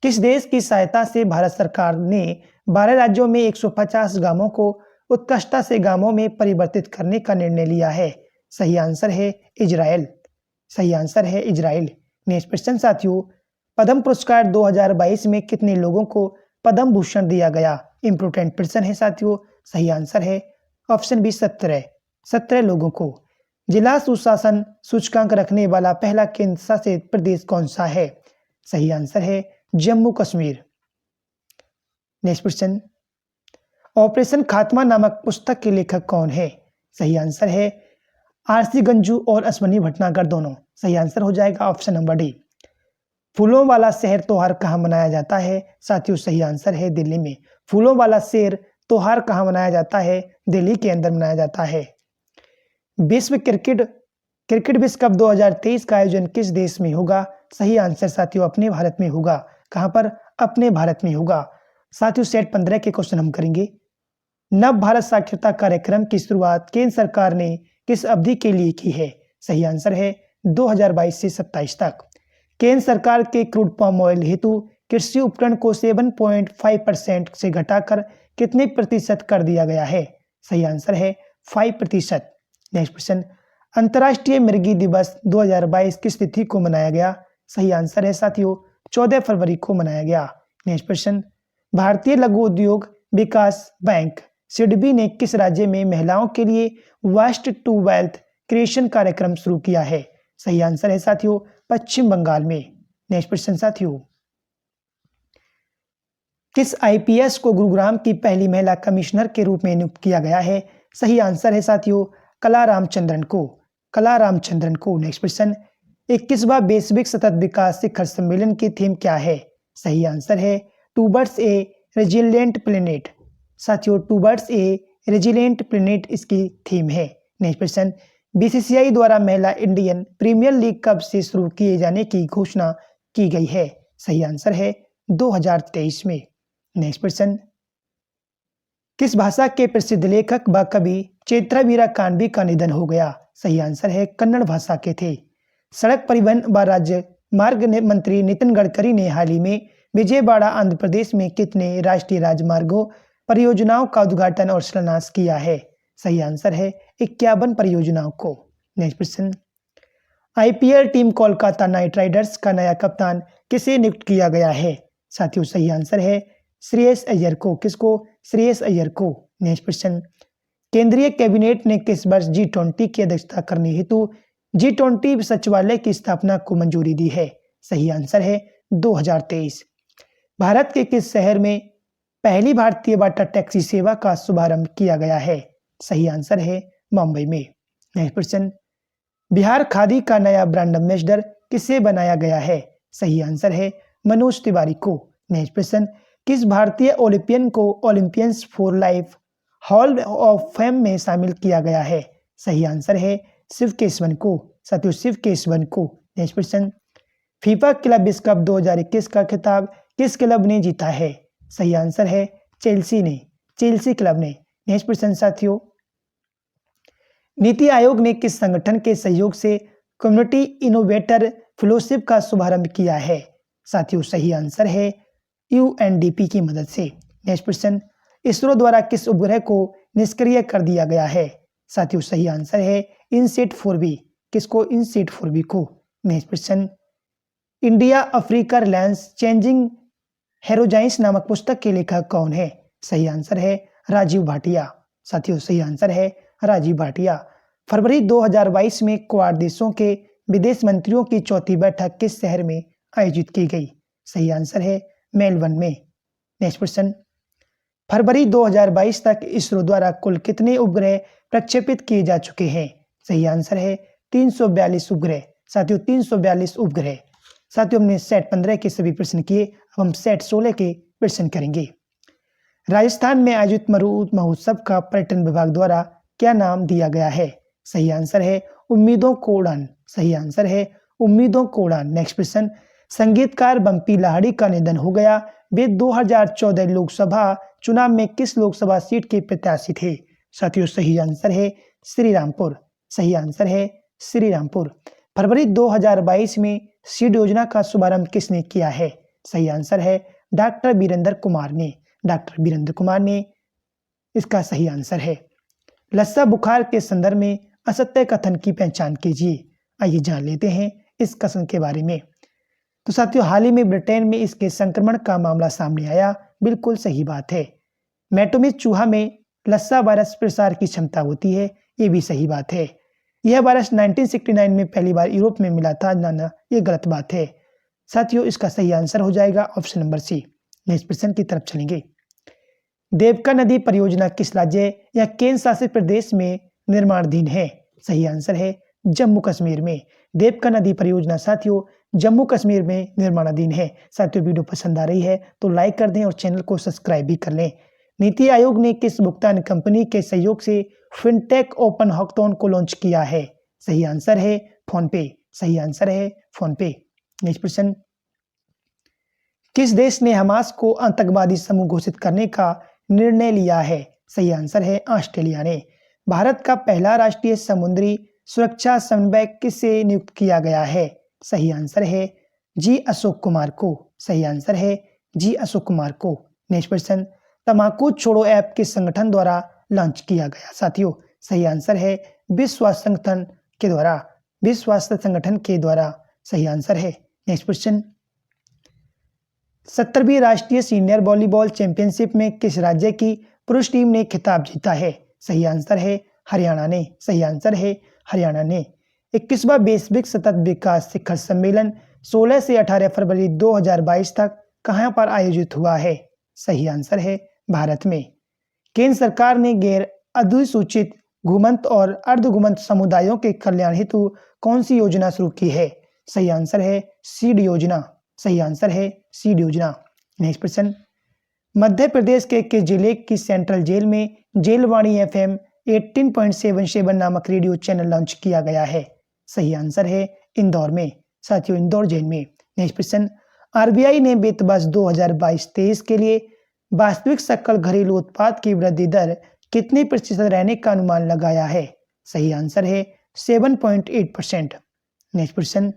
किस देश की सहायता से भारत सरकार ने 12 राज्यों में 150 गांवों को उत्कृष्टता से गांवों में परिवर्तित करने का निर्णय लिया है? सही आंसर है इजराइल। सही आंसर है इजराइल। नेक्स्ट क्वेश्चन साथियों, पद्म पुरस्कार 2022 में कितने लोगों को पद्म भूषण दिया गया? इम्पोर्टेंट प्रश्न है साथियों। सही आंसर है ऑप्शन बी 17 लोगों को। जिला सुशासन सूचकांक रखने वाला पहला केंद्र शासित प्रदेश कौन सा है? सही आंसर है Jammu Kashmir. Next question, operation खात्मा नामक पुस्तक के लेखक कौन है? सही आंसर है आरसी गंजू और अश्वनी भटनागर दोनों। सही आंसर हो जाएगा ऑप्शन नंबर डी। फूलों वाला शहर त्योहार कहाँ मनाया जाता है? साथियों सही आंसर है दिल्ली में। फूलों वाला शहर त्योहार कहाँ मनाया जाता है? दिल्ली के अंदर मनाया जाता है। विश्व क्रिकेट विश्व कप 2023 का आयोजन किस देश में होगा? सही आंसर साथियों अपने भारत में होगा। कहां पर? अपने भारत में होगा। साथियों सेट 15 के क्वेश्चन हम करेंगे। नव भारत साक्षरता कार्यक्रम की शुरुआत केंद्र सरकार ने किस अवधि के लिए की है? सही आंसर है 2022 से 27 तक। केंद्र सरकार के क्रूड पाम ऑयल हेतु कृषि उपकरण को 7.5% से घटाकर कितने प्रतिशत कर दिया गया है? सही आंसर है 5%। नेक्स्ट क्वेश्चन, अंतर्राष्ट्रीय मृगी दिवस 2022 किस तिथि को मनाया गया? सही आंसर है साथियों 14 फरवरी को मनाया गया। नेक्स्ट क्वेश्चन, भारतीय लघु उद्योग विकास बैंक सिडबी ने किस राज्य में महिलाओं के लिए वेस्ट टू वेल्थ क्रिएशन कार्यक्रम शुरू किया है? सही आंसर है साथियों पश्चिम बंगाल में। नेक्स्ट क्वेश्चन साथियों, किस आईपीएस को गुरुग्राम की पहली महिला कमिश्नर के रूप में नियुक्त किया गया है? सही आंसर है साथियों कला रामचंद्रन को। नेक्स्ट क्वेश्चन, 21वां वैश्विक सतत विकास शिखर सम्मेलन की थीम क्या है? सही आंसर है टूवर्ड्स ए रेजिलिएंट प्लेनेट। साथियों टूवर्ड्स ए रेजिलिएंट प्लेनेट इसकी थीम है। नेक्स्ट क्वेश्चन, बीसीसीआई द्वारा महिला इंडियन प्रीमियर लीग कब से शुरू किए जाने की घोषणा की गई है? सही आंसर है 2023 में। नेक्स्ट क्वेश्चन, किस भाषा के प्रसिद्ध लेखक व कवि चेत्रावीरा कांडवी का निधन हो गया? सही आंसर है कन्नड़ भाषा के थे। सड़क परिवहन व राज्य मार्ग मंत्री नितिन गडकरी ने हाल ही में विजयवाड़ा आंध्र प्रदेश में कितने राष्ट्रीय राजमार्गों परियोजनाओं का उद्घाटन और शिलान्यास किया है? सही आंसर है 51 परियोजनाओं को। Next question, IPL team Kolkata night Riders का नया कप्तान किसे नियुक्त किया गया है? साथियों सही आंसर है श्रेयस अय्यर को। किसको? श्रेयस अय्यर को। नेक्स्ट क्वेश्चन, केंद्रीय कैबिनेट ने किस वर्ष G20 की अध्यक्षता करने हेतु G20 सचिवालय की स्थापना को मंजूरी दी है? सही आंसर है 2023। भारत के किस शहर में पहली भारतीय वाटर टैक्सी सेवा का शुभारंभ किया गया है? सही आंसर है मुंबई में। नेक्स्ट क्वेश्चन, बिहार खादी का नया ब्रांड एम्बेसडर किसे बनाया गया है? सही आंसर है मनोज तिवारी को। नेक्स्ट क्वेश्चन, किस भारतीय ओलंपियन को Olympians for life hall of fame में शामिल किया गया है? सही आंसर है शिव केशवन को। साथियों शिव केशवन को। नेक्स्ट क्वेश्चन, फीफा क्लब विश्व कप 2021 का खिताब किस क्लब ने जीता है? सही आंसर है चेल्सी क्लब ने। नेक्स्ट क्वेश्चन साथियों, नीति आयोग ने किस संगठन के सहयोग से कम्युनिटी इनोवेटर फेलोशिप का शुभारंभ किया है? साथियों सही आंसर है यूएनडीपी की मदद से। नेक्स्ट क्वेश्चन, इसरो द्वारा किस उपग्रह को निष्क्रिय कर दिया गया है? साथियों सही आंसर है इनसेट 4B। किसको? इनसेट 4B को। Next question, India Africa relations changing horizons नामक पुस्तक के लेखक कौन है? सही आंसर है राजीव भाटिया। साथियों सही आंसर है राजीव भाटिया। फरवरी 2022 में क्वाड देशों के विदेश मंत्रियों की चौथी बैठक किस शहर में आयोजित की गई? सही आंसर है मेलबर्न में। नेक्स्ट क्वेश्चन, फरवरी 2022 तक इसरो द्वारा कुल कितने उपग्रह प्रक्षेपित किए जा चुके हैं? सही आंसर है 342 उपग्रह। साथियों 342 उपग्रह। साथियों हमने सेट 15 के सभी प्रश्न किए, अब हम सेट 16 के प्रश्न करेंगे। राजस्थान में आयोजित मरु महोत्सव का पर्यटन विभाग द्वारा क्या नाम दिया गया है? सही आंसर है उम्मीदों को उड़ान। सही आंसर है उम्मीदों को उड़ान। नेक्स्ट प्रश्न, संगीतकार बम्पी लाहिड़ी का निधन हो गया। वे 2014 लोकसभा चुनाव में किस लोकसभा सीट के प्रत्याशी थे? साथियों सही आंसर है श्रीरामपुर। सही आंसर है श्रीरामपुर। फरवरी 2022 में सीड योजना का शुभारंभ किसने किया है? सही आंसर है डॉक्टर वीरेंद्र कुमार ने। डॉक्टर वीरेंद्र कुमार ने इसका सही आंसर है। लस्सा बुखार के संदर्भ में असत्य कथन की पहचान कीजिए। आइए जान लेते हैं इस कथन के बारे में। तो साथियों हाल ही में ब्रिटेन में इसके संक्रमण का मामला सामने आया, बिल्कुल सही बात है। मैटोमिस चूहा में लस्सा वायरस प्रसार की क्षमता होती है, ये भी सही बात है। यह वायरस 1969 में पहली बार यूरोप में मिला था, ना ये गलत बात है। साथियों इसका सही आंसर हो जाएगा ऑप्शन नंबर सी। नेक्स्ट प्रश्न की तरफ चलेंगे। देवका नदी परियोजना किस राज्य या केंद्र शासित प्रदेश में निर्माणाधीन है? सही आंसर है जम्मू कश्मीर में। देवका नदी परियोजना साथियों जम्मू कश्मीर में निर्माणाधीन है। साथियों वीडियो पसंद आ रही है तो लाइक कर दें और चैनल को सब्सक्राइब भी कर लें। नीति आयोग ने किस भुगतान कंपनी के सहयोग से फिनटेक ओपन हैकाथॉन को लॉन्च किया है? सही आंसर है फोन पे। सही आंसर है फोन पे। नेक्स्ट प्रश्न, किस देश ने हमास को आतंकवादी समूह घोषित करने का निर्णय लिया है? सही आंसर है ऑस्ट्रेलिया ने। भारत का पहला राष्ट्रीय समुद्री सुरक्षा समन्वयक किसे नियुक्त किया गया है? सही आंसर है जी अशोक कुमार को। सही आंसर है जी अशोक कुमार को। नेक्स्ट क्वेश्चन, तम्बाकू छोड़ो ऐप किस संगठन द्वारा लॉन्च किया गया? साथियों सही आंसर है विश्व स्वास्थ्य संगठन के द्वारा। विश्व स्वास्थ्य संगठन के द्वारा सही आंसर है। नेक्स्ट क्वेश्चन, 70वीं राष्ट्रीय सीनियर वॉलीबॉल चैंपियनशिप में किस राज्य की पुरुष टीम ने खिताब जीता है? सही आंसर है हरियाणा ने। सही आंसर है हरियाणा ने। 21वां वैश्विक सतत विकास शिखर सम्मेलन 16 से 18 फरवरी 2022 तक कहां पर आयोजित हुआ है? सही आंसर है भारत में। केंद्र सरकार ने गैर अधिसूचित घुमंत और अर्धघुमंत समुदायों के कल्याण हेतु कौन सी योजना शुरू की है? सही आंसर है सीड योजना। सही आंसर है सीड योजना। नेक्स्ट प्रश्न, मध्य प्रदेश के किस जिले की सेंट्रल जेल में जेलवाणी FM 18.77 नामक रेडियो चैनल लॉन्च किया गया है? सही आंसर है इंदौर में। साथियों इंदौर जेल में। नेक्स्ट प्रश्न, RBI ने वित्त वर्ष 2022-23 के लिए वास्तविक सकल घरेलू उत्पाद की वृद्धि दर कितने प्रतिशत रहने का अनुमान लगाया है? सही आंसर है 7.8%। नेक्स्ट प्रश्न,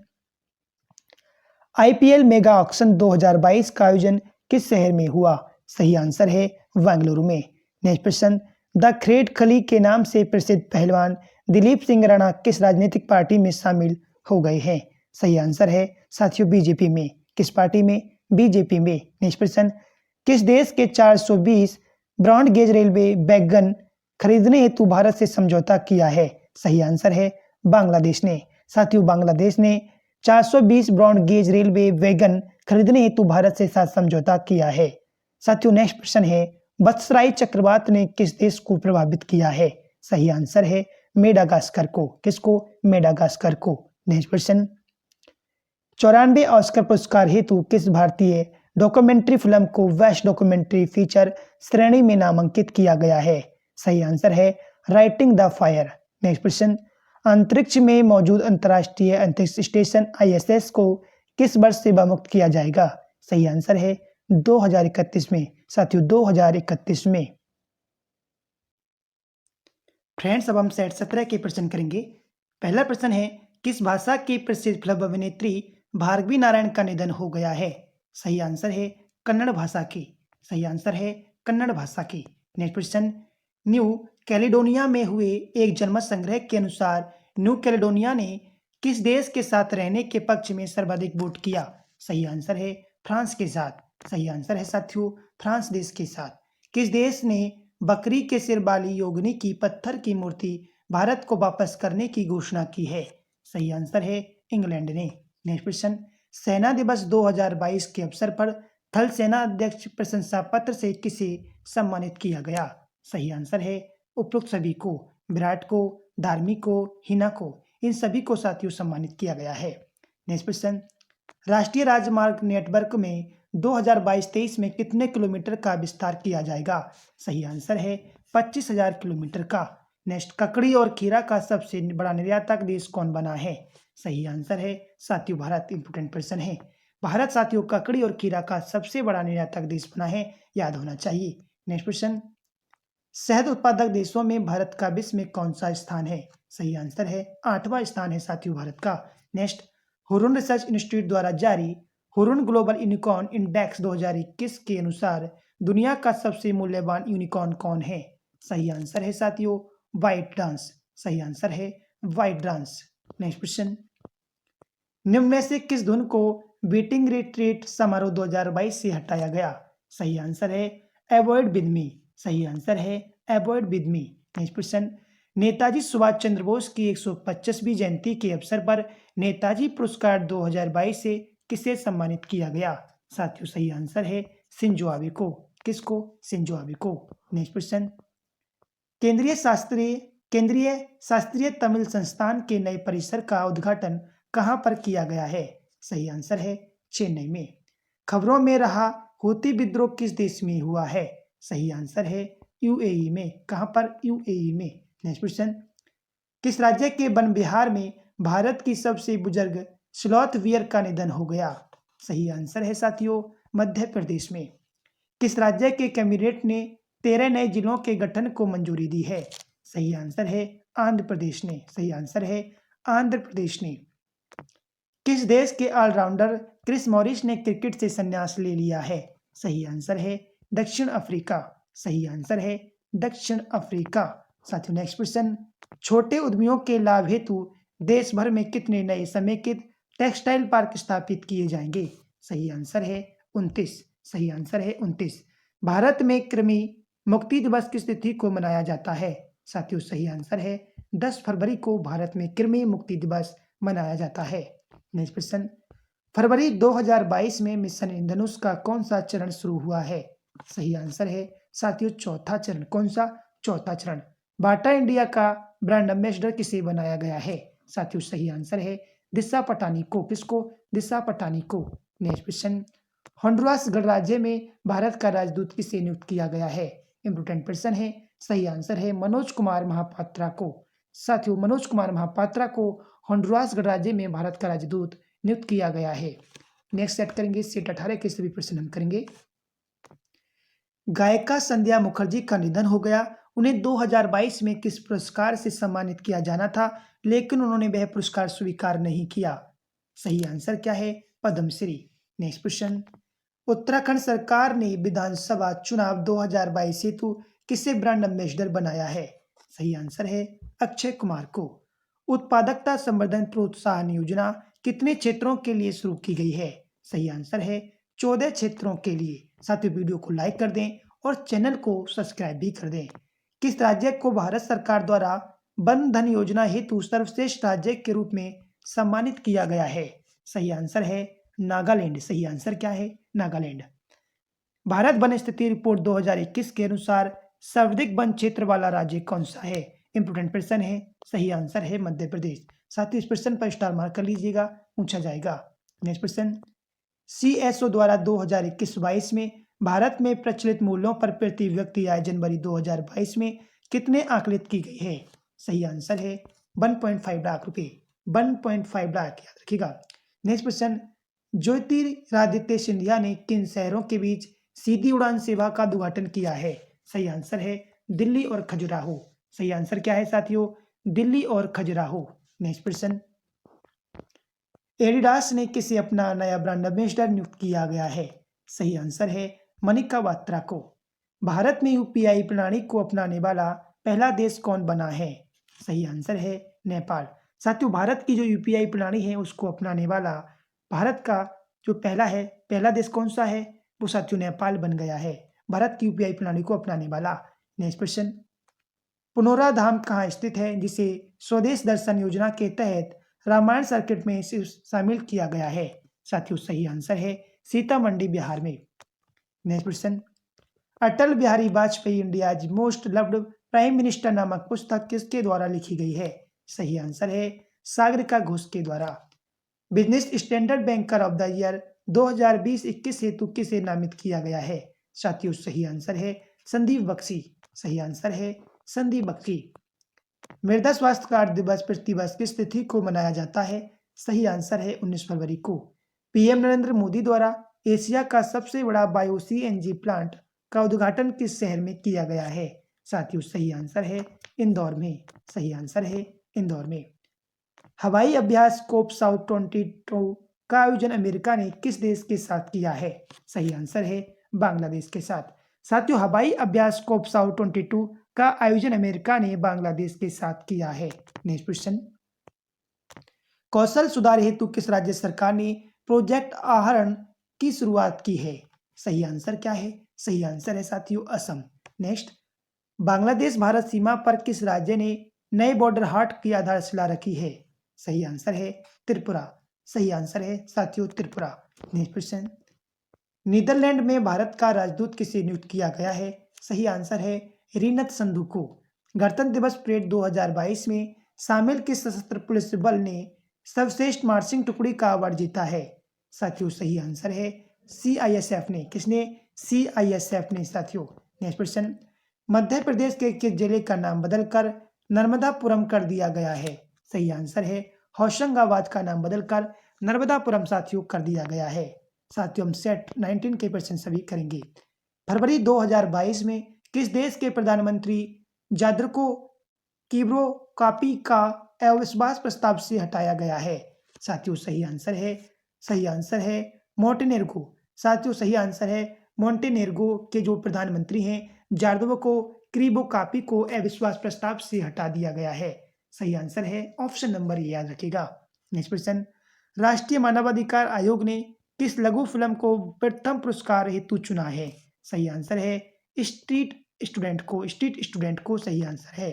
IPL मेगा ऑक्शन 2022 का आयोजन किस शहर में हुआ? सही आंसर है बेंगलुरु में। नेक्स्ट प्रश्न, द ग्रेट खली के नाम से प्रसिद्ध पहलवान दिलीप सिंह राणा किस राजनीतिक पार्टी में शामिल हो गए हैं? सही आंसर है साथियों बीजेपी में। किस पार्टी में? बीजेपी में। नेक्स्ट प्रश्न, किस देश के 420 ब्रॉड गेज रेलवे वैगन खरीदने हेतु भारत से समझौता किया है? सही आंसर है बांग्लादेश ने। साथियों बांग्लादेश ने 420 ब्रॉड गेज रेलवे वैगन खरीदने हेतु भारत से साथ समझौता किया है। साथियों नेक्स्ट प्रश्न है, बत्सराई चक्रवात ने किस देश को प्रभावित किया है? सही आंसर है मेडागास्कर को। किसको? मेडागास्कर को। नेक्स्ट प्रश्न, 94 ऑस्कर पुरस्कार हेतु किस भारतीय डॉक्यूमेंट्री फिल्म को बेस्ट डॉक्यूमेंट्री फीचर श्रेणी में नामांकित किया गया है? सही आंसर है राइटिंग द फायर। नेक्स्ट प्रश्न, अंतरिक्ष में मौजूद अंतर्राष्ट्रीय अंतरिक्ष स्टेशन ISS को किस वर्ष सेवा मुक्त किया जाएगा? सही आंसर है 2031 में। साथियों 2031 में। फ्रेंड्स अब हम सेट 17 के प्रश्न करेंगे। पहला प्रश्न है, किस भाषा की प्रसिद्ध फिल्म अभिनेत्री भार्गवी नारायण का निधन हो गया है? सही आंसर है कन्नड़ भाषा की। सही आंसर है कन्नड़ भाषा की। नेक्स्ट प्रश्न, न्यू कैलेडोनिया में हुए एक जनमत संग्रह के अनुसार न्यू कैलेडोनिया ने किस देश के साथ रहने के पक्ष में सर्वाधिक वोट किया? सही आंसर है फ्रांस के साथ। सही आंसर है साथियों फ्रांस देश के साथ। किस देश ने बकरी के सिर वाली योगिनी की पत्थर की मूर्ति भारत को वापस करने की घोषणा की है? सही आंसर है इंग्लैंड ने। नेक्स्ट क्वेश्चन, सेना दिवस 2022 के अवसर पर थल सेना अध्यक्ष प्रशंसा पत्र से किसे सम्मानित किया गया? सही आंसर है उपरोक्त सभी को, विराट को, धार्मिक को, हिना को, इन सभी को साथियों सम्मानित किया गया है। नेक्स्ट क्वेश्चन, राष्ट्रीय राजमार्ग नेटवर्क में 2022-23 में कितने किलोमीटर का विस्तार किया जाएगा? सही आंसर है 25,000 किलोमीटर का। नेक्स्ट, ककड़ी और खीरा का सबसे बड़ा निर्यातक देश कौन बना है? सही आंसर है साथियों भारत। इंपोर्टेंट प्रश्न है, भारत साथियों ककड़ी और खीरा का सबसे बड़ा निर्यातक देश बना है, याद होना चाहिए। नेक्स्ट क्वेश्चन, शहद उत्पादक देशों में भारत का विश्व में कौन सा स्थान है? सही आंसर है 8वां स्थान है साथियों भारत का। नेक्स्ट, हुरुन रिसर्च इंस्टीट्यूट द्वारा जारी हुरुन ग्लोबल यूनिकॉर्न इंडेक्स 2021 के अनुसार दुनिया का सबसे मूल्यवान यूनिकॉर्न कौन है? सही आंसर है साथियों व्हाइट डांस। सही आंसर है व्हाइट डांस। नेक्स्ट क्वेश्चन, निम्न में से किस धुन को बीटिंग रिट्रीट समारोह 2022 से हटाया गया? सही आंसर है अवॉइड विद मी। सही आंसर है avoid with me. Next question, Netaji Subhash Chandra Bose की 125वीं जयंती के अवसर पर नेताजी पुरस्कार 2022 से किसे सम्मानित किया गया? साथियों सही आंसर है शिंजो आबे को। किसको? शिंजो आबे को। नेक्स्ट क्वेश्चन, केंद्रीय शास्त्रीय तमिल संस्थान के नए परिसर का उद्घाटन कहां पर किया गया है? सही आंसर है चेन्नई में। खबरों में रहा हूती विद्रोह किस देश में हुआ है? सही आंसर है यूएई में। कहां पर? यूएई में। नेक्स्ट क्वेश्चन, किस राज्य के वन विहार में भारत की सबसे बुजुर्ग स्लॉथ वियर का निधन हो गया? सही आंसर है साथियों मध्य प्रदेश में। किस राज्य के कैबिनेट ने 13 नए जिलों के गठन को मंजूरी दी है? सही आंसर है आंध्र प्रदेश ने। सही आंसर है आंध्र प्रदेश ने। किस देश के ऑलराउंडर क्रिस मॉरिस ने क्रिकेट से संन्यास ले लिया है? सही आंसर है दक्षिण अफ्रीका। सही आंसर है दक्षिण अफ्रीका। साथियों नेक्स्ट क्वेश्चन, छोटे उद्यमियों के लाभ हेतु देश भर में कितने नए समेकित टेक्सटाइल पार्क स्थापित किए जाएंगे? सही आंसर है 29। सही आंसर है 29। भारत में कृमि मुक्ति दिवस किस तिथि को मनाया जाता है? साथियों सही आंसर है 10 फरवरी को भारत में कृमि मुक्ति दिवस मनाया जाता है। नेक्स्ट क्वेश्चन, फरवरी 2022 में मिशन इंद्रधनुष का कौन सा चरण शुरू हुआ है? सही आंसर है साथियों चौथा चरण। कौन सा? चौथा चरण। बाटा इंडिया का ब्रांड एम्बेसडर किसे बनाया गया है? साथियों सही आंसर है दिशा पटानी को। किसको? दिशा पटानी को। नेक्स्ट क्वेश्चन, होंडुरास गणराज्य में भारत का राजदूत किसे नियुक्त किया गया है? इंपोर्टेंट प्रश्न है। सही आंसर है मनोज कुमार महापात्रा को। साथियों मनोज कुमार महापात्रा को होंडुरास गणराज्य में भारत का राजदूत नियुक्त किया गया है। नेक्स्ट सेट करेंगे सेट 18 के सभी प्रश्न हम करेंगे। गायिका संध्या मुखर्जी का निधन हो गया। उन्हें 2022 में किस पुरस्कार से सम्मानित किया जाना था, लेकिन उन्होंने वह पुरस्कार स्वीकार नहीं किया? सही आंसर क्या है? पद्मश्री। नेक्स्ट क्वेश्चन, उत्तराखंड सरकार ने विधानसभा चुनाव 2022 हेतु किसे ब्रांड एम्बेसडर बनाया है? सही आंसर है अक्षय कुमार को। उत्पादकता संवर्धन प्रोत्साहन योजना कितने क्षेत्रों के लिए शुरू की गई है? सही आंसर है 14 क्षेत्रों के लिए। साथियों वीडियो को लाइक कर दें और चैनल को सब्सक्राइब भी कर दें। किस राज्य को भारत सरकार द्वारा वन धन योजना हेतु सर्वश्रेष्ठ राज्य के रूप में सम्मानित किया गया है? सही आंसर है नागालैंड। सही आंसर क्या है? नागालैंड। भारत वन स्थिति रिपोर्ट 2021 के अनुसार सर्वाधिक वन क्षेत्र वाला राज्य कौन सा है? इंपोर्टेंट प्रश्न है। सही आंसर है मध्य प्रदेश। साथ ही इस प्रश्न पर स्टार मार्क कर लीजिएगा, पूछा जाएगा। नेक्स्ट प्रश्न, CSO द्वारा 2021-22 में भारत में प्रचलित मूल्यों पर प्रति व्यक्ति आय जनवरी 2022 में कितने आकलित की गई है? सही आंसर है 1.5 लाख रुपए। 1.5 लाख याद रखिएगा। नेक्स्ट क्वेश्चन, ज्योतिरादित्य सिंधिया ने किन शहरों के बीच सीधी उड़ान सेवा का उद्घाटन किया है? सही आंसर है दिल्ली और खजुराहो। सही आंसर क्या है साथियों? दिल्ली और खजुराहो। नेक्स्ट प्रश्न, एडिडास ने किसे अपना नया ब्रांड एम्बेसडर नियुक्त किया गया है? सही आंसर है मनिका बात्रा को। भारत में यूपीआई प्रणाली को अपनाने वाला पहला देश कौन बना है? सही आंसर है नेपाल। साथियों भारत की जो यूपीआई प्रणाली है उसको अपनाने वाला भारत का जो पहला देश कौन सा है? वो साथियों नेपाल बन गया है, भारत की यूपीआई प्रणाली को अपनाने वाला। नेक्स्ट क्वेश्चन, पुनौरा धाम कहाँ स्थित है, जिसे स्वदेश दर्शन योजना के तहत रामायण सर्किट में शामिल किया गया है? साथियों सही आंसर है सीतामढ़ी बिहार में। Next question, Atal Bihari Vajpayee India's most loved prime minister नामक पुस्तक किसके द्वारा लिखी गई है? सही आंसर है सागरिका घोष के द्वारा। Business standard banker of the year 2020-21 हेतु किसे नामित किया गया है? साथियों सही आंसर है संदीप बख्शी। सही आंसर है संदीप बख्शी। मृदा स्वास्थ्य कार्ड दिवस प्रतिवर्ष किस तिथि को मनाया जाता है? सही आंसर है 19 फरवरी को। पीएम नरेंद्र मोदी द्वारा एशिया का सबसे बड़ा बायो सीएनजी प्लांट का उद्घाटन किस शहर में किया गया है? साथियों सही आंसर है इंदौर में। सही आंसर है इंदौर में। हवाई अभ्यास कोप साउथ 22 का आयोजन अमेरिका ने किस देश के साथ किया है? सही आंसर है बांग्लादेश के साथ। साथियों हवाई अभ्यास कोप साउथ 22 का आयोजन अमेरिका ने बांग्लादेश के साथ किया है। नेक्स्ट क्वेश्चन, कौशल सुधार हेतु किस राज्य सरकार ने प्रोजेक्ट आहरण की शुरुआत की है? सही आंसर क्या है? सही आंसर है साथियों असम। नेक्स्ट, बांग्लादेश भारत सीमा पर किस राज्य ने नए बॉर्डर हाट की आधारशिला रखी है? सही आंसर है त्रिपुरा। सही आंसर है साथियों त्रिपुरा। नेक्स्ट क्वेश्चन, नीदरलैंड में भारत का राजदूत किसे नियुक्त किया गया है? सही आंसर है रीनत संधू को। गणतंत्र दिवस परेड 2022 में शामिल किस सशस्त्र पुलिस बल ने सर्वश्रेष्ठ मार्चिंग टुकड़ी का अवार्ड जीता है? साथियों सही आंसर है सीआईएसएफ ने। किसने? सीआईएसएफ ने साथियों। नेक्स्ट क्वेश्चन, मध्य प्रदेश के किस जिले का नाम बदलकर नर्मदापुरम कर दिया गया है? सही आंसर है होशंगाबाद का नाम बदलकर नर्मदापुरम साथियों कर दिया गया है। साथियों हम सेट 19 के क्वेश्चन सभी करेंगे। फरवरी 2022 में किस देश के प्रधानमंत्री जाद्रको कीब्रो कापी का अविश्वास प्रस्ताव से हटाया गया है? साथियों सही आंसर है मोंटेनेग्रो। साथियों सही आंसर है मोंटेनेग्रो के जो प्रधानमंत्री हैं जार्दवको क्रीबो कापी को अविश्वास प्रस्ताव से हटा दिया गया है। सही आंसर है ऑप्शन नंबर ए, याद रखिएगा। नेक्स्ट क्वेश्चन, राष्ट्रीय मानवाधिकार आयोग ने किस लघु फिल्म को प्रथम पुरस्कार हेतु चुना है? सही आंसर है स्ट्रीट स्टूडेंट को सही आंसर है।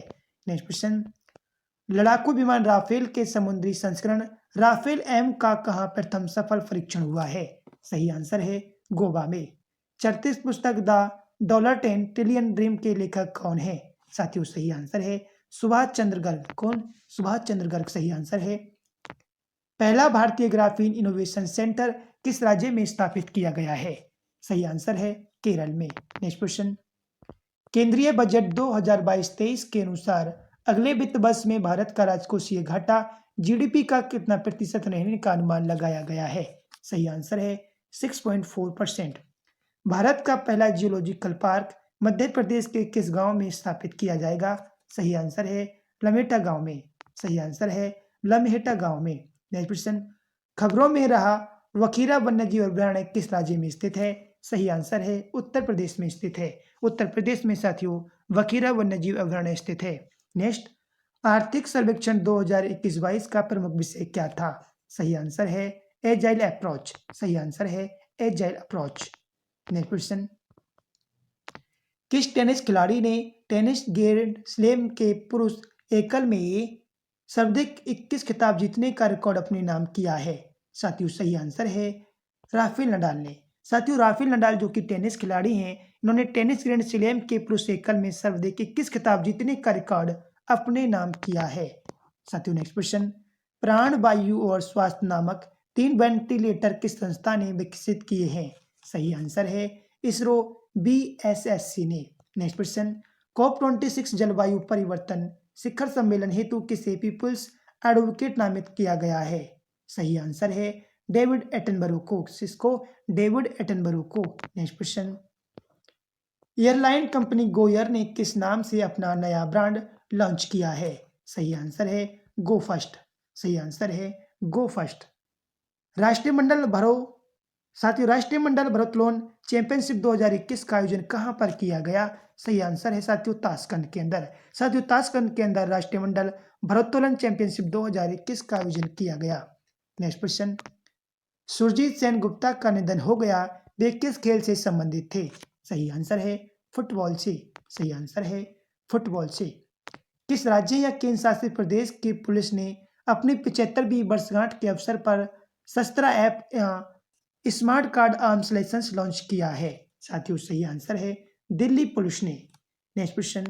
नेक्स्ट क्वेश्चन, लड़ाकू विमान राफेल के समुद्री संस्करण राफेल एम का कहाँ प्रथम सफल परीक्षण हुआ है? सही आंसर है गोवा में। 34 पुस्तक द $10 ट्रिलियन ड्रीम के लेखक कौन है? साथियों सही आंसर है सुभाष चंद्र गर्ग। कौन? सुभाष चंद्र गर्ग सही आंसर है। पहला भारतीय ग्राफीन इनोवेशन सेंटर किस राज्य में स्थापित किया गया है? सही आंसर है केरल में। नेक्स्ट क्वेश्चन, केंद्रीय बजट 2022-23 के अनुसार अगले वित्त वर्ष में भारत का राजकोषीय घाटा जीडीपी का कितना प्रतिशत रहने का अनुमान लगाया गया है? सही आंसर है 6.4%। भारत का पहला जियोलॉजिकल पार्क मध्य प्रदेश के किस गांव में स्थापित किया जाएगा? सही आंसर है लमेटा गांव में। सही आंसर है लमहेटा गांव में। नेक्स्ट क्वेश्चन, खबरों में रहा वखीरा वन्यजीव अभयारण्य किस राज्य में स्थित है? सही आंसर है उत्तर प्रदेश में स्थित है। उत्तर प्रदेश में साथियों वखीरा वन्यजीव अभयारण्य स्थित है। नेक्स्ट, आर्थिक सर्वेक्षण 2021-22 का प्रमुख विषय क्या था? सही आंसर है एजाइल अप्रोच। सही आंसर है एजाइल अप्रोच। नेक्स्ट क्वेश्चन, किस टेनिस खिलाड़ी ने टेनिस ग्रैंड स्लैम के पुरुष एकल में सर्वाधिक 21 खिताब जीतने का रिकॉर्ड अपने नाम किया है? साथियों सही आंसर है राफेल नडाल ने। साथियों राफेल नडाल जो कि टेनिस खिलाड़ी हैं, इन्होंने टेनिस ग्रैंड स्लैम के पुरुष एकल में सर्वाधिक 21 खिताब जीतने का रिकॉर्ड अपने नाम किया है। साथियों नेक्स्ट क्वेश्चन, प्राण वायु और स्वास्थ्य नामक 3 वेंटिलेटर किस संस्था ने विकसित किए हैं? सही आंसर है इसरो BSSC ने। नेक्स्ट क्वेश्चन, COP26 जलवायु परिवर्तन शिखर सम्मेलन हेतु किसे पीपुल्स एडवोकेट नामित किया गया है? सही आंसर है डेविड एटनबरो को। किसको? डेविड एटनबरो को। Next question, airline company Go Air ने किस नाम से अपना नया ब्रांड लॉन्च किया है? सही आंसर है गो फर्स्ट। सही आंसर है गो फर्स्ट। राष्ट्रीय मंडल भारोत्तोलन चैंपियनशिप 2021 का आयोजन कहां पर किया गया? सही आंसर है साथियों ताशकंद के अंदर। साथियों ताशकंद के अंदर राष्ट्रीय मंडल भारोत्तोलन चैंपियनशिप 2021 का आयोजन किया गया। नेक्स्ट क्वेश्चन, सुरजीत सेन गुप्ता का निधन हो गया, वे किस खेल से संबंधित थे? सही आंसर है फुटबॉल से। सही आंसर है फुटबॉल से। किस राज्य या केंद्र शासित प्रदेश की पुलिस ने अपनी 75वीं वर्षगांठ के अवसर पर Shastra app smart card arms licence launch किया है? साथियों सही आंसर है दिल्ली पुलिस ने। नेक्स्ट क्वेश्चन,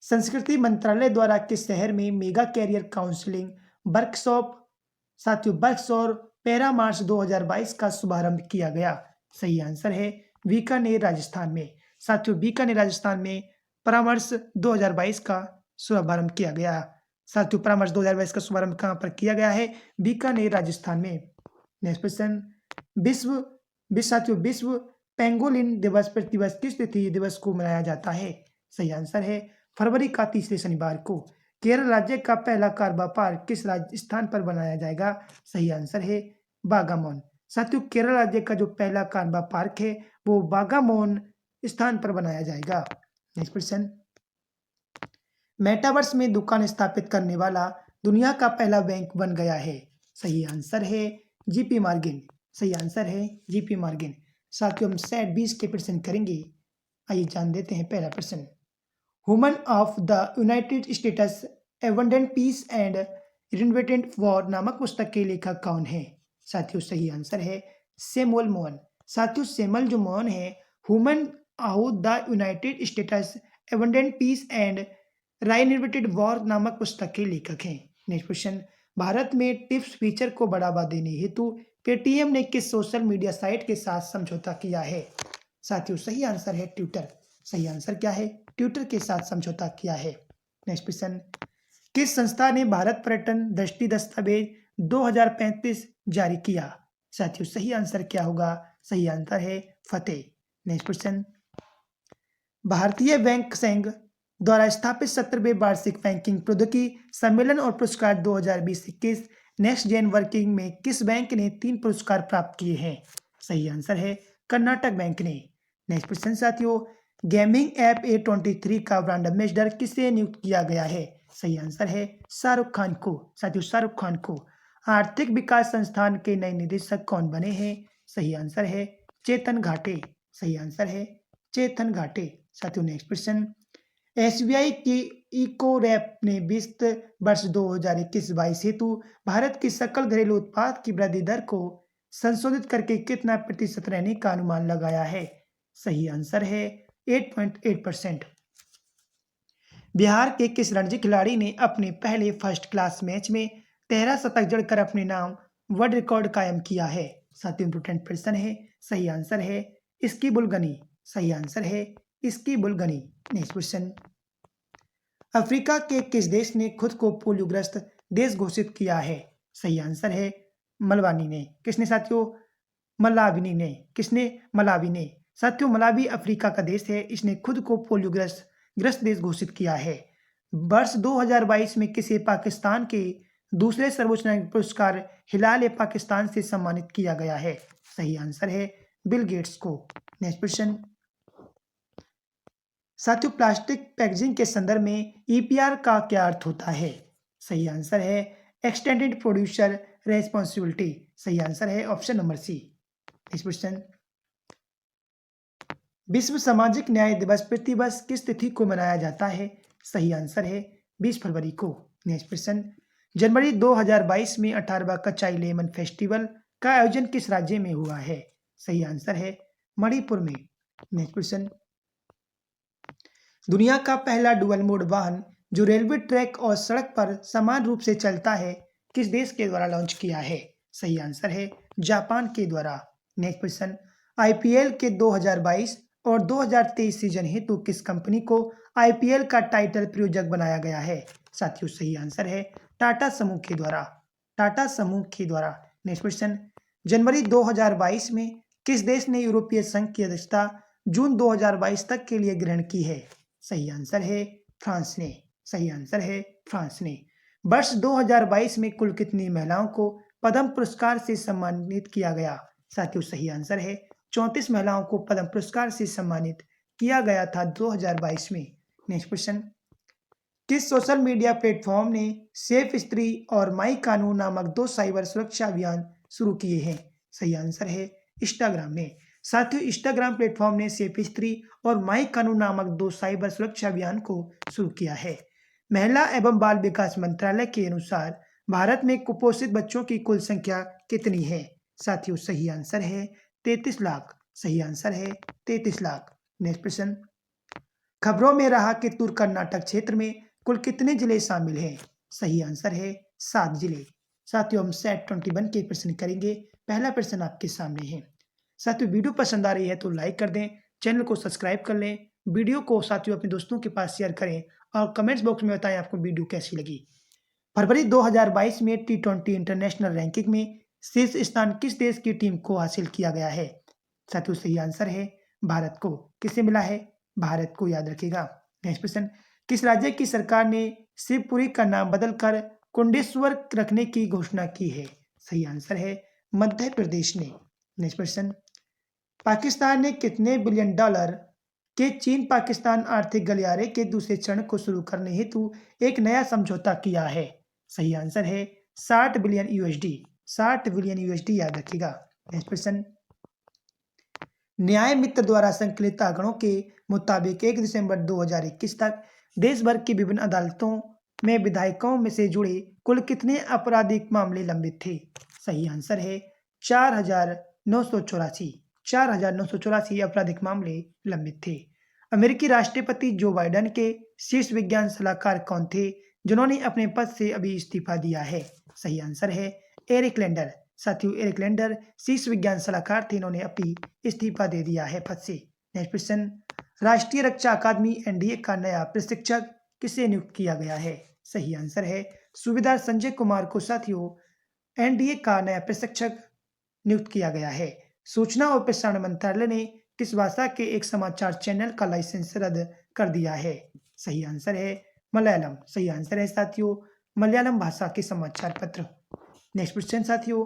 संस्कृति मंत्रालय द्वारा किस शहर में मेगा कैरियर काउंसलिंग वर्कशॉप साथियों बक्स और पैरा मार्च 2022 का शुभारंभ किया गया? सही आंसर है बीकानेर राजस्थान में। साथियों बीकानेर राजस्थान में परामर्श 2022 का शुभारंभ किया गया। साथियों परामर्श 2022 का शुभारंभ कहाँ पर किया गया है? बीकानेर राजस्थान में। नेक्स्ट क्वेश्चन, विश्व पेंगोलिन दिवस प्रतिदिवस किस तिथि दिवस को मनाया जाता है? सही आंसर है फरवरी का तीसरे शनिवार को। केरल राज्य का पहला कार्बा पार्क किस स्थान पर बनाया जाएगा? सही आंसर है बागामोन। साथियों केरल राज्य का जो पहला कार्बा पार्क है वो बागामोन स्थान पर बनाया जाएगा। नेक्स्ट क्वेश्चन, मेटावर्स में दुकान स्थापित करने वाला दुनिया का पहला बैंक बन गया है? सही आंसर है जीपी मॉर्गन। सही आंसर है जीपी मॉर्गन। साथियों हम सेट 20 के प्रश्न करेंगे। आइए जान देते हैं पहला प्रश्न, woman of the United States abundant peace and renovated war नामक पुस्तक के लेखक कौन है? साथियों सही आंसर है सैमुअल मोहन। साथियों सैमुअल जो मोहन है woman of the United States abundant peace and renovated war नामक पुस्तक के लेखक हैं। नेक्स्ट क्वेश्चन, भारत में टिप्स फीचर को बढ़ावा देने हेतु पेटीएम ने किस सोशल मीडिया साइट के साथ समझौता किया है? साथियों सही आंसर है ट्विटर। सही आंसर क्या है? ट्विटर के साथ समझौता किया है। नेक्स्ट क्वेश्चन, किस संस्था ने भारत पर्यटन दृष्टि दस्तावेज 2035 जारी किया? साथियों सही आंसर क्या होगा? सही आंसर है फतेह। नेक्स्ट क्वेश्चन, भारतीय बैंक संघ द्वारा स्थापित 17वें वार्षिक बैंकिंग प्रौद्योगिकी सम्मेलन और पुरस्कार 2020-21 नेक्स्ट जेन वर्किंग में किस बैंक ने 3 पुरस्कार प्राप्त किए हैं? सही आंसर है कर्नाटक बैंक ने। नेक्स्ट क्वेश्चन साथियों, गेमिंग ऐप A23 का ब्रांड एम्बेसडर किसे नियुक्त किया गया है? सही आंसर है शाहरुख खान को। साथियों शाहरुख खान को। आर्थिक विकास संस्थान के नए निदेशक कौन बने हैं? सही आंसर है चेतन घाटे। सही आंसर है चेतन घाटे। साथियों नेक्स्ट क्वेश्चन, एसबीआई की इको रैप ने वित्त वर्ष 2021-22 हेतु भारत की सकल घरेलू उत्पाद की वृद्धि दर को संशोधित करके कितना प्रतिशत रहने का अनुमान लगाया है? सही आंसर है 8.8%। बिहार के किस रणजी खिलाड़ी ने अपने पहले फर्स्ट क्लास मैच में 13 शतक जड़कर अपने नाम वर्ल्ड रिकॉर्ड कायम किया है? साथियों इंपोर्टेंट प्रश्न है। सही आंसर है इसकी बुलगनी। सही आंसर है इसकी बुलगनी। नेक्स्ट क्वेश्चन, अफ्रीका के किस देश ने खुद को पोलियोग्रस्त देश घोषित किया है? सही आंसर है मलावी ने। किसने साथियों? मलावी ने। किसने? मलावी ने। साथियों मलावी अफ्रीका का देश है, इसने खुद को पोलियोग्रस्त देश घोषित किया है। वर्ष 2022 में किसे पाकिस्तान के दूसरे सर्वोच्च नागरिक पुरस्कार हिलाल ए पाकिस्तान से सम्मानित किया गया है? सही आंसर है बिल गेट्स को। नेक्स्ट क्वेश्चन, साथियों प्लास्टिक पैकेजिंग के संदर्भ में ईपीआर का क्या अर्थ होता है? सही आंसर है एक्सटेंडेड प्रोड्यूसर रेस्पॉन्सिबिलिटी। सही आंसर है option number C. Next question, विश्व सामाजिक न्याय दिवस प्रतिवर्ष किस तिथि को मनाया जाता है? सही आंसर है 20 फरवरी को। नेक्स्ट क्वेश्चन, जनवरी 2022 में 18वां कचाई लेमन फेस्टिवल का आयोजन किस राज्य में हुआ है? सही आंसर है मणिपुर में। नेक्स्ट क्वेश्चन, दुनिया का पहला डुअल मोड वाहन जो रेलवे ट्रैक और सड़क पर समान रूप से चलता है किस देश के द्वारा लॉन्च किया है? सही आंसर है जापान के द्वारा। नेक्स्ट क्वेश्चन, आईपीएल के 2022 और 2023 सीजन हेतु किस कंपनी को आईपीएल का टाइटल प्रायोजक बनाया गया है? साथियों सही आंसर है टाटा समूह के द्वारा। टाटा समूह के द्वारा। नेक्स्ट क्वेश्चन, जनवरी 2022 में किस देश ने यूरोपीय संघ की अध्यक्षता जून 2022 तक के लिए ग्रहण की है? सही आंसर है फ्रांस ने। सही आंसर है फ्रांस ने। वर्ष 2022 में कुल कितनी महिलाओं को पद्म पुरस्कार से सम्मानित किया गया? साथियों सही आंसर है 34 महिलाओं को पद्म पुरस्कार से सम्मानित किया गया था 2022 में। नेक्स्ट क्वेश्चन, किस सोशल मीडिया प्लेटफॉर्म ने सेफ स्त्री और माई कानून नामक 2 साइबर सुरक्षा अभियान शुरू किए हैं? सही आंसर है इंस्टाग्राम ने। साथियों, इंस्टाग्राम प्लेटफॉर्म ने सेफ स्त्री और माई कानून नामक 2 साइबर सुरक्षा अभियान को शुरू किया है। महिला एवं बाल विकास मंत्रालय के अनुसार भारत में कुपोषित बच्चों की कुल संख्या कितनी है? साथियों, सही आंसर है 33 लाख। सही आंसर है 33 लाख। नेक्स्ट प्रश्न, खबरों में रहा कि तुर कर्नाटक क्षेत्र में कुल कितने जिले शामिल हैं? सही आंसर है 7 जिले। साथियों, हम सेट 21 के प्रश्न करेंगे। पहला प्रश्न आपके सामने है। साथियों, वीडियो पसंद आ रही है तो लाइक कर दें, चैनल को सब्सक्राइब कर लें, वीडियो को साथियों अपने दोस्तों के पास शेयर करें और कमेंट्स बॉक्स में बताएं आपको वीडियो कैसी लगी। फरवरी 2022 में T20 इंटरनेशनल रैंकिंग में शीर्ष स्थान किस देश की टीम को हासिल किया गया है? साथियों, सही आंसर है भारत को। किसे मिला है? भारत को, याद रखिएगा। नेक्स्ट क्वेश्चन, किस राज्य की सरकार ने शिवपुरी का नाम बदलकर कुंडेश्वर रखने की घोषणा की है? सही आंसर है मध्य प्रदेश ने। नेक्स्ट क्वेश्चन, पाकिस्तान ने कितने बिलियन डॉलर के चीन पाकिस्तान आर्थिक गलियारे के दूसरे चरण को शुरू करने हेतु एक नया समझौता किया है? सही आंसर है 60 बिलियन यूएसडी। 60 बिलियन यूएसडी, याद रखिएगा। नेक्स्ट क्वेश्चन, न्याय मित्र द्वारा संकलित आंकड़ों के मुताबिक 1 दिसंबर 2021 तक देश भर की विभिन्न अदालतों में विधायकों में से जुड़े कुल कितने आपराधिक मामले लंबित थे? सही आंसर है 4,984। 4,984 आपराधिक मामले लंबित थे। अमेरिकी राष्ट्रपति जो बाइडेन के शीर्ष विज्ञान सलाहकार कौन थे जिन्होंने अपने पद से अभी इस्तीफा दिया है? सही आंसर है एरिक लैंडर। साथियों, एरिक लैंडर शीर्ष विज्ञान सलाहकार थे, इन्होंने अभी इस्तीफा दे दिया है पद से। नेक्स्ट क्वेश्चन, राष्ट्रीय रक्षा अकादमी एनडीए का नया प्रशिक्षक किसे नियुक्त किया गया है? सही आंसर है सूबेदार संजय कुमार को साथियों एनडीए का नया प्रशिक्षक नियुक्त किया गया है। सूचना और प्रसारण मंत्रालय ने किस भाषा के एक समाचार चैनल का लाइसेंस रद्द कर दिया है? सही आंसर है मलयालम। सही आंसर है साथियों मलयालम भाषा के समाचार पत्र। नेक्स्ट क्वेश्चन साथियों,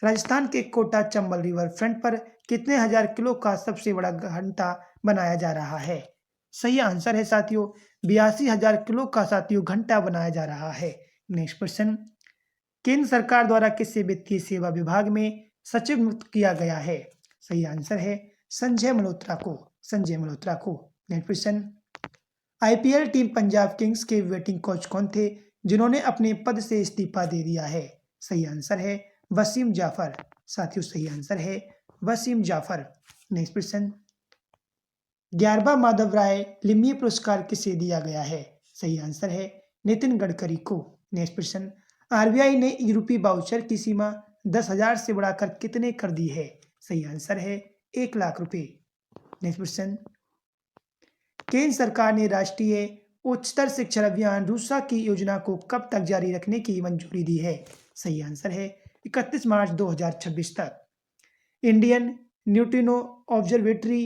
राजस्थान के कोटा चंबल रिवर फ्रंट पर कितने हजार किलो का सबसे बड़ा घंटा बनाया जा रहा है? सही आंसर है साथियों 82,000 किलो का साथियों घंटा बनाया जा रहा है। नेक्स्ट क्वेश्चन, केंद्र सरकार द्वारा किसे वित्तीय सेवा विभाग में सचिव नियुक्त किया गया है? सही आंसर है संजय मल्होत्रा को। संजय मल्होत्रा को। Next question, IPL team Punjab Kings के वेटिंग कोच कौन थे जिन्होंने अपने पद से इस्तीफा दे दिया है? सही आंसर है वसीम जाफर। साथियों, सही आंसर है वसीम जाफर। नेक्स्ट क्वेश्चन, 11वां माधव राय लिम्मी पुरस्कार किसे दिया गया है? सही आंसर है नितिन गडकरी को। नेक्स्ट क्वेश्चन, आरबीआई ने यूरोपीय वाउचर की सीमा 10,000 से बढ़ाकर कितने कर दी है? सही आंसर है 1 लाख रुपए। नेक्स्ट क्वेश्चन, केंद्र सरकार ने राष्ट्रीय उच्चतर शिक्षा अभियान रूसा की योजना को कब तक जारी रखने की मंजूरी दी है? सही आंसर है 31 मार्च 2026 तक। इंडियन न्यूट्रिनो ऑब्जर्वेटरी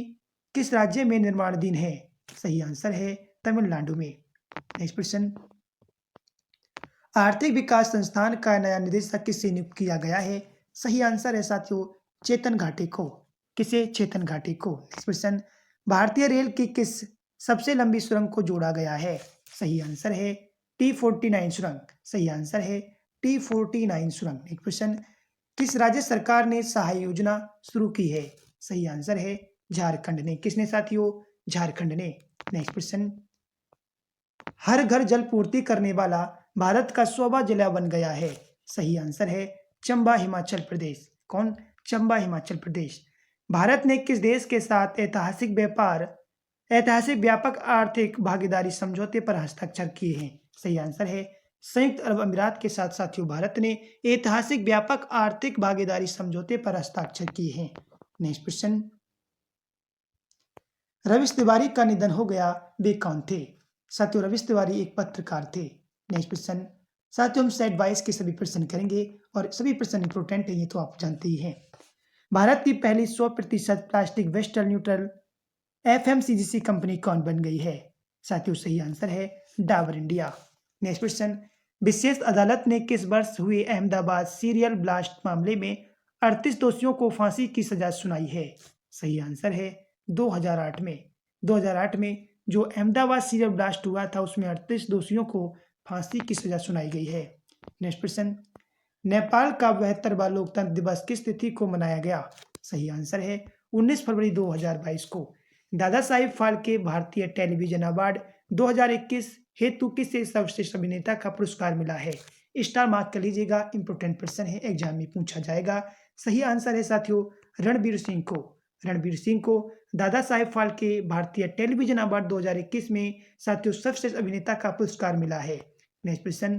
किस राज्य में निर्माणाधीन है? सही आंसर है तमिलनाडु में। नेक्स्ट क्वेश्चन, आर्थिक विकास संस्थान का नया निदेशक किसे नियुक्त किया गया है? सही आंसर है साथियों चेतन घाटी को। किसे? चेतन घाटी को। नेक्स्ट क्वेश्चन, भारतीय रेल की किस सबसे लंबी सुरंग को जोड़ा गया है? सही आंसर है T49 सुरंग। सही आंसर है T49 सुरंग। नेक्स्ट क्वेश्चन, किस राज्य सरकार ने सहाय योजना शुरू की है? सही आंसर है झारखंड ने। किसने साथियों? झारखंड ने। नेक्स्ट क्वेश्चन, हर घर जल पूर्ति करने वाला भारत का 100वां जिला बन गया है? सही आंसर है चंबा, हिमाचल प्रदेश। कौन? चंबा, हिमाचल प्रदेश। भारत ने किस देश के साथ ऐतिहासिक व्यापक आर्थिक भागीदारी समझौते पर हस्ताक्षर किए हैं? सही आंसर है संयुक्त अरब अमीरात के साथ साथियों भारत ने ऐतिहासिक व्यापक आर्थिक भागीदारी समझौते पर हस्ताक्षर किए हैं। नेक्स्ट क्वेश्चन, रवीश तिवारी का निधन हो गया, वे कौन थे? साथियों, रवीश तिवारी एक पत्रकार थे। नेक्स्ट क्वेश्चन, साथियों हम सेट 22 के सभी प्रश्न करेंगे और सभी प्रश्न इंपोर्टेंट है, ये तो आप जानते ही हैं। भारत की पहली 100% plastic waste neutral FMCG company कौन बन गई है? साथियों, सही आंसर है डाबर इंडिया। नेक्स्ट क्वेश्चन, विशेष अदालत ने किस वर्ष हुए अहमदाबाद सीरियल ब्लास्ट मामले में 38 दोषियों को फांसी की सजा सुनाई है? सही आंसर है 2008 में। 2008 में जो अहमदाबाद सीरियल ब्लास्ट हुआ था उसमें 38 दोषियों को फांसी की सजा सुनाई गई है। नेक्स्ट क्वेश्चन, नेपाल का 72वां लोकतंत्र दिवस किस तिथि को मनाया गया? सही आंसर है 19 फरवरी 2022 को। दादा साहिब फाल्के भारतीय टेलीविजन अवार्ड 2021 हेतु किसे सर्वश्रेष्ठ अभिनेता का पुरस्कार मिला है? स्टार मार्क कर लीजिएगा, इंपोर्टेंट प्रश्न है, एग्जाम में पूछा जाएगा। सही आंसर है साथियों रणवीर सिंह को। रणवीर सिंह को दादा साहेब फाल्के भारतीय टेलीविजन अवार्ड 2021 में साथियों सर्वश्रेष्ठ अभिनेता का पुरस्कार मिला है। नेक्स्ट प्रश्न,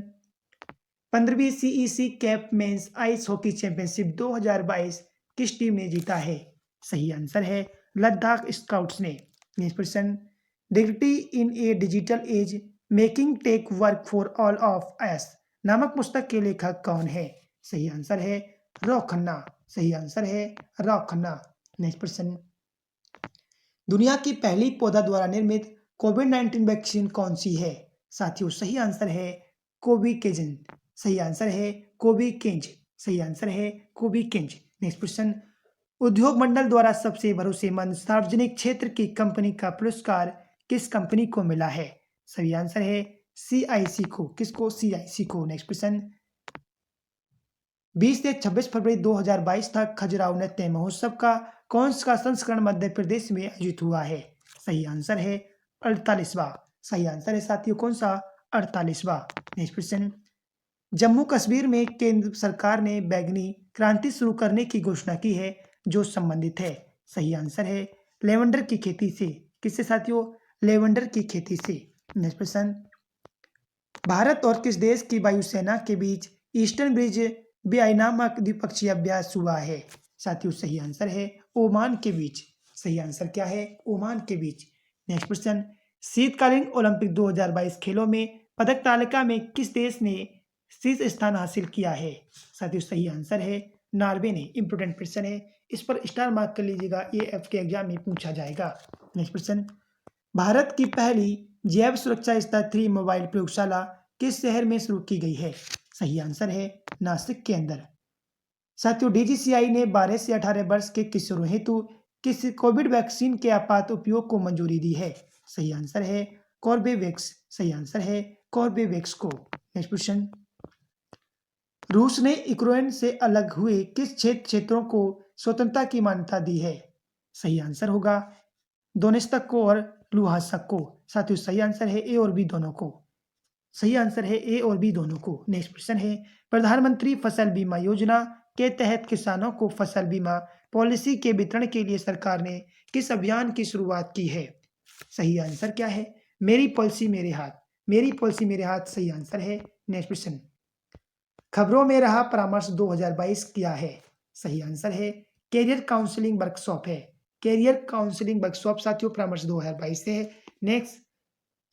15वीं CEC cup men's ice hockey championship 2022 किस टीम ने जीता है? सही आंसर है लद्दाख स्काउट्स ने। नेक्स्ट प्रश्न, dignity in a digital age making tech work for all of us नामक पुस्तक के लेखक कौन है? सही आंसर है रॉ खन्ना। सही आंसर है रॉ खन्ना। नेक्स्ट प्रश्न, दुनिया की पहली पौधा द्वारा निर्मित कोविड-19 वैक्सीन कौन सी है? साथियों सही आंसर है कोविकेजन। सही आंसर है कोविकेंज। सही आंसर है कोविकेंज। नेक्स्ट प्रश्न, उद्योग मंडल द्वारा सबसे भरोसेमंद सार्वजनिक क्षेत्र की कंपनी का पुरस्कार किस कंपनी को मिला है? सही आंसर है सीआईसी को। किसको? सीआईसी को। नेक्स्ट प्रश्न, 20 से 26 फरवरी 2022 तक खजुराहो नृत्य महोत्सव का कौन सा संस्करण मध्य प्रदेश में आयोजित हुआ है? सही आंसर है 48वां। सही आंसर है साथियों कौन सा? 48वां। नेक्स्ट प्रश्न, जम्मू कश्मीर में केंद्र सरकार ने बैगनी क्रांति शुरू करने की घोषणा की है, जो संबंधित है। सही आंसर है लेवेंडर की खेती से। किससे साथियों? लेवेंडर की खेती से। नेक्स्ट प्रश्न, भारत और किस देश की वायुसेना के बीच ईस्टर्न ब्रिज बीआई नामक द्विपक्षीय अभ्यास हुआ है? साथियों सही आंसर है ओमान के बीच। सही आंसर क्या है? ओमान के बीच। नेक्स्ट प्रश्न, शीतकालीन ओलंपिक 2022 खेलों में पदक तालिका में किस देश ने शीर्ष स्थान हासिल किया है? साथियों सही आंसर है नॉर्वे ने। इंपोर्टेंट प्रश्न है, इस पर स्टार मार्क कर लीजिएगा, ये आपके एग्जाम में पूछा जाएगा। नेक्स्ट प्रश्न, भारत की पहली जैव सुरक्षा स्तर 3 मोबाइल प्रयोगशाला किस शहर में शुरू की गई है? सही आंसर है नासिक के अंदर। साथियों डीजीसीआई ने 12 से 18 वर्ष के किशोरों हेतु किस कोविड वैक्सीन के आपात उपयोग को मंजूरी दी है? सही आंसर है कॉर्बेवैक्स। सही आंसर है कॉर्बेवैक्स को। नेक्स्ट क्वेश्चन, रूस ने यूक्रेन से अलग हुए किस क्षेत्रों को स्वतंत्रता की मान्यता दी है? सही आंसर होगा दोनेत्स्क को और लुहांस्क को। साथियों सही आंसर है ए और बी दोनों को। सही आंसर है ए और बी दोनों को। नेक्स्ट प्रश्न है, प्रधानमंत्री फसल बीमा योजना के तहत किसानों को फसल बीमा पॉलिसी के वितरण के लिए सरकार ने किस अभियान की शुरुआत की है? सही आंसर क्या है? मेरी पॉलिसी मेरे हाथ। मेरी पॉलिसी मेरे हाथ सही आंसर है। नेक्स्ट प्रश्न, खबरों में रहा परामर्श 2022 क्या है? सही आंसर है कैरियर काउंसलिंग वर्कशॉप है। कैरियर काउंसलिंग वर्कशॉप साथियों परामर्श 2022 से है। नेक्स्ट,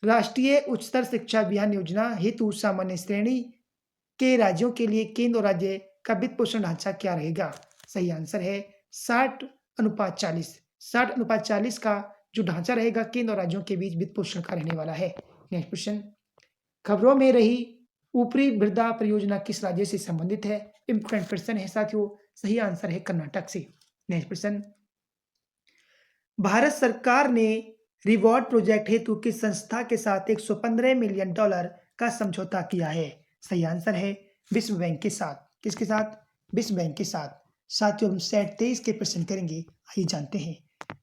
राष्ट्रीय उच्चतर शिक्षा अभियान योजना हेतु सामान्य श्रेणी के राज्यों के लिए केंद्र और राज्य का वित्त पोषण ढांचा क्या रहेगा? सही आंसर है 60:40। 60:40 का जो ढांचा रहेगा केंद्र और राज्यों के बीच वित्त पोषण का रहने वाला है। नेक्स्ट क्वेश्चन, खबरों में रही ऊपरी वृद्धा परियोजना किस राज्य से संबंधित है? इंपोर्टेंट प्रश्न है साथियों, सही आंसर है कर्नाटक से। नेक्स्ट प्रश्न, भारत सरकार ने रिवॉर्ड प्रोजेक्ट हेतु किस संस्था के साथ $115 मिलियन का समझौता किया है? सही आंसर है विश्व बैंक के साथ। किसके साथ? विश्व बैंक के साथ। साथियों हम सेट 23 के प्रश्न करेंगे, आइए जानते हैं।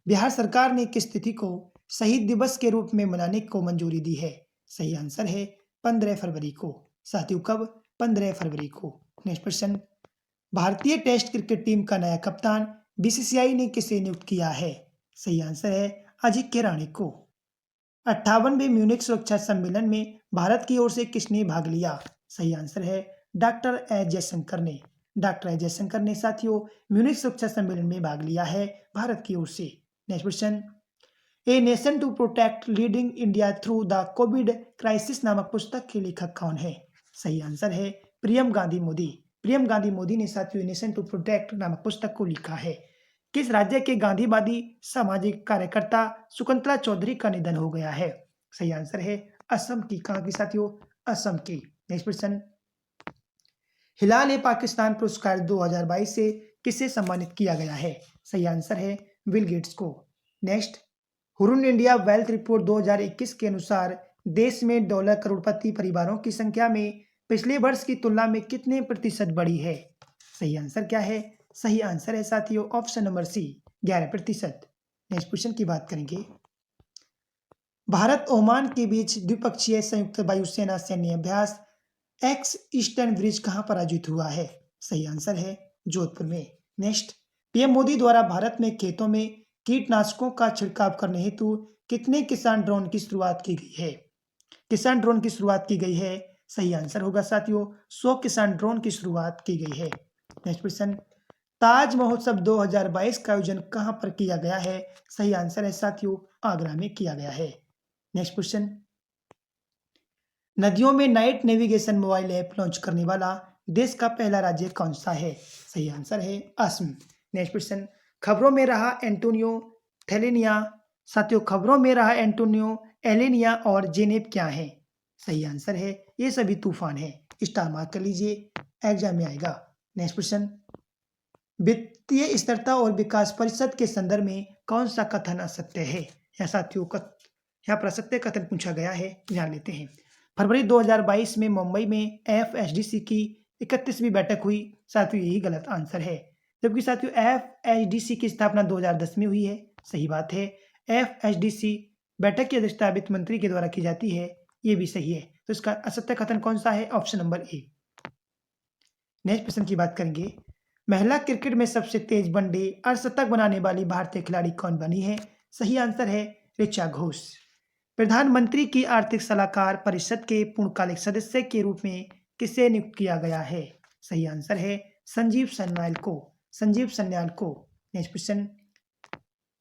बिहार सरकार ने किस तिथि को शहीद दिवस के रूप में मनाने को मंजूरी दी है? सही आंसर है 15 फरवरी को। साथियों कब? 15 फरवरी को। नेक्स्ट प्रश्न, भारतीय टेस्ट क्रिकेट टीम का नया कप्तान बीसीसीआई ने किसे नियुक्त किया है? सही आंसर है अजिंक्य रहाणे को। 58वें म्यूनिख सुरक्षा सम्मेलन में भारत की ओर से किसने भाग लिया? सही आंसर है डॉक्टर एस जयशंकर ने। डॉक्टर एस जयशंकर ने साथियों म्यूनिख सुरक्षा सम्मेलन में भाग लिया है भारत की ओर से। Next question, a nation to protect leading India through the COVID crisis नामक पुस्तक के लेखक कौन है? सही आंसर है प्रियम गांधी मोदी। प्रियम गांधी मोदी ने साथियों नेशन टू प्रोटेक्ट नामक पुस्तक को लिखा है। किस राज्य के गांधीवादी सामाजिक कार्यकर्ता शकुंतला चौधरी का निधन हो गया है? सही आंसर है असम की। कहाँ की साथियों? असम की। नेक्स्ट क्वेश्चन, हिलाल ए पाकिस्तान पुरस्कार 2022 से किसे सम्मानित किया गया है? सही आंसर है बिल गेट्स को। Next, Hurun India wealth report 2021 के अनुसार देश में डॉलर करोड़पति परिवारों की संख्या में पिछले वर्ष की तुलना में कितने प्रतिशत बढ़ी है? सही आंसर क्या है? सही आंसर है साथियों option number C, 11%। Next question की बात करेंगे, भारत ओमान के बीच द्विपक्षीय संयुक्त वायुसेना सैन्य अभ्यास एक्स ईस्टर्न ब्रिज कहाँ पर आयोजित हुआ है? सही आंसर है जोधपुर में। नेक्स्ट, पीएम मोदी द्वारा भारत में खेतों में कीटनाशकों का छिड़काव करने हेतु कितने किसान ड्रोन की शुरुआत की गई है? किसान ड्रोन की शुरुआत की गई है। सही आंसर होगा साथियों 100 किसान ड्रोन की शुरुआत की गई है। नेक्स्ट क्वेश्चन, ताज महोत्सव 2022 का आयोजन कहां पर किया गया है? सही आंसर है साथियों आगरा में किया गया है। नेक्स्ट क्वेश्चन, नदियों में night navigation mobile app launch करने वाला देश का पहला राज्य कौन सा है? सही आंसर है असम। नेक्स्ट क्वेश्चन, खबरों में रहा एंटोनियो थेलेनिया, साथियों खबरों में रहा एंटोनियो एलेनिया और जेनेब क्या है? सही आंसर है ये सभी तूफान है। स्टार मार्क कर लीजिए, एग्जाम में आएगा। नेक्स्ट क्वेश्चन, वित्तीय स्थिरता और विकास परिषद के संदर्भ में कौन सा कथन असत्य है? या साथियों यहाँ पर असत्य कथन पूछा गया है, ध्यान लेते हैं। फरवरी 2022 में मुंबई में एफएसडीसी की 31वीं बैठक हुई, साथियों यही गलत आंसर है। जबकि साथियों एफएसडीसी की स्थापना 2010 में हुई है, सही बात है। एफएसडीसी बैठक की अध्यक्षता वित्त मंत्री के द्वारा की जाती है, ये भी सही है। तो इसका असत्य कथन कौन सा है? Option number A. नेक्स्ट प्रश्न की बात करेंगे, महिला क्रिकेट में सबसे तेज वनडे अर्धशतक बनाने वाली भारतीय खिलाड़ी कौन बनी है? सही आंसर है ऋचा घोष। प्रधानमंत्री की आर्थिक सलाहकार परिषद के पूर्णकालिक सदस्य के रूप में किसे नियुक्त किया गया है? सही आंसर है संजीव सन्याल को। संजीव सन्याल को। नेक्स्ट क्वेश्चन,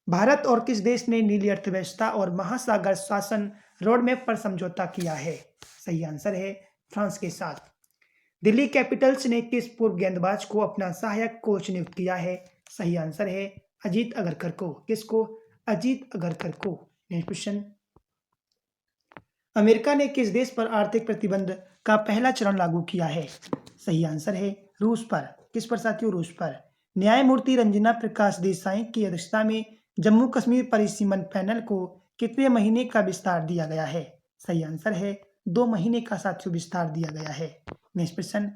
भारत और किस देश ने नीली अर्थव्यवस्था और महासागर शासन रोडमैप पर समझौता किया है? सही आंसर है फ्रांस के साथ। दिल्ली कैपिटल्स ने किस पूर्व गेंदबाज को अपना सहायक कोच नियुक्त किया है? सही आंसर है अजीत अगरकर को। किसको? अजीत अगरकर को। नेक्स्ट क्वेश्चन, अमेरिका ने किस देश पर आर्थिक प्रतिबंध का पहला चरण लागू किया है? सही आंसर है रूस पर। किस पर साथियों? रूस पर। न्यायमूर्ति रंजना प्रकाश देसाई की अध्यक्षता में जम्मू कश्मीर परिसीमन पैनल को कितने महीने का विस्तार दिया गया है? सही आंसर है 2 महीने का साथियों विस्तार दिया गया है। नेक्स्ट प्रश्न,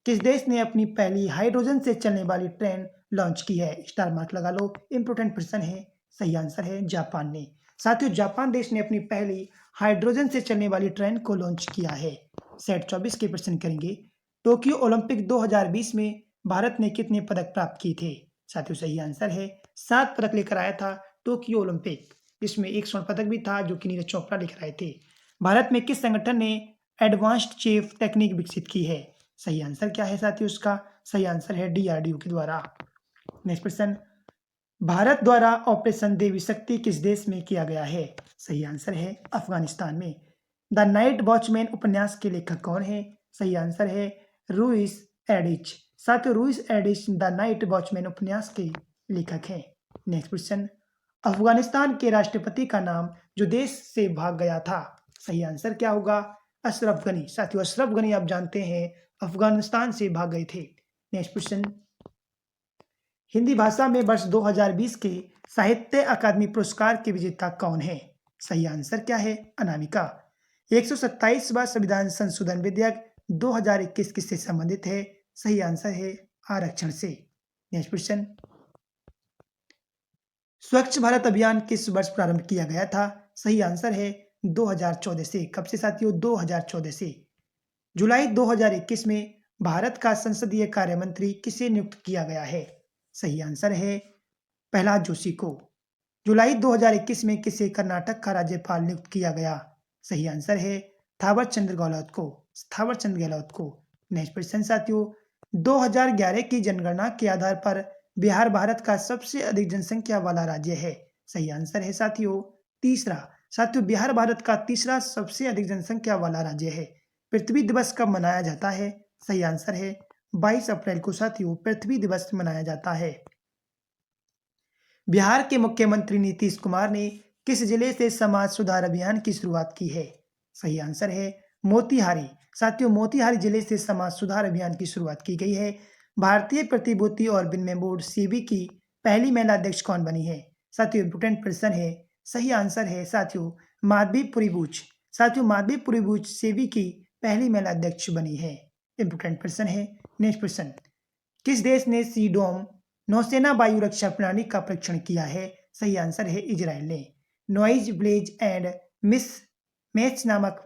किस देश ने अपनी पहली हाइड्रोजन से चलने वाली ट्रेन लॉन्च की है? स्टार मार्क लगा लो, इंपोर्टेंट प्रश्न है। सही आंसर है जापान ने। साथियों जापान देश ने अपनी पहली हाइड्रोजन से चलने वाली ट्रेन को लॉन्च किया है। सेट 24 के प्रश्न करेंगे, टोक्यो ओलंपिक 2020 में भारत ने कितने पदक प्राप्त किए थे? साथियों सही आंसर है 7 पदक लेकर आया था टोक्यो ओलंपिक। इसमें एक स्वर्ण पदक भी था जो कि नीरज चोपड़ा लेकर आए थे। भारत में किस संगठन ने एडवांस्ड चेफ टेक्निक विकसित की है? सही आंसर क्या है साथियों उसका? सही आंसर है डीआरडीओ के द्वारा। नेक्स्ट प्रश्न, भारत द्वारा ऑपरेशन देवी शक्ति किस देश में किया गया है? सही आंसर है अफगानिस्तान में। द नाइट वॉचमैन उपन्यास के लेखक कौन है? सही आंसर है रूइस एडिच। साथियों रूइस एडिच द नाइट वॉचमैन उपन्यास के लेखक हैं। नेक्स्ट क्वेश्चन, अफगानिस्तान के राष्ट्रपति का नाम जो देश से भाग गया था? सही आंसर क्या होगा? अशरफ गनी। साथियों अशरफ गनी आप जानते हैं अफगानिस्तान से भाग गए थे। नेक्स्ट क्वेश्चन, हिंदी भाषा में वर्ष 2020 के साहित्य अकादमी पुरस्कार के विजेता कौन है? सही आंसर क्या है? अनामिका। 127वां संविधान संशोधन विधेयक 2021 किससे संबंधित है? सही आंसर है आरक्षण से। नेक्स्ट क्वेश्चन, स्वच्छ भारत अभियान किस वर्ष प्रारंभ किया गया था? सही आंसर है 2014 से। कब से साथियों? 2014 से। जुलाई 2021 में भारत का संसदीय कार्य मंत्री किसे नियुक्त किया गया है? सही आंसर है प्रहलाद जोशी को। जुलाई 2021 में किसे कर्नाटक का राज्यपाल नियुक्त किया गया? सही आंसर है थावर चंद गहलोत को। थावर चंद गहलोत को। नेक्स्ट प्रश्न साथियों, 2011 की जनगणना के आधार पर बिहार भारत का सबसे अधिक जनसंख्या वाला राज्य है। सही आंसर है साथियों तीसरा। साथियों बिहार भारत का तीसरा सबसे अधिक जनसंख्या वाला राज्य है। पृथ्वी दिवस कब मनाया जाता है? सही आंसर है 22 अप्रैल को साथियों पृथ्वी दिवस मनाया जाता है। बिहार के मुख्यमंत्री नीतीश कुमार ने किस जिले से समाज सुधार अभियान की शुरुआत की है? सही आंसर है मोतिहारी। साथियों मोतिहारी जिले से समाज सुधार अभियान की शुरुआत की गई है। भारतीय प्रतिभूति और विनिमय बोर्ड सेबी की पहली महिला अध्यक्ष कौन बनी है? साथियों इंपोर्टेंट प्रश्न है। सही आंसर है साथियों माधवी पुरीबूच। साथियों माधवी पुरीबूच सेबी की पहली महिला अध्यक्ष बनी है। इंपोर्टेंट प्रश्न है। नेक्स्ट प्रश्न, किस देश ने सीडोम नौसेना वायु रक्षा प्रणाली का परीक्षण किया है? सही आंसर है इजराइल ने। Noise blaze and mismatch नामक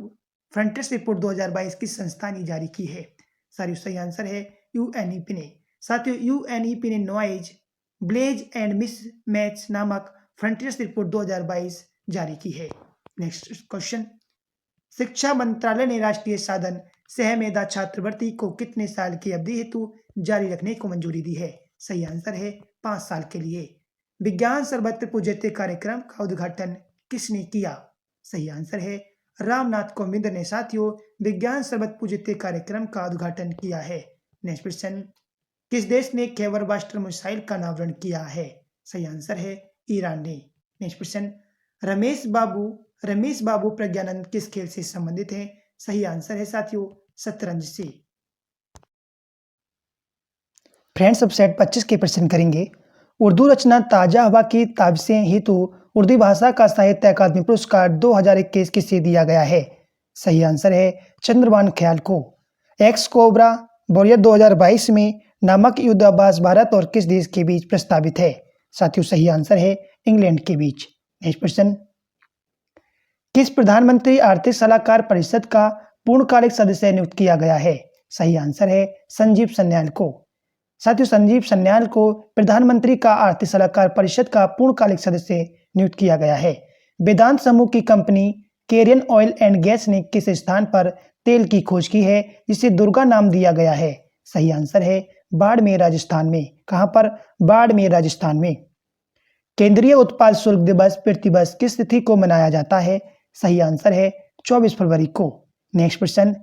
फ्रंटियर्स रिपोर्ट 2022 किस संस्था ने जारी की है? सही आंसर है यूएनईपी ने। साथियों, यूएनईपी ने noise blaze and mismatch नामक फ्रंटियर्स रिपोर्ट 2022 जारी की है। नेक्स्ट क्वेश्चन, शिक्षा मंत्रालय ने राष्ट्रीय साधन सहमेधा छात्रवृत्ति को कितने साल की अवधि हेतु जारी रखने को मंजूरी दी है? सही आंसर है 5 साल के लिए। विज्ञान सर्वत्र पूज्यते कार्यक्रम का उद्घाटन किसने किया? सही आंसर है रामनाथ कोविंद ने। साथियों, विज्ञान सर्वत्र पूज्यते कार्यक्रम का उद्घाटन किया है। नेक्स्ट क्वेश्चन, किस देश ने खैबर ब्लास्टर मिसाइल का अनावरण किया है? सही आंसर है ईरान ने। नेक्स्ट क्वेश्चन, रमेश बाबू प्रज्ञानंद किस खेल से संबंधित हैं? सही आंसर है साथियों शतरंज से। फ्रेंड्स, अब सेट 25 के प्रश्न करेंगे। उर्दू रचना ताजा हवा की ताबीसें हेतु उर्दू भाषा का साहित्य अकादमी पुरस्कार 2021 किसे दिया गया है? सही आंसर है चंद्रभान ख्याल को। एक्स कोबरा वॉरियर 2022 में नामक युद्धाभ्यास भारत और किस देश के बीच प्रस्तावित है? साथियों, सही आंसर है इंग्लैंड के बीच। नेक्स्ट क्वेश्चन, किस प्रधानमंत्री आर्थिक सलाहकार परिषद का पूर्णकालिक सदस्य नियुक्त किया गया है? सही आंसर है संजीव सन्याल को। साथियों, संजीव सन्याल को प्रधानमंत्री का आर्थिक सलाहकार परिषद का पूर्णकालिक सदस्य नियुक्त किया गया है। वेदांत समूह की कंपनी केरियन ऑयल एंड गैस ने किस स्थान पर तेल की खोज की है जिसे दुर्गा नाम दिया गया है? सही आंसर है बाड़मेर राजस्थान में। कहां पर? बाड़मेर राजस्थान में। केंद्रीय उत्पाद शुल्क दिवस प्रतिवर्ष किस तिथि को मनाया जाता है? सही आंसर है 24 फरवरी को। नेक्स्ट क्वेश्चन,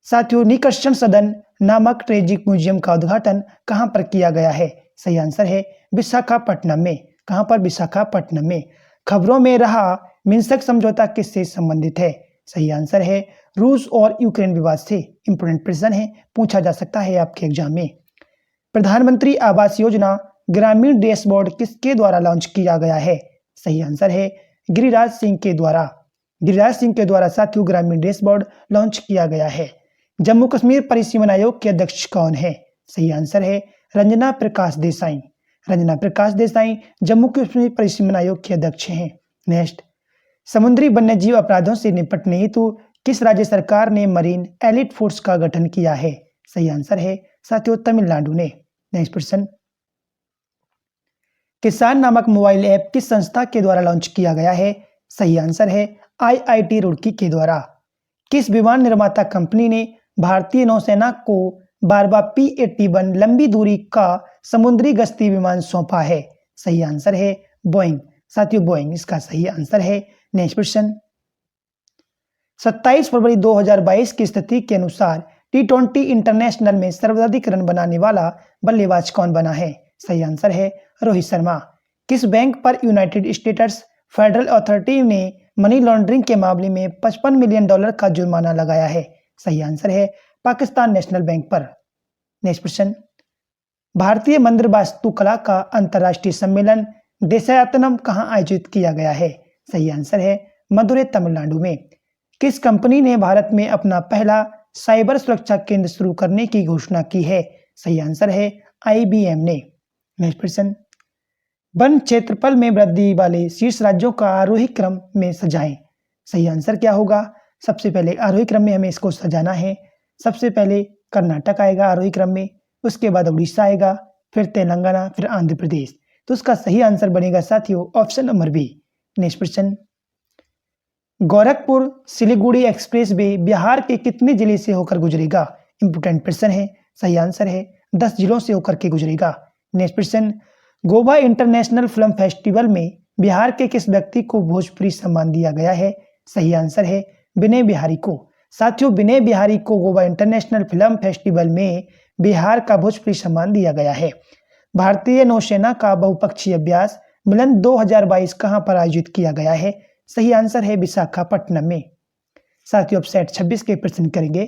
साथियों, निकर्षण सदन नामक ट्रेजिक म्यूजियम का उद्घाटन कहां पर किया गया है? सही आंसर है विशाखापट्टनम में। कहां पर? विशाखापट्टनम में। खबरों में रहा मिन्स्क समझौता किससे संबंधित है? सही आंसर है रूस और यूक्रेन विवाद से। इंपोर्टेंट प्रश्न है, पूछा जा सकता है आपके एग्जाम में। प्रधानमंत्री आवास योजना ग्रामीण डैशबोर्ड किसके द्वारा लॉन्च किया गया है? सही आंसर है गिरिराज सिंह के द्वारा। गिरिराज सिंह के द्वारा साथियों ग्रामीण डैशबोर्ड लॉन्च किया गया है। जम्मू कश्मीर परिसीमन आयोग के अध्यक्ष कौन है? सही आंसर है रंजना प्रकाश देसाई। रंजना प्रकाश देसाई जम्मू कश्मीर परिसीमन आयोग के अध्यक्ष हैं। नेक्स्ट, समुद्री वन्यजीव अपराधों से निपटने हेतु किस राज्य सरकार ने मरीन एलिट फोर्स का गठन किया है? सही आंसर है साथियों तमिलनाडु ने। नेक्स्ट प्रश्न, किसान नामक मोबाइल ऐप किस संस्था के द्वारा लॉन्च किया गया है? सही आंसर है आईआईटी रुड़की के द्वारा। किस विमान निर्माता कंपनी ने भारतीय नौसेना को बारबा P-81 लंबी दूरी का समुद्री गश्ती विमान सौंपा है? सही आंसर है बोइंग। साथियों, बोइंग इसका सही आंसर है। नेक्स्ट क्वेश्चन, 27 फरवरी 2022 की स्थिति के अनुसार T20 इंटरनेशनल में सर्वाधिक रन बनाने वाला बल्लेबाज कौन बना है? सही आंसर है रोहित शर्मा। किस बैंक पर यूनाइटेड स्टेट्स फेडरल अथॉरिटी ने मनी लॉन्ड्रिंग के मामले में $55 मिलियन का जुर्माना लगाया है? सही आंसर है पाकिस्तान नेशनल बैंक पर। नेक्स्ट क्वेश्चन, भारतीय मंदिर वास्तुकला का अंतर्राष्ट्रीय सम्मेलन देशायतनम कहां आयोजित किया गया है? सही आंसर है मदुरै तमिलनाडु में। किस कंपनी ने भारत में अपना पहला साइबर सुरक्षा केंद्र शुरू करने की घोषणा की है? सही आंसर है IBM ने। नेक्स्ट क्वेश्चन, वन क्षेत्रफल में वृद्धि वाले शीर्ष राज्यों का आरोही क्रम में सजाएं। सही आंसर क्या होगा? सबसे पहले आरोही क्रम में हमें इसको सजाना है। सबसे पहले कर्नाटक आएगा आरोही क्रम में, उसके बाद उड़ीसा आएगा, फिर तेलंगाना, फिर आंध्र प्रदेश। तो उसका सही आंसर बनेगा साथियों option number B. Next question, Gorakhpur Siliguri expressway Bihar के कितने जिले से होकर गुजरेगा? इंपोर्टेंट प्रश्न है। सही आंसर है 10 जिलों से होकर के गुजरेगा। Next question, Goa international film festival में बिहार के किस व्यक्ति को भोजपुरी सम्मान दिया गया है? सही आंसर है विनय बिहारी को। साथियों, विनय बिहारी को गोवा इंटरनेशनल फिल्म फेस्टिवल में बिहार का भोजपुरी सम्मान दिया गया है। भारतीय नौसेना का बहुपक्षीय अभ्यास मिलन 2022 कहां पर आयोजित किया गया है? सही आंसर है विशाखापट्टनम में। साथियों, अब सेट 26 के प्रश्न करेंगे।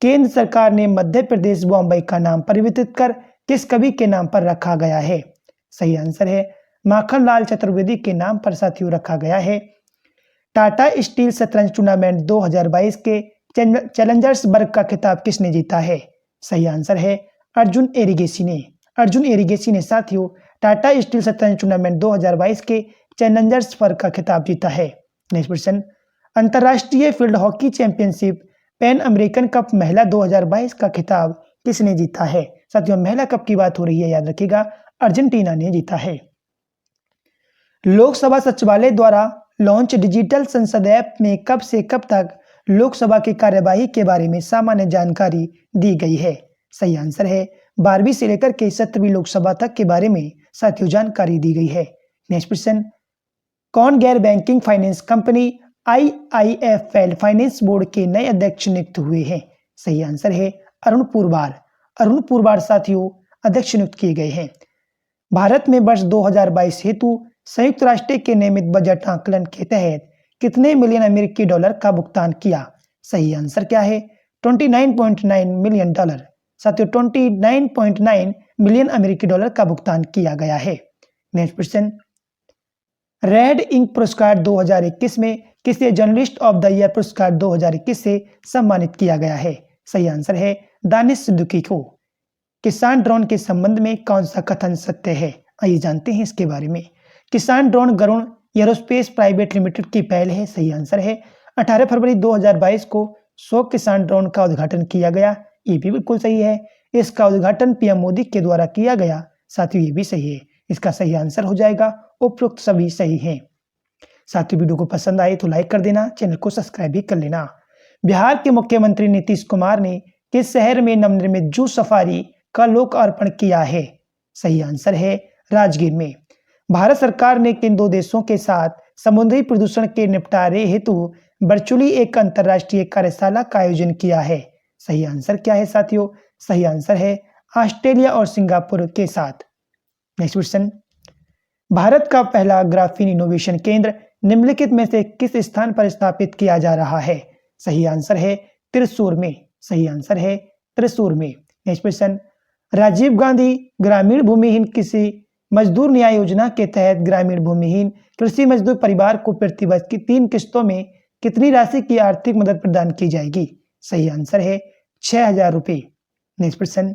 केंद्र सरकार ने मध्य प्रदेश बॉम्बे का नाम परिवर्तित कर किस कवि के नाम पर रखा गया है? सही आंसर है माखनलाल चतुर्वेदी के नाम पर साथियों रखा गया है। टाटा स्टील शतरंज टूर्नामेंट 2022 के चैलेंजर्स वर्ग का खिताब किसने जीता है? सही आंसर है अर्जुन एरिगेसी ने। अर्जुन एरिगेसी ने साथियों टाटा स्टील शतरंज टूर्नामेंट 2022 के चैलेंजर्स पर का खिताब जीता है। नेक्स्ट क्वेश्चन, अंतर्राष्ट्रीय field hockey championship pan American cup महिला 2022 का खिताब किसने जीता है? साथियों महिला कप की बात हो रही है, याद रखिएगा अर्जेंटीना ने जीता है। लोकसभा सचिवालय द्वारा लॉन्च डिजिटल संसद ऐप में कब से कब तक लोकसभा की कार्यवाही के बारे में सामान्य जानकारी दी गई है? सही आंसर है 12वीं से लेकर के 17वीं लोकसभा तक के बारे में साथियों जानकारी दी गई है। नेक्स्ट क्वेश्चन, कौन गैर banking finance company IIFL finance board के नए अध्यक्ष नियुक्त हुए हैं? सही आंसर है अरुण पुरवार। अरुण पुरवार साथियों अध्यक्ष नियुक्त किए गए हैं। भारत में वर्ष 2022 हेतु संयुक्त राष्ट्र के नियमित बजट आकलन के तहत कितने मिलियन अमेरिकी डॉलर का भुगतान किया? सही आंसर क्या है? 29.9 मिलियन डॉलर। साथियों 29.9 मिलियन अमेरिकी डॉलर का भुगतान किया गया है। नेक्स्ट क्वेश्चन, रेड इंक पुरस्कार 2021 में किसे जर्नलिस्ट ऑफ द ईयर पुरस्कार 2021 से सम्मानित किया गया है? सही आंसर है दानिश सिद्दीकी को। किसान ड्रोन के संबंध में कौन सा कथन सत्य है? आइए जानते हैं इसके बारे में। किसान drone Garuda aerospace private limited की पहल है। सही आंसर है 18 फरवरी 2022 को 100 किसान ड्रोन का उद्घाटन किया गया। ये भी बिल्कुल सही है। इसका उद्घाटन पीएम मोदी के द्वारा किया गया। साथियों ये भी सही है। इसका सही आंसर हो जाएगा उपरोक्त सभी सही हैं। साथियों वीडियो को पसंद आए तो लाइक कर देना, चैनल को सब्सक्राइब भी कर लेना। बिहार के मुख्यमंत्री नीतीश कुमार ने किस शहर में नवनिर्मित जू सफारी का लोकार्पण किया है? सही आंसर है राजगीर में। भारत सरकार ने किन दो देशों के साथ समुद्री प्रदूषण के निपटारे हेतु वर्चुअली एक अंतर्राष्ट्रीय कार्यशाला का आयोजन किया है? सही आंसर क्या है साथियों? सही आंसर है ऑस्ट्रेलिया और सिंगापुर के साथ। नेक्स्ट क्वेश्चन, भारत का पहला ग्राफीन इनोवेशन केंद्र निम्नलिखित में से किस स्थान पर स्थापित किया जा रहा है? सही आंसर है त्रिशूर में। सही आंसर है त्रिशूर में। नेक्स्ट क्वेश्चन, राजीव गांधी ग्रामीण भूमिहीन कृषि मजदूर न्याय योजना के तहत ग्रामीण भूमिहीन कृषि मजदूर परिवार को प्रतिवर्ष की 3 किस्तों में कितनी राशि की आर्थिक मदद प्रदान की जाएगी? सही आंसर है 6,000 रुपये। नेक्स्ट क्वेश्चन,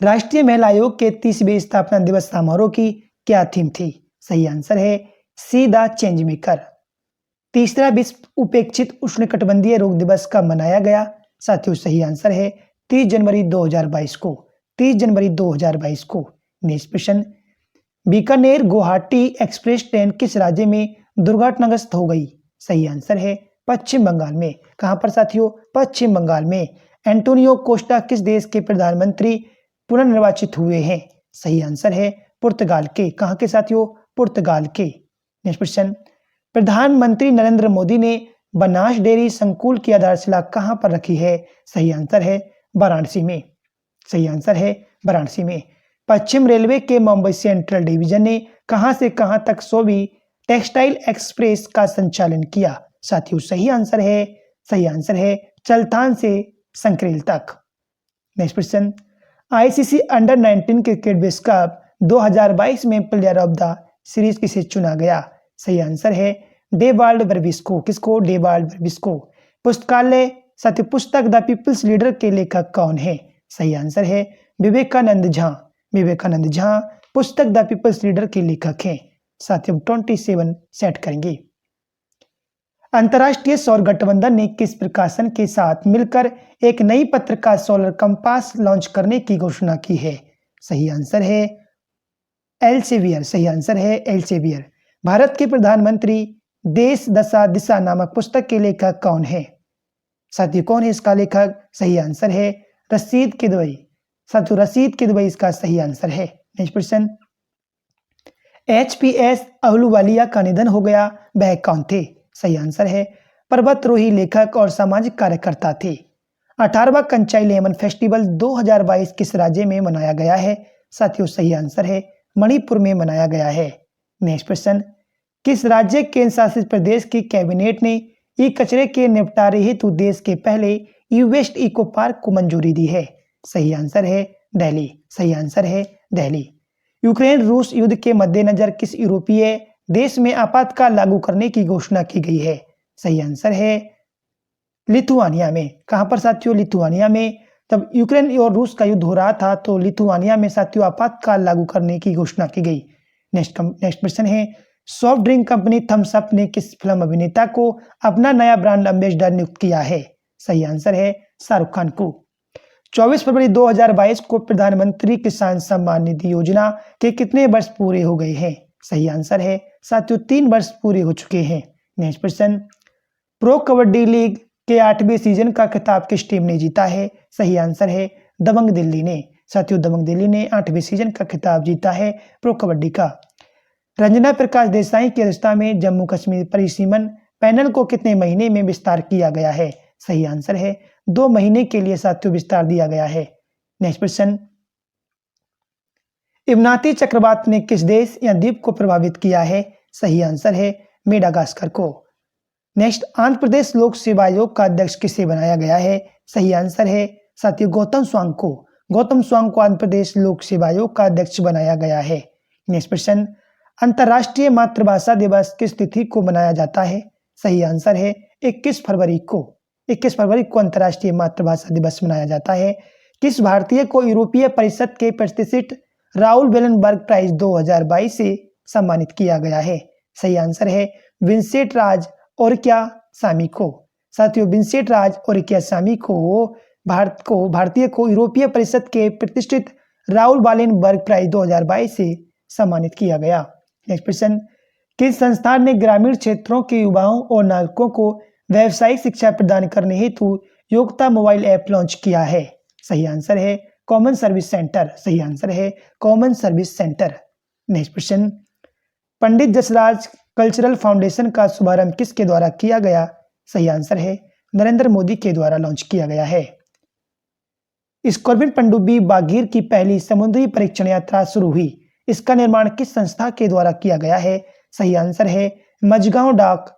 राष्ट्रीय महिला आयोग के 30वें स्थापना दिवस समारोह की क्या थीम थी? सही आंसर है सी द चेंज मेकर। तीसरा विश्व उपेक्षित उष्णकटिबंधीय रोग दिवस कब मनाया गया? साथियों सही आंसर है 30 जनवरी 2022 को। 30 जनवरी 2022 को। Next question, Bikaner Guwahati express train किस राज्य में दुर्घटनाग्रस्त हो गई? सही आंसर है पश्चिम बंगाल में। कहां पर साथियों? पश्चिम बंगाल में। एंटोनियो कोस्टा किस देश के प्रधानमंत्री पुनर्निर्वाचित हुए हैं? सही आंसर है पुर्तगाल के। कहां के साथियों? पुर्तगाल के। नेक्स्ट क्वेश्चन, प्रधानमंत्री नरेंद्र मोदी ने बनास डेयरी संकुल की आधारशिला कहां पर रखी है? सही आंसर है वाराणसी में। सही आंसर है वाराणसी में। पश्चिम रेलवे के मुंबई सेंट्रल डिवीजन ने कहां से कहां तक 100वीं टेक्सटाइल एक्सप्रेस का संचालन किया? साथियों सही आंसर है चलथान से संक्रेल तक। Next question, ICC under 19 cricket विश्व कप 2022 में प्लेयर ऑफ द सीरीज किसे चुना गया? सही आंसर है डेवाल्ड वर्बिस्को। किसको? डेवाल्ड वर्बिस्को। पुस्तकालय साथियों पुस्तक द पीपल्स लीडर के लेखक कौन है? सही आंसर है विवेकानंद झा। विवेकानंद झा पुस्तक द पीपल्स लीडर के लेखक हैं। साथियों 27 सेट करेंगे। अंतर्राष्ट्रीय सौर गठबंधन ने किस प्रकाशन के साथ मिलकर एक नई पत्रिका सोलर कंपास लॉन्च करने की घोषणा की है? सही आंसर है एल्सेवियर। सही आंसर है एल्सेवियर। भारत के प्रधानमंत्री देश दशा दिशा नामक पुस्तक के लेखक कौन है? साथियों कौन है इसका लेखक? सही आंसर है रशीद किदवई। साथियों रशीद किदवई इसका सही आंसर है। नेक्स्ट क्वेश्चन, HPS अहलुवालिया का निधन हो गया, वह कौन थे? सही आंसर है पर्वतरोही लेखक और सामाजिक कार्यकर्ता थे। 18वां कंचाई लेमन फेस्टिवल 2022 किस राज्य में मनाया गया है? साथियों सही आंसर है मणिपुर में मनाया गया है। नेक्स्ट क्वेश्चन, किस राज्य केंद्र शासित प्रदेश की कैबिनेट ने ई कचरे के निपटारे हेतु देश के पहले ई वेस्ट इको पार्क को मंजूरी दी है? सही आंसर है दिल्ली। सही आंसर है दिल्ली। यूक्रेन रूस युद्ध के मद्देनजर किस यूरोपीय देश में आपातकाल लागू करने की घोषणा की गई है? सही आंसर है लिथुआनिया में। कहां पर साथियों? लिथुआनिया में। जब यूक्रेन और रूस का युद्ध हो रहा था तो लिथुआनिया में साथियों आपातकाल लागू करने की घोषणा की गई। नेक्स्ट प्रश्न है, soft drink company Thums Up ने किस फिल्म अभिनेता को अपना नया ब्रांड एम्बेसडर नियुक्त किया है? सही आंसर है शाहरुख खान को। 24 फरवरी 2022 को प्रधानमंत्री किसान सम्मान निधि योजना के कितने वर्ष पूरे हो गए हैं? सही आंसर है साथियों 3 वर्ष पूरे हो चुके हैं। नेक्स्ट प्रश्न, प्रो कबड्डी लीग के 8वें सीजन का खिताब किस टीम ने जीता है? सही आंसर है दबंग दिल्ली ने। साथियों दबंग दिल्ली ने 8वें सीजन का खिताब जीता है प्रो कबड्डी का। रंजना प्रकाश देसाई की अध्यक्षता में जम्मू कश्मीर परिसीमन पैनल को कितने महीने में विस्तार किया गया है? सही आंसर है 2 महीने के लिए साथियों विस्तार दिया गया है। नेक्स्ट प्रश्न, इब्नाती चक्रवात ने किस देश या द्वीप को प्रभावित किया है? सही आंसर है मेडागास्कर को। नेक्स्ट, आंध्र प्रदेश लोक सेवा आयोग का अध्यक्ष किसे बनाया गया है? सही आंसर है साथियों गौतम स्वांग को। गौतम स्वांग को आंध्र प्रदेश लोक सेवा आयोग का अध्यक्ष बनाया गया है। नेक्स्ट प्रश्न, अंतर्राष्ट्रीय मातृभाषा दिवस किस तिथि को मनाया जाता है? सही आंसर है 21 फरवरी को। 21 फरवरी को अंतर्राष्ट्रीय मातृभाषा दिवस मनाया जाता है। किस भारतीय को यूरोपीय परिषद के प्रतिष्ठित राउल वेलनबर्ग प्राइज 2022 से सम्मानित किया गया है? सही आंसर है विंसेंट राज ओरकिया सामी को। साथियों विंसेंट राज ओरकिया सामी को भारतीय को यूरोपीय परिषद के प्रतिष्ठित राउल वालेनबर्ग प्राइज 2022 से सम्मानित किया गया। नेक्स्ट प्रश्न, किस संस्थान ने ग्रामीण क्षेत्रों के युवाओं और नागरिकों को व्यावसायिक शिक्षा प्रदान करने हेतु योग्यता मोबाइल ऐप लॉन्च किया है? सही आंसर है कॉमन सर्विस सेंटर। सही आंसर है कॉमन सर्विस सेंटर। नेक्स्ट प्रश्न, पंडित जसराज कल्चरल फाउंडेशन का शुभारंभ किसके द्वारा किया गया? सही आंसर है नरेंद्र मोदी के द्वारा लॉन्च किया गया है। स्कॉर्पिन पनडुब्बी बागीर की पहली समुद्री परीक्षण यात्रा शुरू हुई। इसका निर्माण किस संस्था के द्वारा किया गया है? सही आंसर है मझगांव डाक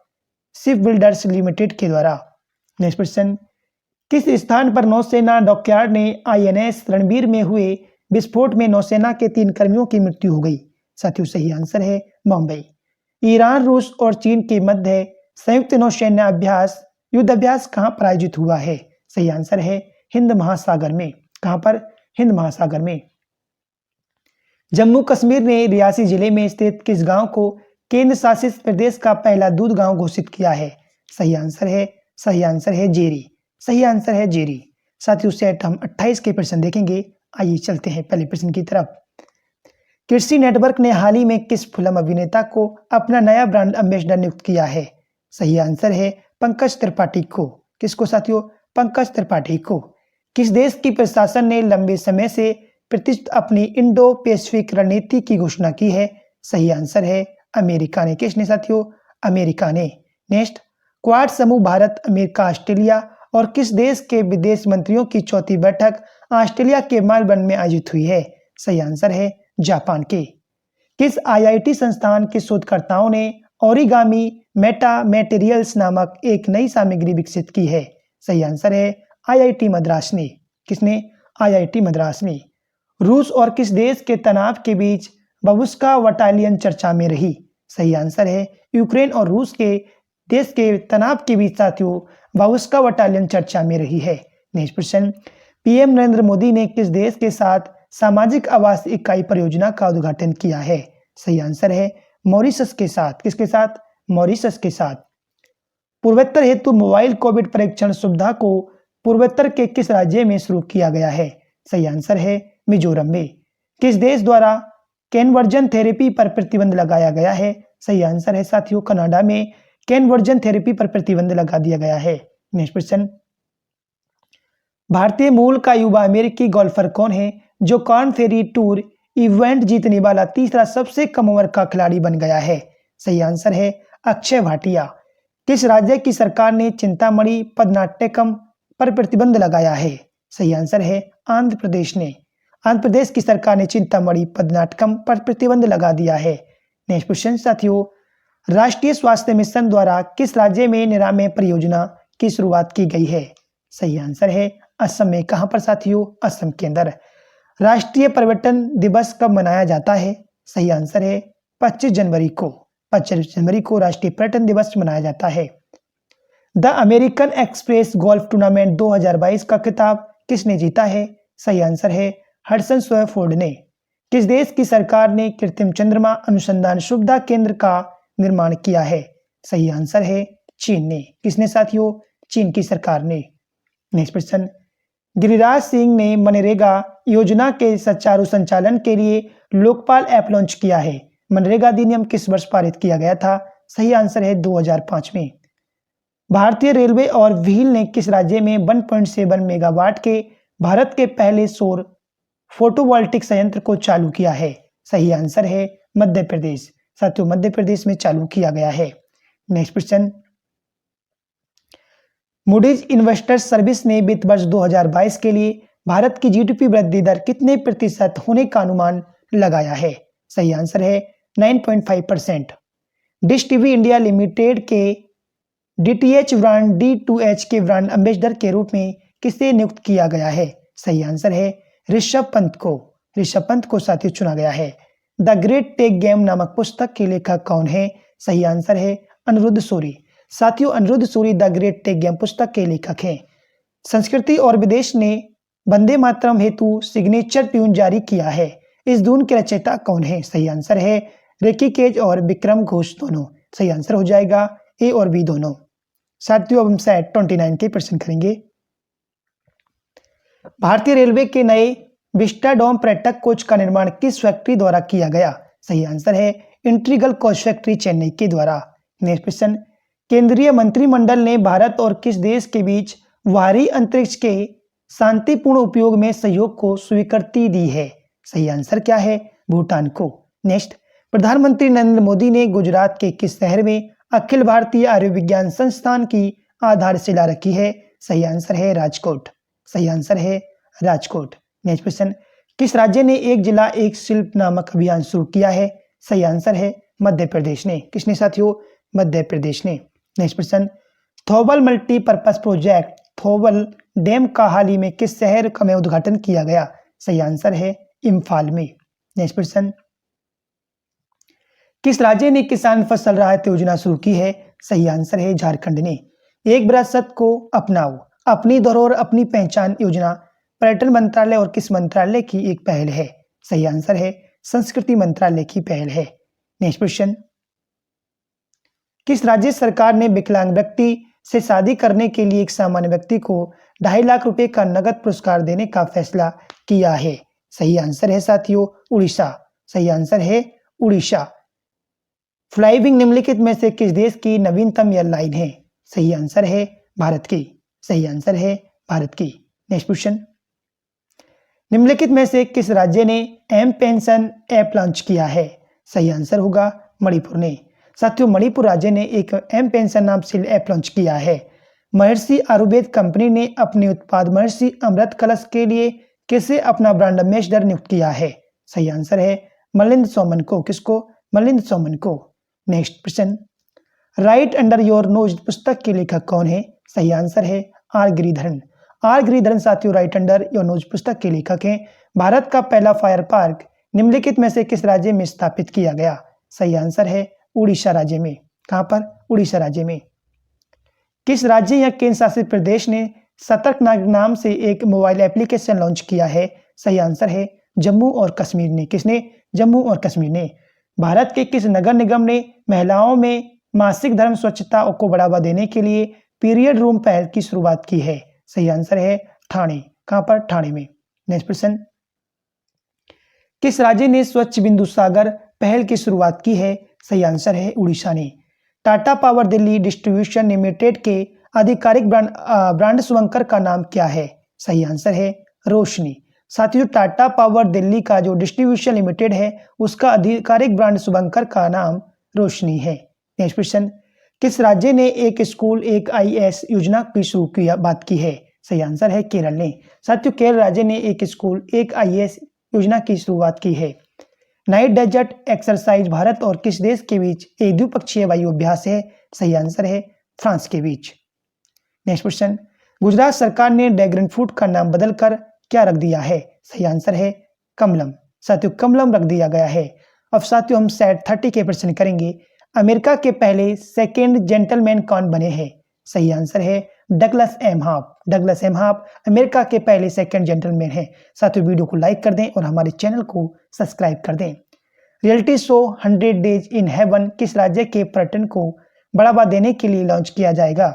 शिप बिल्डर्स लिमिटेड के द्वारा। नेक्स्ट क्वेश्चन, किस स्थान पर नौसेना डॉकयार्ड ने INS रणबीर में हुए विस्फोट में नौसेना के 3 कर्मियों की मृत्यु हो गई? साथियों सही आंसर है मुंबई। ईरान, रूस और चीन के मध्य संयुक्त नौसैन्य अभ्यास युद्ध अभ्यास कहां पर आयोजित हुआ है? सही आंसर है हिंद महासागर में। कहां पर? हिंद महासागर में। जम्मू कश्मीर ने रियासी जिले में स्थित किस गांव को केंद्र शासित प्रदेश का पहला दूध गांव घोषित किया है? सही आंसर है जेरी। सही आंसर है जेरी। साथियों सेट हम 28 के प्रश्न देखेंगे। आइए चलते हैं पहले प्रश्न की तरफ। कृषि नेटवर्क ने हाल ही में किस फिल्म अभिनेता को अपना नया ब्रांड एम्बेसडर नियुक्त किया है? सही आंसर है पंकज त्रिपाठी को। किसको साथियों? पंकज त्रिपाठी को। किस देश की प्रशासन ने लंबे समय से प्रतिष्ठित अपनी इंडो पैसिफिक रणनीति की घोषणा की है? सही आंसर है अमेरिका ने। किसने साथियों? अमेरिका ने। नेक्स्ट, क्वाड समूह भारत, अमेरिका, ऑस्ट्रेलिया और किस देश के विदेश मंत्रियों की चौथी बैठक ऑस्ट्रेलिया के मेलबर्न में आयोजित हुई है? सही आंसर है जापान के। किस IIT संस्थान के शोधकर्ताओं ने ओरिगामी मेटा मटेरियल्स नामक एक नई सामग्री विकसित की है? सही आंसर है IIT मद्रास ने। किसने? IIT मद्रास ने। रूस और किस देश के तनाव के बीच बाबुस्का बटालियन चर्चा में रही? सही आंसर है यूक्रेन और रूस के देश के तनाव के बीच साथियों बाबुस्का बटालियन चर्चा में रही है। Next question, PM Narendra Modi ने किस देश के साथ सामाजिक आवास इकाई परियोजना का उद्घाटन किया है? सही आंसर है मॉरिशस के साथ। किसके साथ? मॉरिशस के साथ। पूर्वोत्तर हेतु मोबाइल कोविड परीक्षण सुविधा को पूर्वोत्तर के किस राज्य में शुरू किया गया है? सही आंसर है मिजोरम में। किस देश द्वारा कन्वर्जन थेरेपी पर प्रतिबंध लगाया गया है? सही आंसर है साथियों कनाडा में कन्वर्जन थेरेपी पर प्रतिबंध लगा दिया गया है। नेक्स्ट क्वेश्चन, भारतीय मूल का युवा अमेरिकी गोल्फर कौन है जो कॉर्न फेरी टूर इवेंट जीतने वाला तीसरा सबसे कम उम्र का खिलाड़ी बन गया है? सही आंसर है अक्षय भाटिया। किस राज्य की सरकार ने चिंतामणि पदनाट्यकम पर प्रतिबंध लगाया है? सही आंसर है आंध्र प्रदेश ने। आंध्र प्रदेश की सरकार ने चिंतामणि पदनाटकम पर प्रतिबंध लगा दिया है। नेक्स्ट क्वेश्चन साथियों, राष्ट्रीय स्वास्थ्य मिशन द्वारा किस राज्य में निरामय परियोजना की शुरुआत की गई है? सही आंसर है असम में। कहां पर साथियों? असम के अंदर। राष्ट्रीय पर्यटन दिवस कब मनाया जाता है? सही आंसर है 25 जनवरी को। 25 जनवरी को राष्ट्रीय पर्यटन दिवस मनाया जाता है। The American express golf tournament 2022 का खिताब किसने जीता है? सही आंसर है हडसन स्वैफोर्ड ने। किस देश की सरकार ने कृत्रिम चंद्रमा अनुसंधान सुविधा केंद्र का निर्माण किया है? सही आंसर है चीन ने। किसने साथियों? चीन की सरकार ने। नेक्स्ट क्वेश्चन, गिरिराज सिंह ने मनरेगा योजना के सुचारू संचालन के लिए लोकपाल ऐप लॉन्च किया है। मनरेगा अधिनियम किस वर्ष पारित किया गया था? सही आंसर है 2005 में। भारतीय रेलवे और व्हील ने किस राज्य में 1.7 मेगावाट के भारत के पहले सौर फोटोवोल्टिक संयंत्र को चालू किया है? सही आंसर है मध्य प्रदेश। साथियों मध्य प्रदेश में चालू किया गया है। Next question, Moody's investors service ने वित्त वर्ष 2022 के लिए भारत की जीडीपी वृद्धि दर कितने प्रतिशत होने का अनुमान लगाया है? सही आंसर है 9.5%। डिश टीवी इंडिया लिमिटेड के डीटीएच ब्रांड D2H के ब्रांड एम्बेसडर के रूप में किसे नियुक्त किया गया है? सही आंसर है ऋषभ पंत को। ऋषभ पंत को साथियों चुना गया है। द ग्रेट टेक गेम नामक पुस्तक के लेखक कौन है? सही आंसर है अनिरुद्ध सूरी। साथियों Anirudh Suri the great tech game पुस्तक के लेखक हैं। संस्कृति और विदेश ने वंदे मातरम हेतु सिग्नेचर ट्यून जारी किया है। इस धुन के रचयिता कौन है? सही आंसर है ऋषिकेश और विक्रम घोष दोनों। सही आंसर हो जाएगा ए और बी दोनों। साथियों अब हम सेट 29 के प्रश्न करेंगे। भारतीय रेलवे के नए विस्टाडोम पर्यटक कोच का निर्माण किस फैक्ट्री द्वारा किया गया? सही आंसर है इंटीग्रल कोच फैक्ट्री चेन्नई के द्वारा। नेक्स्ट क्वेश्चन, केंद्रीय मंत्रिमंडल ने भारत और किस देश के बीच बाहरी अंतरिक्ष के शांतिपूर्ण उपयोग में सहयोग को स्वीकृति दी है? सही आंसर क्या है? भूटान को। नेक्स्ट, प्रधानमंत्री नरेंद्र मोदी ने गुजरात के किस शहर में अखिल भारतीय आयुर्विज्ञान संस्थान की आधारशिला रखी है? सही आंसर है राजकोट। सही आंसर है राजकोट। नेक्स्ट क्वेश्चन, किस राज्य ने एक जिला एक शिल्प नामक अभियान शुरू किया है? सही आंसर है मध्य प्रदेश ने। किसने साथियों? मध्य प्रदेश ने। Next question, Thoubal multipurpose project Thoubal dam का हाल ही में किस शहर का में उद्घाटन किया गया? सही आंसर है इम्फाल में। नेक्स्ट क्वेश्चन, किस राज्य ने किसान फसल राहत योजना शुरू की है? सही आंसर है झारखंड ने। एक विरासत को अपनाओ अपनी धरोहर अपनी पहचान योजना पर्यटन मंत्रालय और किस मंत्रालय की एक पहल है? सही आंसर है संस्कृति मंत्रालय की पहल है। नेक्स्ट क्वेश्चन, किस राज्य सरकार ने विकलांग व्यक्ति से शादी करने के लिए एक सामान्य व्यक्ति को 2.5 लाख रुपए का नगद पुरस्कार देने का फैसला किया है? सही आंसर है साथियों उड़ीसा। सही आंसर है उड़ीसा। फ्लाईविंग निम्नलिखित में से किस देश की नवीनतम एयरलाइन है? सही आंसर है भारत की। सही आंसर है भारत की। नेक्स्ट क्वेश्चन, निम्नलिखित में से किस राज्य ने एम पेंशन ऐप लॉन्च किया है? सही आंसर होगा मणिपुर ने। साथियों मणिपुर राज्य ने एक एम पेंशन नाम से ऐप लॉन्च किया है। महर्षि आयुर्वेद कंपनी ने अपने उत्पाद महर्षि अमृत कलश के लिए किसे अपना ब्रांड एम्बेसडर नियुक्त किया है? सही आंसर है मलिंद सोमन को। किसको? मलिंद सोमन को। Next question, right under your nose पुस्तक के लेखक कौन है? सही आंसर है आर गिरिधरन। आर गिरिधरन साथियों राइट अंडर योर नोज पुस्तक के लेखक हैं। भारत का पहला फायर पार्क निम्नलिखित में से किस राज्य में स्थापित किया गया? सही आंसर है उड़ीसा राज्य में। कहां पर? उड़ीसा राज्य में। किस राज्य या केंद्र शासित प्रदेश ने सतर्क नागरिक नाम से एक मोबाइल एप्लीकेशन लॉन्च किया है? सही आंसर है जम्मू और कश्मीर ने। किसने? जम्मू और कश्मीर ने। भारत के किस नगर निगम ने महिलाओं में मासिक धर्म स्वच्छता को बढ़ावा देने के लिए पीरियड रूम पहल की शुरुआत की है? सही आंसर है ठाणे। कहां पर? ठाणे में। नेक्स्ट क्वेश्चन, किस राज्य ने स्वच्छ बिंदु सागर पहल की शुरुआत की है? सही आंसर है उड़ीसा ने। Tata power Delhi distribution limited के आधिकारिक ब्रांड शुभंकर का नाम क्या है? सही आंसर है रोशनी। साथियों टाटा पावर दिल्ली का जो डिस्ट्रीब्यूशन लिमिटेड है उसका आधिकारिक ब्रांड शुभंकर का नाम रोशनी है। नेक्स्ट क्वेश्चन, किस राज्य ने एक स्कूल एक आईएएस योजना की शुरू की बात की है? सही आंसर है केरल ने। साथियों केरल राज्य ने एक स्कूल एक आईएएस योजना की शुरुआत की है। नाइट डेजर्ट एक्सरसाइज भारत और किस देश के बीच एक द्विपक्षीय वायु अभ्यास है? सही आंसर है फ्रांस के बीच। नेक्स्ट क्वेश्चन, गुजरात सरकार ने ड्रैगन फ्रूट का नाम बदलकर क्या रख दिया है? सही आंसर है कमलम। साथियों कमलम रख दिया गया है। अब साथियों हम सेट 30 के प्रश्न करेंगे। अमेरिका के पहले सेकेंड जेंटलमैन कौन बने हैं? सही आंसर है Douglas Emhoff. Douglas Emhoff America के पहले सेकंड जेंटलमैन हैं। साथियों वीडियो को लाइक कर दें और हमारे चैनल को सब्सक्राइब कर दें। Reality show 100 days in heaven किस राज्य के पर्यटन को बढ़ावा देने के लिए लॉन्च किया जाएगा?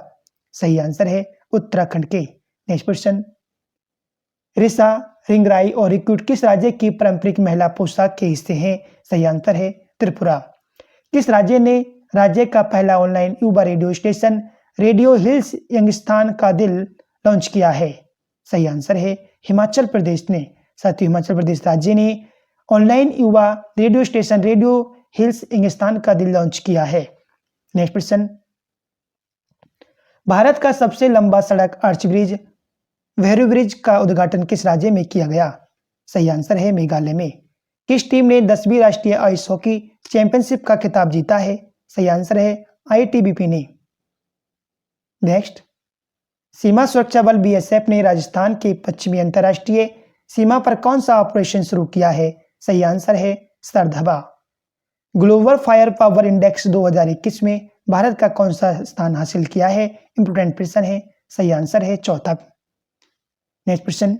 सही आंसर है उत्तराखंड के। नेक्स्ट क्वेश्चन, रिसा, रिंगराई और रिक्रूट किस राज्य की पारंपरिक महिला पोशाक के हिस्से हैं? सही आंसर है त्रिपुरा। किस राज्य ने राज्य का पहला ऑनलाइन युवा radio station radio hills Youngistan का दिल लॉन्च किया है? सही आंसर है हिमाचल प्रदेश ने। साथियों हिमाचल प्रदेश राज्य ने ऑनलाइन युवा radio station radio hills Youngistan का दिल लॉन्च किया है। नेक्स्ट क्वेश्चन, भारत का सबसे लंबा सड़क आर्च ब्रिज वेहरू ब्रिज का उद्घाटन किस राज्य में किया गया? सही आंसर है मेघालय में। किस टीम ने 10वीं राष्ट्रीय आइस हॉकी चैंपियनशिप का खिताब जीता है? सही आंसर है आईटीबीपी ने। नेक्स्ट, सीमा सुरक्षा बल बीएसएफ ने राजस्थान के पश्चिमी अंतर्राष्ट्रीय सीमा पर कौन सा ऑपरेशन शुरू किया है? सही आंसर है सरधबा। ग्लोबल फायर पावर इंडेक्स 2021 में भारत का कौन सा स्थान हासिल किया है? इंपोर्टेंट प्रश्न है। सही आंसर है चौथा। नेक्स्ट क्वेश्चन,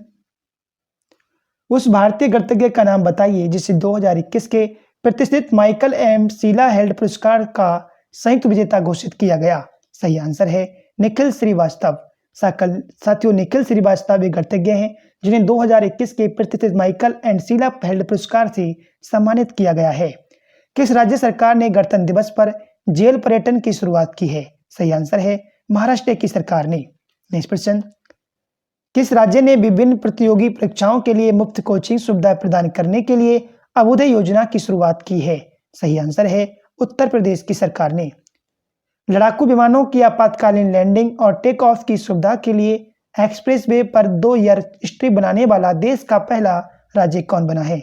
उस भारतीय गणतज्ञ का नाम बताइए जिसे 2021 के प्रतिष्ठित माइकल एम शीला हेल्ड पुरस्कार का संयुक्त विजेता घोषित किया गया? सही आंसर है निखिल श्रीवास्तव। साथियों निखिल श्रीवास्तव एक गणतज्ञ हैं जिन्हें 2021 के प्रतिष्ठित माइकल एंड शीला हेल्ड पुरस्कार से सम्मानित किया गया है। किस राज्य सरकार ने गणतंत्र दिवस पर जेल पर्यटन की शुरुआत की है? सही आंसर है महाराष्ट्र की सरकार ने। नेक्स्ट क्वेश्चन, किस राज्य ने विभिन्न प्रतियोगी परीक्षाओं के लिए मुफ्त कोचिंग सुविधा प्रदान करने के लिए अभ्युदय योजना की शुरुआत की है? सही आंसर है उत्तर प्रदेश की सरकार ने। लड़ाकू विमानों की आपातकालीन लैंडिंग और टेक ऑफ की सुविधा के लिए एक्सप्रेसवे पर 2 एयर स्ट्रिप बनाने वाला देश का पहला राज्य कौन बना है?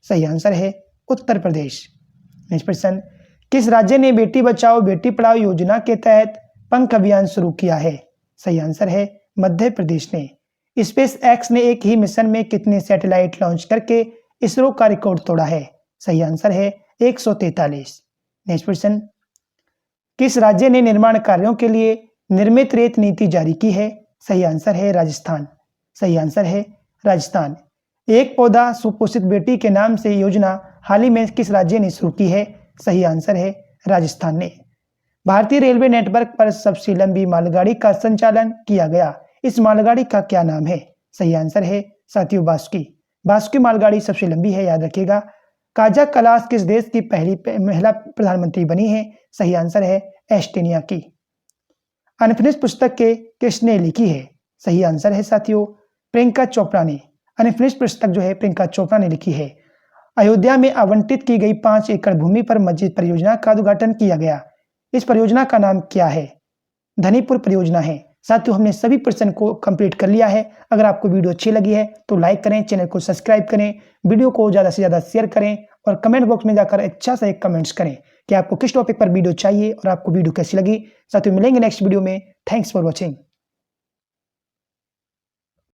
सही आंसर है उत्तर प्रदेश। नेक्स्ट क्वेश्चन, किस राज्य ने बेटी बचाओ बेटी पढ़ाओ योजना के तहत पंख अभियान शुरू किया है? सही आंसर है मध्य प्रदेश ने। स्पेस एक्स ने एक ही मिशन में कितने सैटेलाइट लॉन्च करके इसरो का रिकॉर्ड तोड़ा है? सही आंसर है 143। नेक्स्ट क्वेश्चन, किस राज्य ने निर्माण कार्यों के लिए निर्मित रेत नीति जारी की है? सही आंसर है राजस्थान। सही आंसर है राजस्थान। एक पौधा सुपोषित बेटी के नाम से योजना हाल ही में किस राज्य ने शुरू की है? सही आंसर है राजस्थान ने। भारतीय रेलवे नेटवर्क पर सबसे लंबी मालगाड़ी का संचालन किया गया, इस मालगाड़ी का क्या नाम है? सही आंसर है साथियों बासुकी। बासुकी मालगाड़ी सबसे लंबी है, याद रखिएगा। काजा कलास किस देश की पहली महिला प्रधानमंत्री बनी है? सही आंसर है एस्टोनिया की। अनफिनिश्ड पुस्तक किसने लिखी है? सही आंसर है साथियों प्रियंका चोपड़ा ने। अनफिनिश्ड पुस्तक जो है प्रियंका चोपड़ा ने लिखी है। अयोध्या में आवंटित की गई 5 एकड़ भूमि पर मस्जिद परियोजना का उद्घाटन किया गया, इस परियोजना का नाम क्या है? धनीपुर परियोजना है। साथियों हमने सभी प्रश्न को कंप्लीट कर लिया है। अगर आपको वीडियो अच्छी लगी है तो लाइक करें, चैनल को सब्सक्राइब करें, वीडियो को ज़्यादा से ज़्यादा शेयर करें और कमेंट बॉक्स में जाकर अच्छा सा एक कमेंट्स करें कि आपको किस टॉपिक पर वीडियो चाहिए और आपको वीडियो कैसी लगी। साथियों मिलेंगे नेक्स्ट वीडियो में। Thanks for watching.